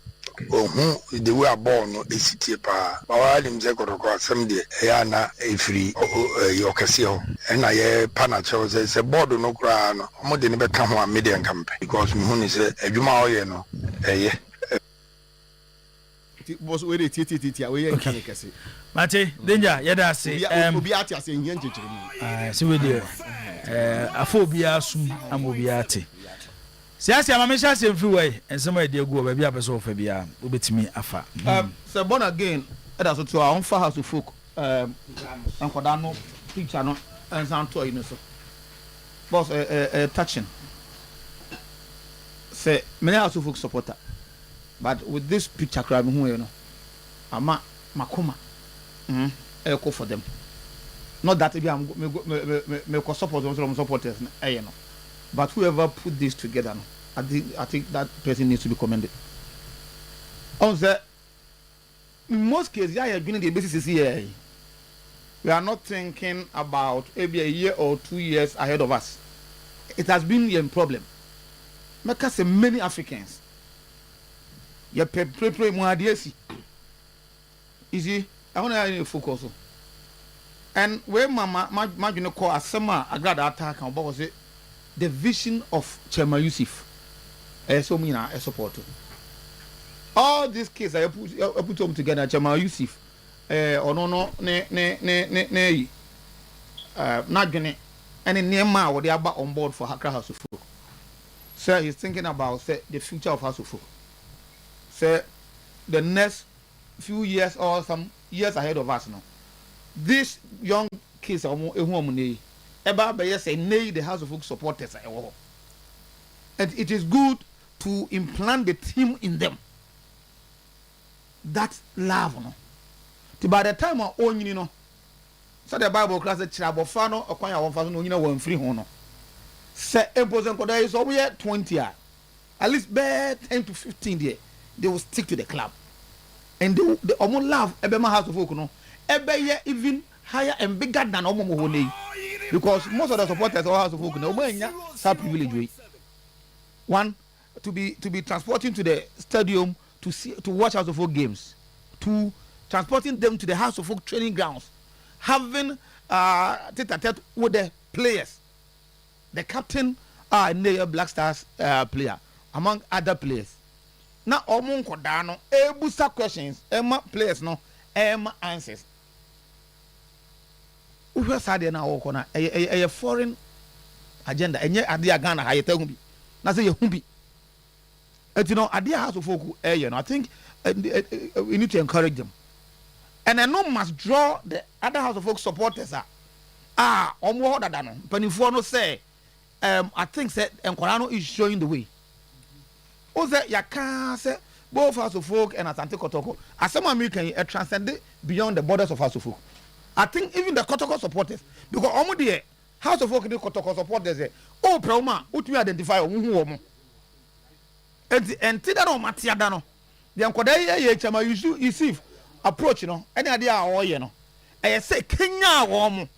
ohun the way a ball no esitie pa ba wa lim se Kotoko asem de ya na efiri yo kase ho na ye pana cho se board no gra no mo de ne be ka ho a media campaign because me hunu se adwuma o ye no was where it we can kase Mate danger yeda say obi ati ase hia nchechire mu see we there afọ obi asum am obi ate siasi amame sha se free way ensema e de gu oba bia person ofa bia obetimi afa so born again that so to our fa house of folk ankoda no picture no ensan to you know so boss touching say many house of folk supporter. But with this picture crowd who you know ama makoma echo for them not that maybe I'm me support some supporters you know but whoever put this together no, I think that person needs to be commended on the in most cases yeah beginning the basis is here we are not thinking about maybe a year or 2 years ahead of us. It has been a problem because many Africans you pray more adiesi. You see, I want to focus. And where mama you know call asema agrada attack and was it the vision of Chairman Yusuf. So me na support. All these cases I put them together Chairman Yusuf. No ne not gonna and in Nema what they are on board for Accra House of Folk. So he's thinking about the future of House of Folk. Say the next few years or some years ahead of us now. These young kids are the House of Folk supporters. And it is good to implant the theme in them. That love, no. By the time I own you know, so the Bible class the Chabofano or Quaya one no you know one free hono. Say imposing Koda is over 20 years. At least bear 10 to 15 years. They will stick to the club, and they almost love Ebema House of Folk, no, Ebe even higher and bigger than Omo because most of the supporters of House of Folk, no, have privilege. One, to be transporting to the stadium to watch House of Folk games. Two, transporting them to the House of Folk training grounds. having tete-a-tete with the players, the captain and Black Stars player among other players. Now omo nkoda no ebusa questions ema players no ema answers. Uhwe sade na wo kona a foreign agenda enye ade Ghana ha yeta hu bi na say ye hu bi. And you know ade house of folk you know I think we need to encourage them. And I know must draw the other house of folk supporters omo ho dada no panifo no say I think that Nkorano is showing the way. Oze yaka say both House of Folk and Asante Kotoko as some American transcend beyond the borders of House of Folk. I think even the Kotoko supporters, because almost the House of Folk and the Kotoko supporters say, oh Proma, what we identify and that on Matiadano. The Ankoda Chama you see approach, you know, any idea or you know. I say Kenya woman.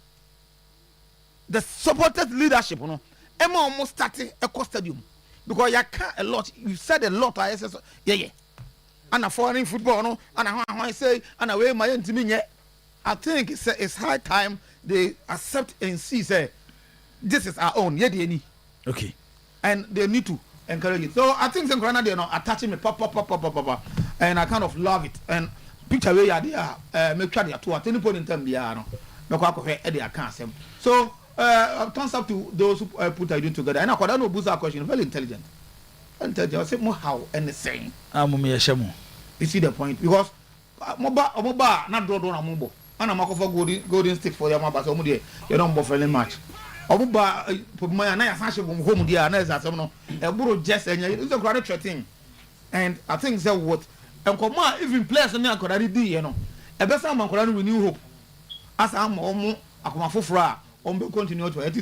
The supporters leadership, you know. Emma almost started a stadium because you can't a lot. You said a lot. I said, yeah. And a foreign football, no. And I say, and away my intimate. I think it's high time they accept and see say this is our own. Yeah, they need. Okay. And they need to encourage it. So I think Granada they are not attaching me, pop, and I kind of love it. And picture where you are there, make sure they are two at any point in time they are no. No, I can't say so. Thumbs up to those who put ideas together. And I don't boost our question. Very intelligent. I say more how and the same. You see the point because Moba not draw on a mobile. And I'm for golden stick for your mother. You don't buffer any much. Obuba put my nice home dear and as no a buru just and it's a great thing. And I think that what and come even players and I could already do, you know. A best man could renew hope. As I'm almost a comafufra. Continue to it.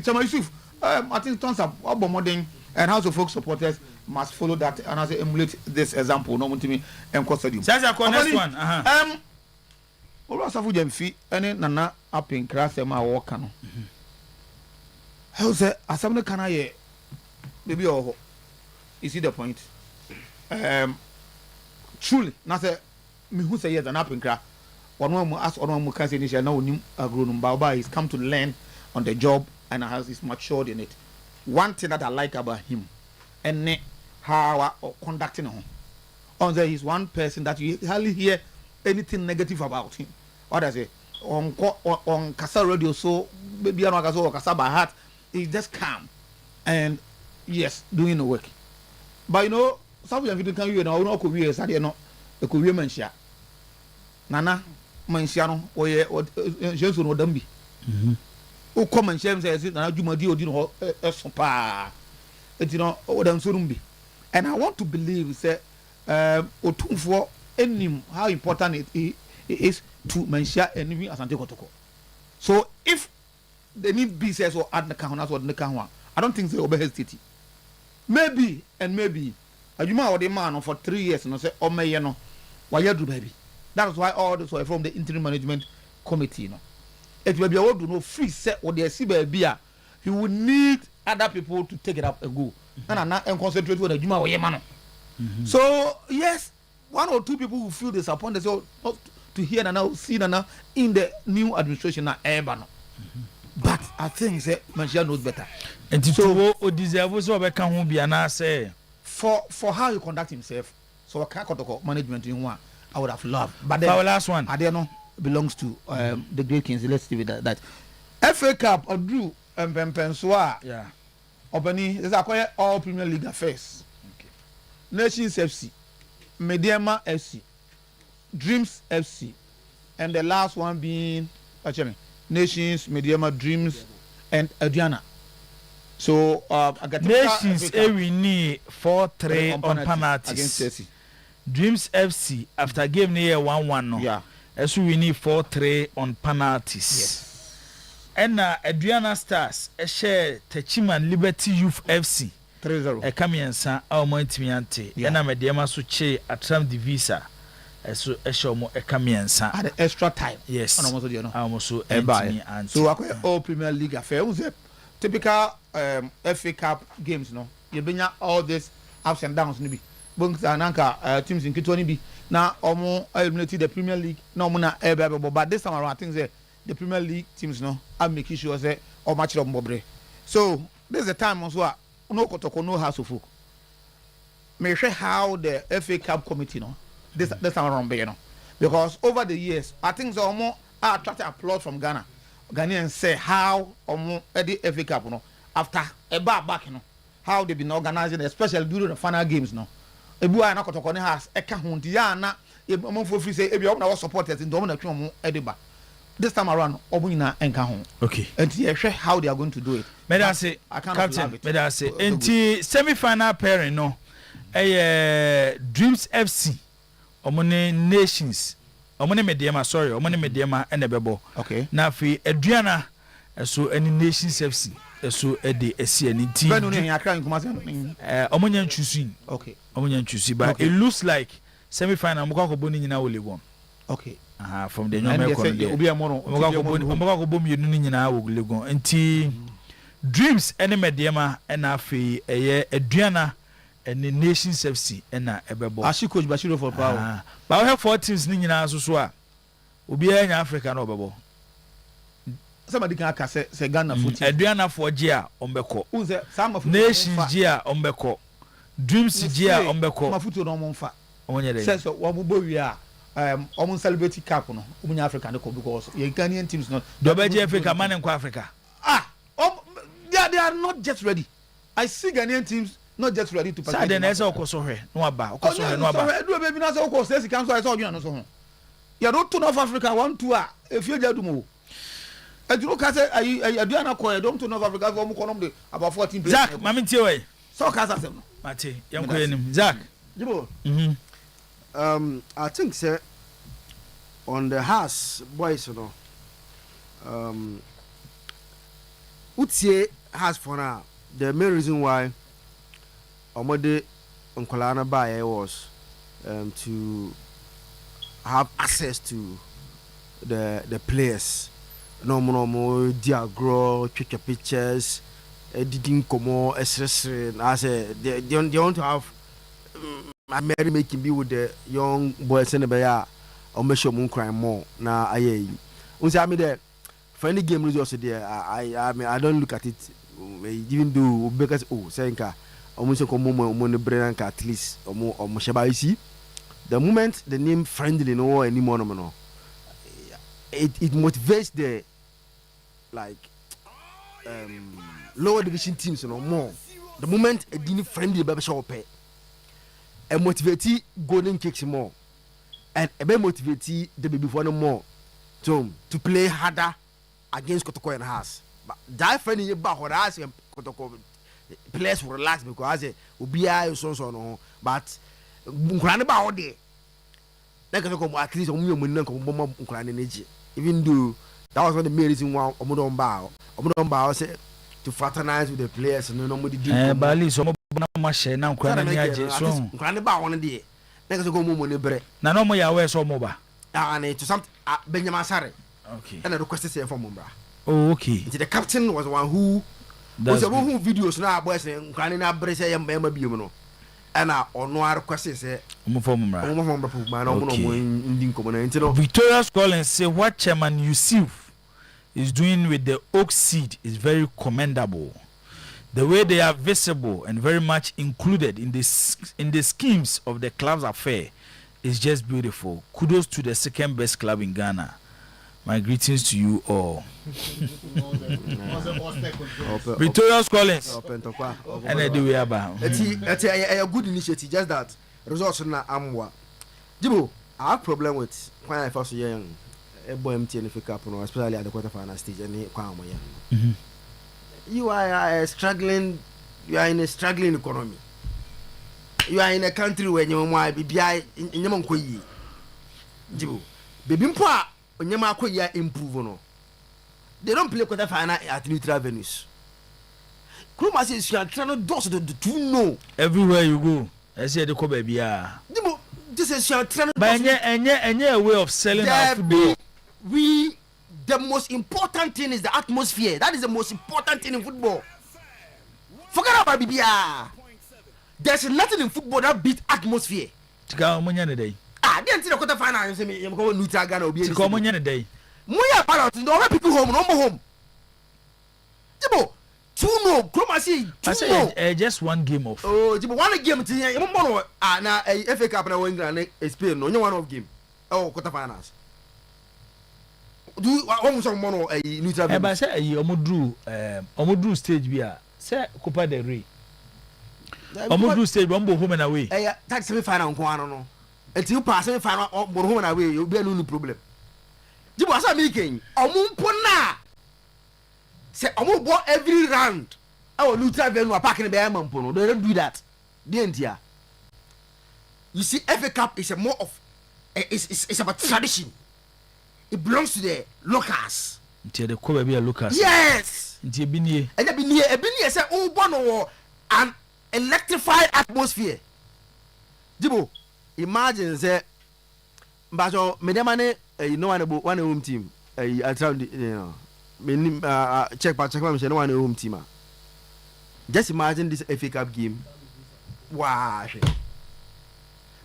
I think tons of modern and House of Folk supporters must follow that and as emulate this example. No to me and custody. That's our next one. Also for them feet and nana up in crass and my walk canoe. How say as some can I maybe oh you see the point? Truly, not say me who say yes an up in crass. One more ask on one can say initial now new grown Baba is come to learn on the job and is matured in it. One thing that I like about him and how conducting him. On there is one person that you hardly hear anything negative about him. What I say on Kasa Radio, so maybe I know or Kasa by heart, he's just calm and yes, doing the work. But you know, some of you can you know no could be a no a could be mention. Nana Mansiano or Jason or Dumbi. O common shame says it and Jumadi or Dino Sopa. It's you know, Odam Surumbi. And I want to believe that for any how important it is to mention enemy as Antikotoko. So if they need B says or add the Kahunas or the Kahua, I don't think they will be hesitating. Maybe and maybe a Juma or the man for 3 years and say, oh, may you know, why you do baby. That's why all this were from the interim management committee, you know. It will be able to know free set or the beer. He will need other people to take it up and go. And concentrate on the Juma or Yemano. So, yes, 1 or 2 people who feel disappointed so not to hear and now see now in the new administration now Ebano. But I think that Manchia knows better. And so deserve so be an say for how he conduct himself. So I can't management in one. I would have loved. But then our last one, I don't know, belongs to the Great Kings. Let's leave it that. FA Cup or Drew and Pempenswa. Yeah. Obani is acquire all Premier League affairs. Okay. Nations FC, Mediama FC, Dreams FC, and the last one being Nations, Mediama, Dreams, and Adriana. So I got Nations we need 4-3 on penalties against Chelsea. Dreams FC after game near 1-1 no. Yeah. So we need 4-3 on penalties. Yes. And Adriana Stars share Techiman Liberty Youth FC 3-0. E kamiensa au mointimiante. And Mediama so che atram divisa. So eshomo e kamiensa. At the extra time. Yes. Almost so all Premier League affairs. Typical FA Cup games, no. You bring all this ups and downs, maybe. Bunks and anchor teams in Kitoni be now almost eliminated the Premier League. No, but this time around, I think the Premier League teams no are making sure say or match of mobre. So this is the time also no kotoko no house of folk. May share how the FA Cup committee no this time around you know because over the years I think so more attracted applause from Ghana. Ghanaians say how the FA Cup no after a back you know how they've been organizing especially during the final games no. Ebu ana kotoko ne has eka hunti ya na for free say ebi na supporters in domina twom ediba. This time around obunina enka ho. Okay. And how they are going to do it. Meda say captain meda say enti semi-final pairing no Dreams FC omone Nations omone Mediama enebebo. Okay. Na fi Adriana so any Nations FC so ede esi ani team. When you akra nkumase omonye nchusu. Okay. Omonye nchusu but it looks like semi-final mukako boni nyina wo legon. Okay. From the nyoma ko obi amono mukako bom yenu nyina wo legon enti Dreams ene Mediama na fi Adriana and the Nations FC na ebebo. Ashi coach Bashiro for power. But we have 4 teams ni nyina so a obi anya Africa na obebo. Somebody can say Ghana foot. Adriana for Gia ombeko. Nations Gia ombeko. Dreams Gia ombeko. Mafuto no monfa. Omonyere. Says omubo wi a omun celebrate cup no. Omunya Africa no because your Ghanaian teams not. Do beje Africa man in Africa. They are not just ready. I see Ghanaian teams not just ready to participate. Say den ese okosohwe no aba. Okosohwe no aba. Do baby na say okosesi kan so I saw you no so ho. You don't turn off Africa 1-2 if you do mo. And you look at it, I do not call. I don't know Africa for about 14 players. Zach, Mammy Tiway. So, Casa, Mate, young Queen, Zach. I think, sir, on the house, boys, you know, Utie has for now. The main reason why Omode Uncolana Baye was to have access to the players. No diagro, picture pictures, didn't come more as I said they want to have a merry making be with the young boys in the bay or measure moon crime more. Now I mean that for any game results there, I mean I don't look at it even though because Senka almost a common money brain at least or more or Mushabaisi. The moment the name friendly no anymore no. It motivates the like lower division teams you know more. The moment a didn't friendly baby shop pay and motivate golden kicks more and a be motivate the baby for no more to play harder against Kotoko and Haas. But that friendly about what I say Kotoko players will relax because I say Ubia so no but Ukraine about there. At least even though that was one of the main reason why Omodon said to fraternize with the players and nobody did. Bali so share now so one day. Next go money break. Na no more ya so moba. And to some Benjamin Sare. Okay. And I requested say for Mumbra. Oh, okay. The captain was the one who was the one who videos now boys and Ukraine na brace yam no. And I requested say Victoria Scotland say what Chairman Yusuf is doing with the oak seed is very commendable. The way they are visible and very much included in the schemes of the club's affair is just beautiful. Kudos to the second best club in Ghana. My greetings to you all. Victoria Collins. And I do we about. It's a good initiative. Just that results na amwa. Jibo, I have problem with when I first young. A boy MTN FA Cup, especially at the quarterfinal stage. And you are struggling. You are in a struggling economy. You are in a country where you might be behind in your monkoyi. Jibo, baby mpa. Improve no. They don't play quarter final at neutral venues. Kruma says you are trying to do know everywhere you go. I say the ko baby ah. This is you are trying to but a way of selling our football. The most important thing is the atmosphere. That is the most important thing in football. Forget about BBA. There's nothing in football that beats atmosphere. Tika omunya ne day. Then to the quarter final, you say me go neutral Ghana obi. Tika omunya ne day. Moya ballot no we people home no more home. Jibo 2-0 Chromasi 2-0. Just one game off. Oh, Jibo one game to here. You mono na FA Cup na England Spain no one off game. Oh, quarter finals. Do almost some mono neutral. E ba say omodru stage bi a say Copa del Rey. Omodru stage one home and away. That semi final nko ano no. Until pass semi final home and away, you be no problem. Jibo asa me ken. Omumpo na. Say omo every round. Our neutral venue parking be amampo no. They don't do that. The India. You see, FA Cup is a more of it's about tradition. It belongs to the locals. Until the cover be a locals. Yes. Until Binie. And Binie say oh bono an electrified atmosphere. Jibo, imagine say Bajo medemane you know one home team. I tell you know. Check me say no one home team. Just imagine this FA Cup game. Wow.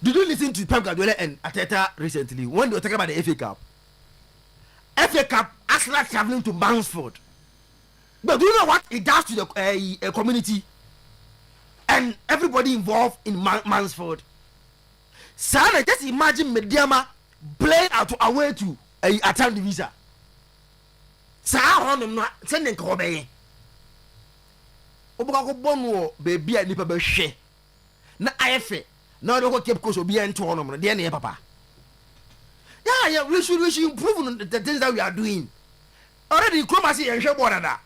Did you listen to Pep Guardiola and Arteta recently when they were talking about the FA Cup? FA Cup, Arsenal traveling to Mansfield. But do you know what it does to the community and everybody involved in Mansfield? Sana, just imagine Mediama playing out away to a town division. Sa on not sending Kobe. Obako Bonwo, baby, and Nipper She. Na IFA. Now they go keep course will be in tournament. Dear papa. Yeah, we should improve on the things that we are doing. Already, Chromasi and Shaborada.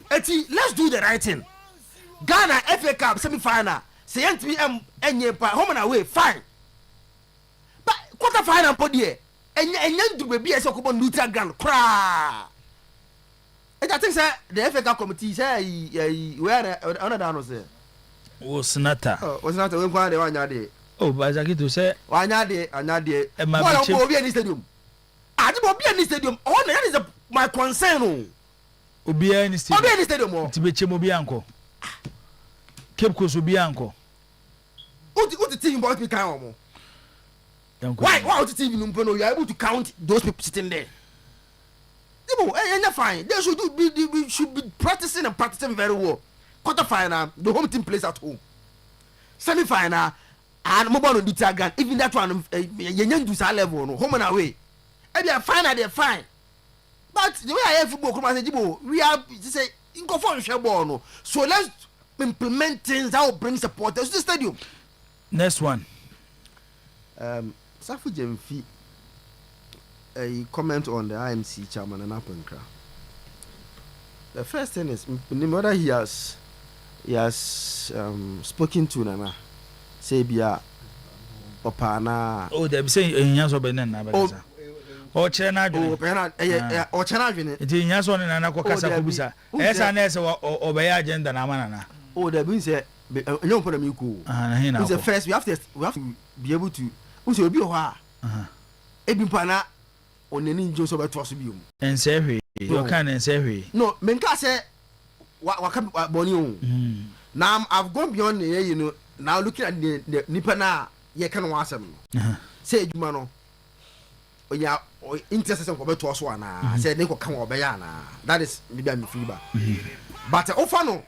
Let's do the right thing. Ghana FA Cup semi-final. Say NTM and home and away, fine. But quarter final for the and then to be a so called neutral ground. Cry. And I think the FA Cup committee say where another say. Was not when one day. Oh, but I get to say one day, and my stadium. I don't be any stadium. Oh, that is my concern. Obia any stadium. To be Chemobianco. Cape Coast Bianco. What the team about me count? Why the team you are able to count those people sitting there? And they're fine. They should be practicing and practicing very well. Quarter final, the home team plays at home. Semi final, and mobile on the tag. Even that one, you do that level, no home and away. And they are fine, they're fine. But the way I have football, come and say, we are say in go for no. So let's implement things that will bring supporters to the stadium. Next one. Safu Jemfi, a comment on the IMC chairman and Apenkra. The first thing is whether he has spoken to Nana, say Bia Opana. Oh, they be saying in Yaso Benin. Oh, Chena, or Chena, it is Yaso and Anakasa Kubisa. Yes, and as or by agenda Namana. Oh, the being said, young for the Muku. It's the first we have to be able to. Who's your be a while? Ebipana on the ninja over Tossibium. And say, you can and say, no, Menka say, what come Bonio. Now I've gone beyond the you know, now looking at the Nipana, ye can wash them. Say, Jumano. Oh, yeah, or interest of to us one. I said, Nico come over Bayana. That is maybe I'm free. But Ofano.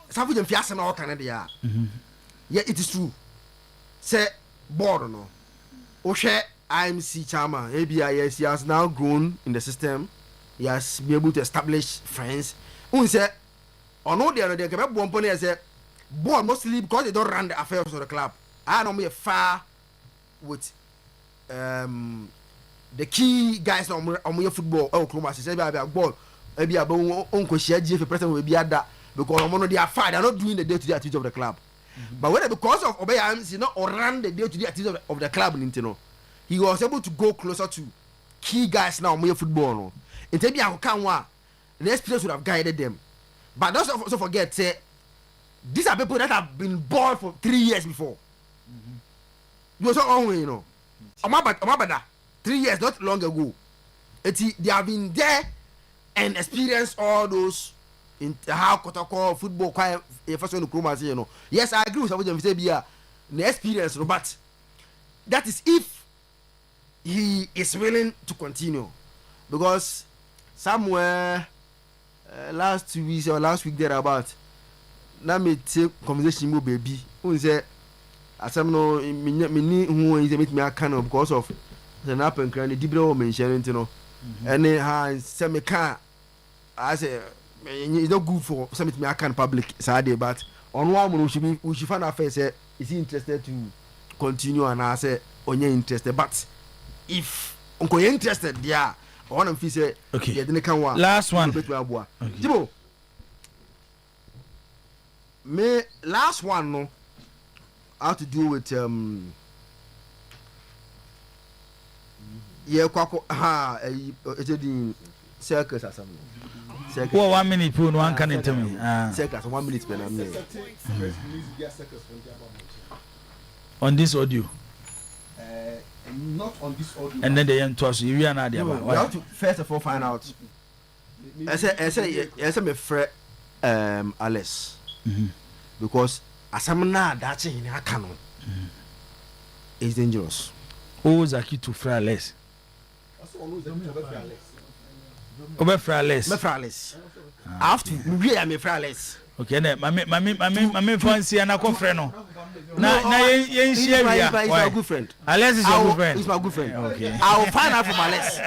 Some of them fias and all Canada. Yeah, it is true. Say, board no. Oshe IMC chairman, ABIS, he has now grown in the system. He has been able to establish friends. Who say, or no, they can one point as a board mostly because they don't run the affairs of the club. I don't be far with the key guys on your football. Oh, Kruma says, maybe I ball, maybe I bone Uncle Shadji if a president will be at that because they are fine. They're not doing the day-to-day activity of the club. But when because of Obayams, you know, or run the day-to-day activity of the club in Intino, he was able to go closer to key guys now on your football. No, in maybe I can one, the experience would have guided them. But don't also forget, say, these are people that have been born for 3 years before. You also on you know, Omabada, 3 years not long ago. They have been there and experienced all those. In how Kotoko football quiet first one to you know. Yes, I agree with what you say the experience, but that is if he is willing to continue because somewhere last 2 weeks or last week thereabout na me take conversation with baby who say asam no me who is make me account because of the nap and cranny dibro mention you know and ha say me can I say it's not good for some me account public Saturday but on one we should find out first say is he interested to continue and I say onye interested but if unko interested there I want to say okay yeah then can one last one Jibo me last one no how to do with yeah kwako it's the circus or something. Well, 1 minute put one can tell me. Circus 1 minute per on this audio. Not on this audio. And then they end to us. You are not there. We have to first of all find out. I say me friend Alice because asamna that's in a canon is dangerous. Who is a key to fry less? Over frales. After we are me frales. Okay, then my fancy and a confreno. Now, he's my good friend. Alex is your good friend. He's my good friend. Okay. I will find out from Alex.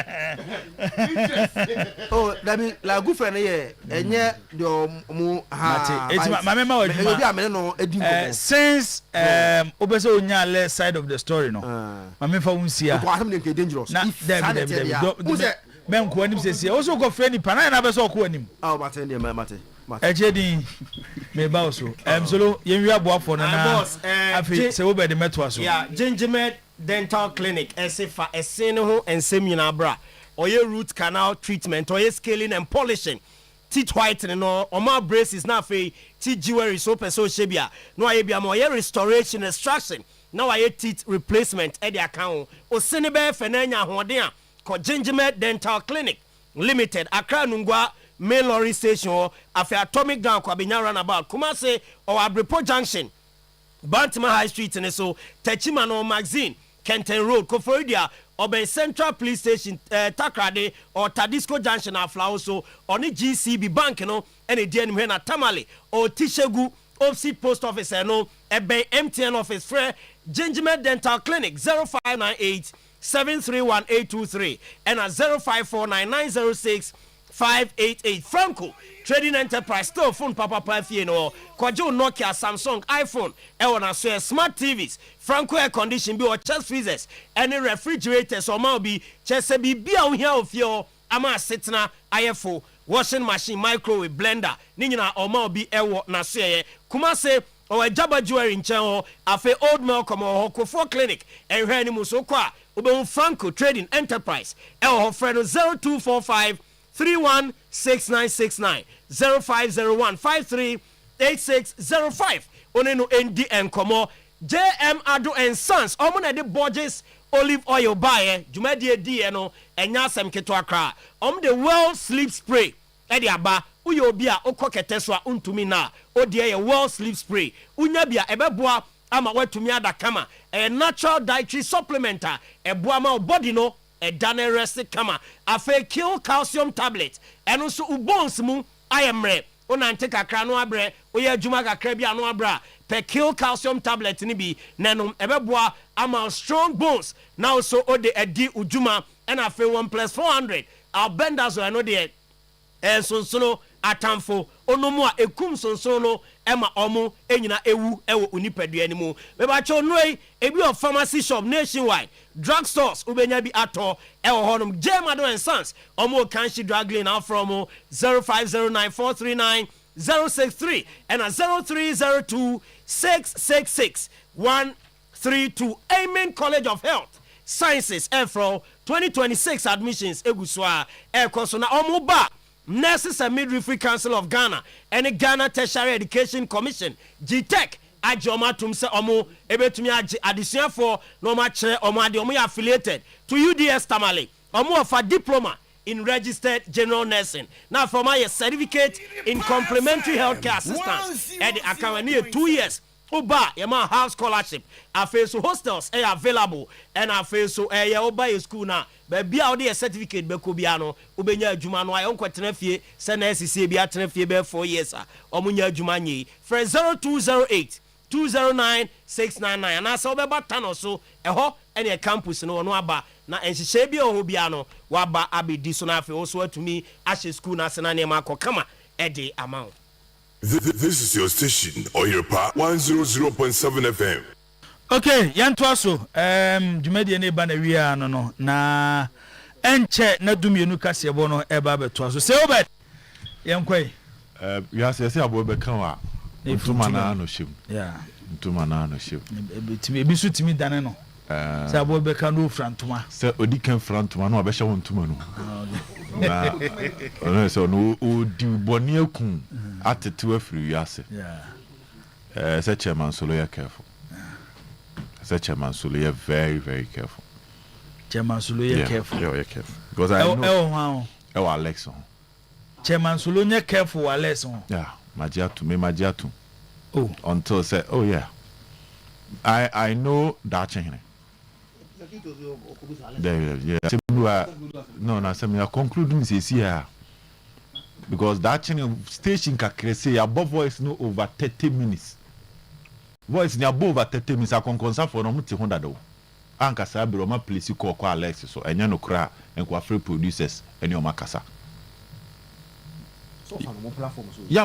Oh, that means like good friend here. And yeah, the since Obeso Nya left side of the story, no. My phone see ya. Dangerous. Men ko anim sesi also go friend nipa na na be so ko anim mate Ejedi me ba so solo yen wi aboafo no na afi se wo be de meto aso yeah gingimed dental clinic esifa esene ho ensem nyina bra oye root canal treatment oye scaling and polishing teeth whitening no oma braces na fe teeth jewelry so person shebia no aye bia mo oye restoration extraction na aye teeth replacement e de account o sene be fe na nya hoden a ko gingimed dental clinic limited Accra Nungwa main lorry station afi atomic down kwa benya runabout Kumase or Abrepo junction Bantima High Street and so Techimano magazine Kenten Road Koforidia Oben Central Police Station Takrade or Tadisco Junction afla so on the GCB bank no any dia ni na Tamale or Tishegu opposite post office no ebe MTN office free Gingimed Dental Clinic 0598 731-823 and at 0549-906-588. Franco Trading Enterprise still phone papa pafie no kwajo Nokia Samsung iPhone e wona so smart TVs Franco air condition bi or chest freezers any refrigerators or ma bi chese bi bia wo hia ofio ama setna ayefo washing machine microwave blender ni nyina o ma bi ewo na so ye Kumase or Jabba Jewelry in Chen afe Old Malcolm or Hokofo Clinic and hwe ni muso kwa Ubon Franco Trading Enterprise El friend 0245 316969 0501 538605 Oneno ND and Komo JM Adu and Sons Omuna de Borges olive oil buy Jumadi D no enya sem keto akra the well sleep spray edi aba uyo bia okoketeswa untumi na odie ye well sleep spray unya bia ebeboa ama watumi ada kama a natural dietary supplementer eboa ma body no dane rest kama afa kill calcium tablet eno so bones mu ayemre onante kakra no abre oye adwuma kakra bia no abra per kill calcium tablet ni bi nanom ebeboa ama strong bones now so ode edi udwuma and afa 1+400 our benders so no de sonsono atamfo onomu a ekum sonsono ema omo enyina ewu ewo unipadua ni mu me ba cho noi ebi of pharmacy shop nationwide drug stores ubenya bi ato ewo honum J Mado and Sons omo kanshi drug lane out from 0509439063 and 0302666132 Amen College of Health Sciences Afro 2026 admissions eguswa ekosona omo ba Nurses and Midwifery Council of Ghana and the Ghana Tertiary Education Commission GTEC ajoma tumse omo ebetumi age addition for no match omo ade omo affiliated to UDS Tamale omo of a diploma in registered general nursing now from my certificate in complementary healthcare assistance and the account 2 years Oba yema house scholarship afi so hostels available and afi so oba ye school na ba bia wo de certificate be ko bia no obenya adwuma no ayo kwetena fie se na SCC bia tena fie be 4 years omunya adwuma nyi for 0208 209 na so be batano so eho ene campus no no aba na enhihye bia oho bia no waba abedi so na afi wo so atumi ahye school na se na ne ma kama ede amount. This is your station, Oyerepa 100.7 FM. Okay, yanto so dwumadi ne ba na wia no na enche na dumienu kase bo no eba beto so se obet yankwai ya se abo be kan wa ntuma na no shim yeah ntuma na no shim ebi so timi dane no se abo be kan no frantuma se odi kan frantuma no abehye won ntuma no na ono so no odi boni akun atetewa firi yase yeah se chairman solo ya careful chairman Sulu, you're very, very careful. Chairman Sulu, you're careful. Yeah, careful. Because I know. Oh, Alex. Chairman Sulu, you're careful, Alex. Yeah, Majiatu. Oh. Until say, oh yeah. I know that change. Yeah. No, some you concluding this here. Because that change station can say above voice no over 30 minutes. Voice ni above 30 minutes akonkonsa for no muti honda do anka sabiro ma place ko Alex so enya no kra enko free producers eni o makasa so for no platform so ya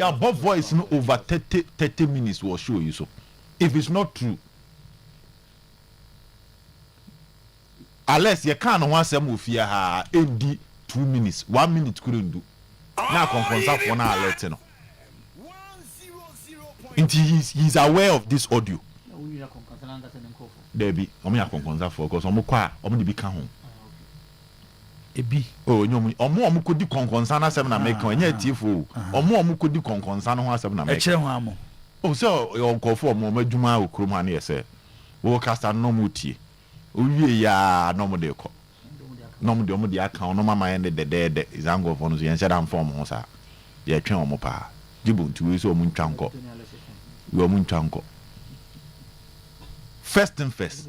above voice no over 30 minutes will show you so if it's not true Alex you can no asem ofia ha endi 2 minutes 1 minute couldn't do na akonkonsa for na alert no. He's aware of this audio. Debbie, omo ya konkonza for because omo kwa omo di bi ka ho. Ebi. Oh, omo kodi konkonza na asem na meka enya tiefo. Omo kodi konkonza no ho asem na meka. E kire ho amo. Oh, so your nkofo omo madwuma okrom ha na yese. Wo kasa no mutie. Owie ya no mo de ko. No mo de omo de aka no mama ende de izango fo no so yen sheda form ho sa. Ye twen omo pa. Jibu ntuwe so omo ntwa nko. First and first.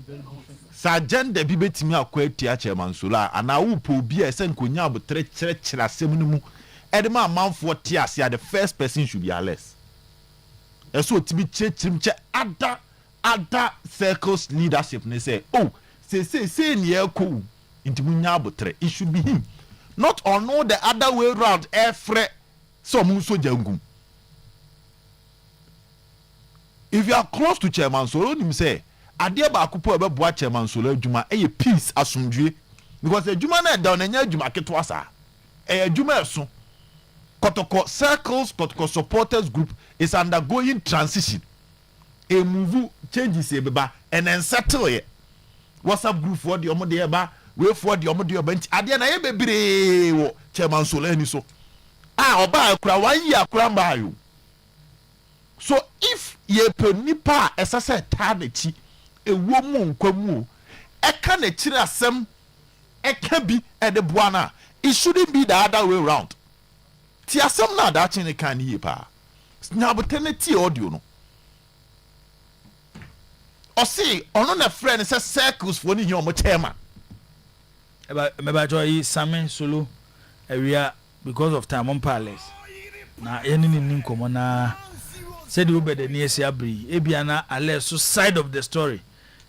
Sergeant de bi betimi akwati a chairman Sula ana wo po bi a sen konya abotre kire asem no mu edema amanfo tie ase the first person should be Alex. Eso tibi chirim che other circles leadership ne say oh say ni eko intimunya abotre it should be him not on all the other way round every so mu so jangum. If you are close to Chairman Solo, you say, "Adia ba kupo ebe boa Chairman Solo juma eye peace asumdwe because the juma na down enya juma ketwa sa. Juma so Kotoko circles Kotoko supporters group is undergoing transition. A move changes ebeba and then settle it. WhatsApp group for the omo de eba, we for the omo de bench. Adia na ye bebre wo Chairman Solo eni so. Oba akura 1 year akura mba yo. So if ye pe nipa esase tanechi ewo mu nkwamu eka na chire asem eka bi ede boana it shouldn't be the other way around. Ti asem na da chin kan yi pa nyabotene ti audio no o see ono na friend say circles for ni here omo chairman me ba joy Samen Solo area because of time on palace na yeni ni nkomo na said you better near Siabri, Ebiana, Alex, so side of the story.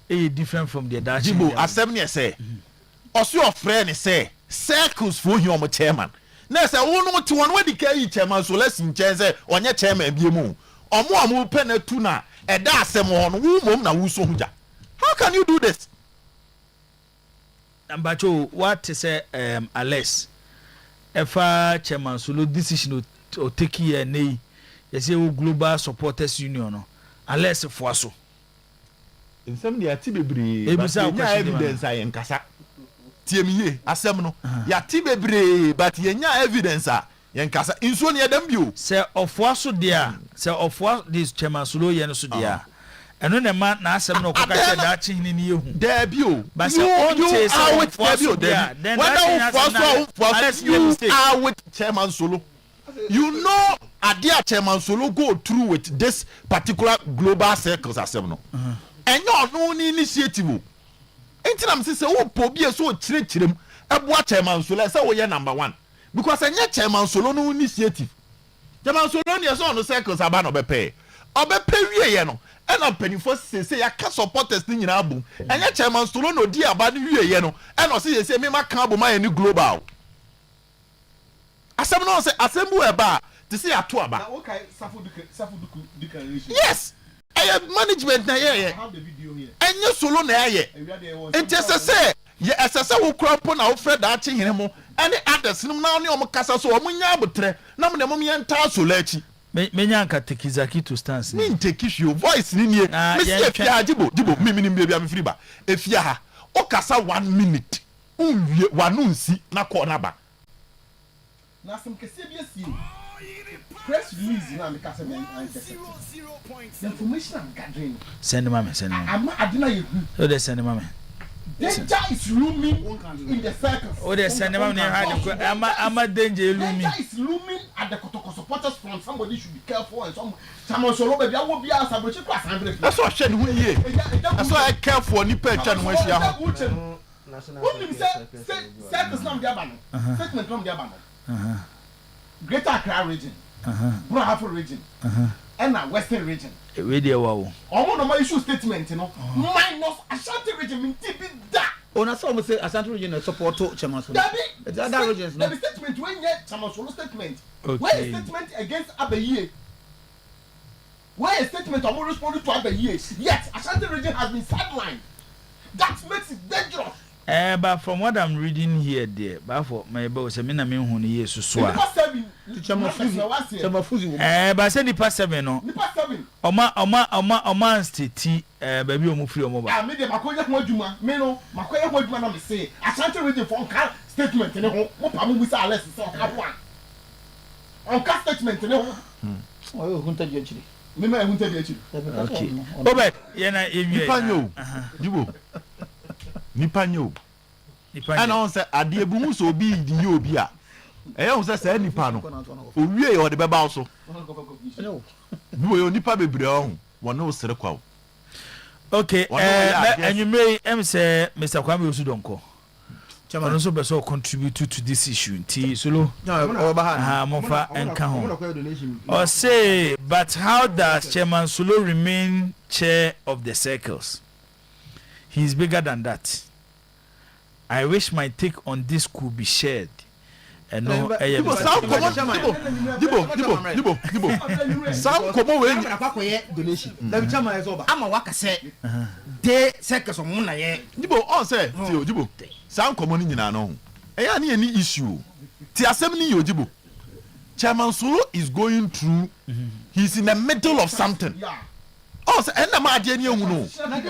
Different from the Dutch. Jibo, assembly say, also your friend say, circles for you, my chairman. Ness, I won't want to one way the carry chairman, so let's in chance on your chairman be moon. Or more pen a tuna, and that's some on womb na wusoja. How can you do this? But what to say, Alex, if chairman solo decision to take here, nay. Yes, you global supporters union no unless for so in some the atibebre evidence I enkasa tiemiye asem no ya tibebre but yenya evidence a yenkasa inso ne dem bio say of so there say of this Chairman Solo yen so there eno ne ma na asem no kokka che da chi hini ni ehu there bio but say on say there then that you are with Chairman Solo You know, Adia Chairman Solo go through with this particular global circles as no. And no initiative. Ain't I'm saying, oh, Pobia so chirem, a boy Chairman Solo, say, oh, yeah, number one. Because I net Chairman Solo no initiative. Chairman Solo, yes, on the circles are ban pay. Pay, no. And I'm penny for say, I can't support this thing in album. And yet, Chairman Solo no dear about you, no. And I say, me, my cabo, my new global. Asem no say asem eba to say ato aba. Okay, Safu declaration. Yes. Management na ye. Have the video here. Enye solo na ye. It is say ye asese wo crop na wo fred da chi hene mo. Any others no na oni omo kasa so omo nya abotre. Na mo na mo yenta solo achi. Menya nka tekizaki to stance. Me take your voice ni nie. Me see efia jibo me ni bia me free ba. Efia ha. O kasa 1 minute. Unwie wanu nsi na ko na ba. Now some KCBS press release now make us the information I'm gathering. Send mama. I didn't you. Oh, they send mama. Danger is looming in the circles. Oh, they send mama. I'm a danger looming. Danger is looming at the Kotoko supporters front. Somebody should be careful and someone solo baby. I will be asked about you. That's what I said. That's why I care for Nipa Chan when she Who say circles not the abandon. Statement from the abandon. Greater Accra region, Brahafo region, and now Western region. Radio wow. All of my issue statement, you know, minus Ashanti region mean TB that. Oh, na some say Ashanti region support to Chairman. The other regions, no. The statement when yet Chairman statement. Where is statement against Abaye? Where is statement of more responding to Abaye? Yet Ashanti region has been sidelined. That makes it dangerous. But from what I'm reading here, dear, but for my boss, I mean, I'm in years so. But say Nipa 7, no. Nipa 7. Oma state, baby, omu free omo ba. Ah, me de makoya ko adwuma, me no, makoya ko adwuma na me say, Ashanti region for on statement ne ho, mo pa mo bisa Alex say o ka one. On statement ne ho. Oh, hunta di achiri. Me ma hunta di achiri. Okay. Obe, ye na ewie. Nipa nyo. Jibo. Nipa nyo. And on say ade ebu so bi di obi a. On say nipa no. Owie ye o de beba so. Bo yo nipa bebre o. Wona o sere kwa. Okay, and you may say Mr. Kwame Osudonko. Chairman also be so contribute to this issue. T solo. Mofa and Kahon. Or say, but how does Chairman Solo remain chair of the circles? He's bigger than that. I wish my take on this could be shared. And no, Sam komo we akwakoye donation. The chairman is over. Ama waka say de circles on na ye. Jibo on say ti Jibo. Sam komo ni nyina no. Eya na any issue. Ti asem ni yo Jibo. Chairman Solo is going through. He's in the middle of something. Oh, so ena ma ade ni ehunu no.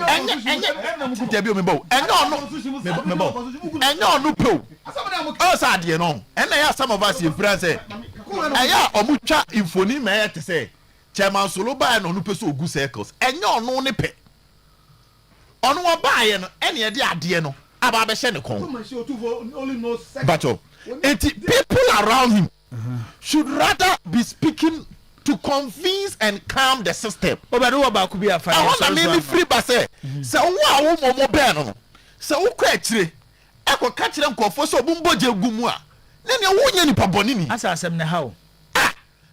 Enye debi o me bo. Enye onu pe. Oh, so ade no. Ena ya some of us in France say. Eya omutwa infoni ma ye te say. Chairman Solo ba na onu pe so ogu circles. Enye onu ne pe. Onu wa ba ye no, ene ye de ade no. Aba be hye ne kon. But people around him should rather be speaking to convince and calm the system. I want to make me free by say, so wow, momo ben. So who quite I catch them for so bumboje gumua. Then you won't any pabonini. As I said, how?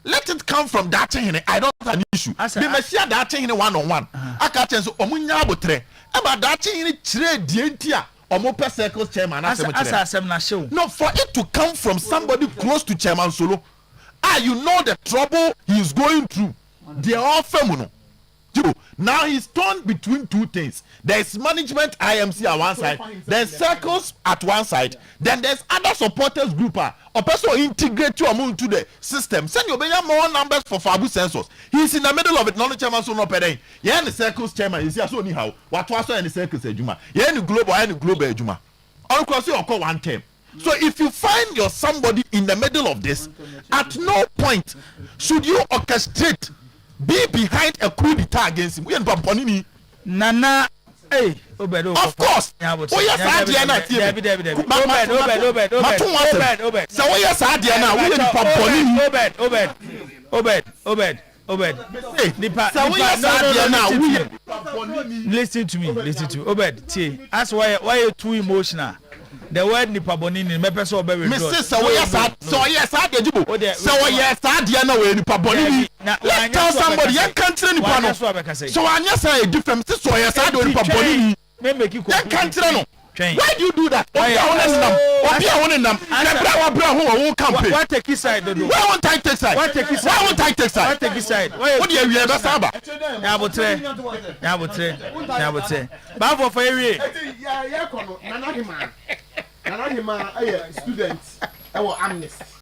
Let it come from that thing. I don't have an issue. We must share that thing in 1-on-1. I can't tell you, Omunya about that thing in trade, Dientia, or more per circles chairman. As I said, na show. No, for it to come from somebody close to Chairman Solo. You know the trouble he's going through. They are all feminine. Now he's torn between two things. There's management IMC at one side, there's circles at one side, then there's other supporters group or person integrate you into the system. Send your more numbers for Fabu sensors. He's in the middle of it. Non chairman so no pay. Yeah, the circles chairman. You see, so anyhow. What was in the circles ejuma? Yeah, the global ejuma. All across you call one term. So if you find you're somebody in the middle of this, at no point should you orchestrate, be behind a coup d'etat against him. Nana Hey, Obed. Of course. Oh yes, Adiana. Obed. So oh yes, Adiana. We in Obed. Hey, so we yes, Adiana. Listen to me. Obed, see, that's why you're too emotional. The word nipa bonini me person obe we Mr. So yes, Adiana. So yes, Adiana we nipa bonini. Let's tell somebody you can't tell nipa no. So I just say different. So yes, Adiana nipa bonini. Me make you can't tell no. Why do you do that? What take his side? Why won't I take side? What take his side? What do you ever saba? Nyabotre. Bavo for area. Nana hima students. I will amnesty.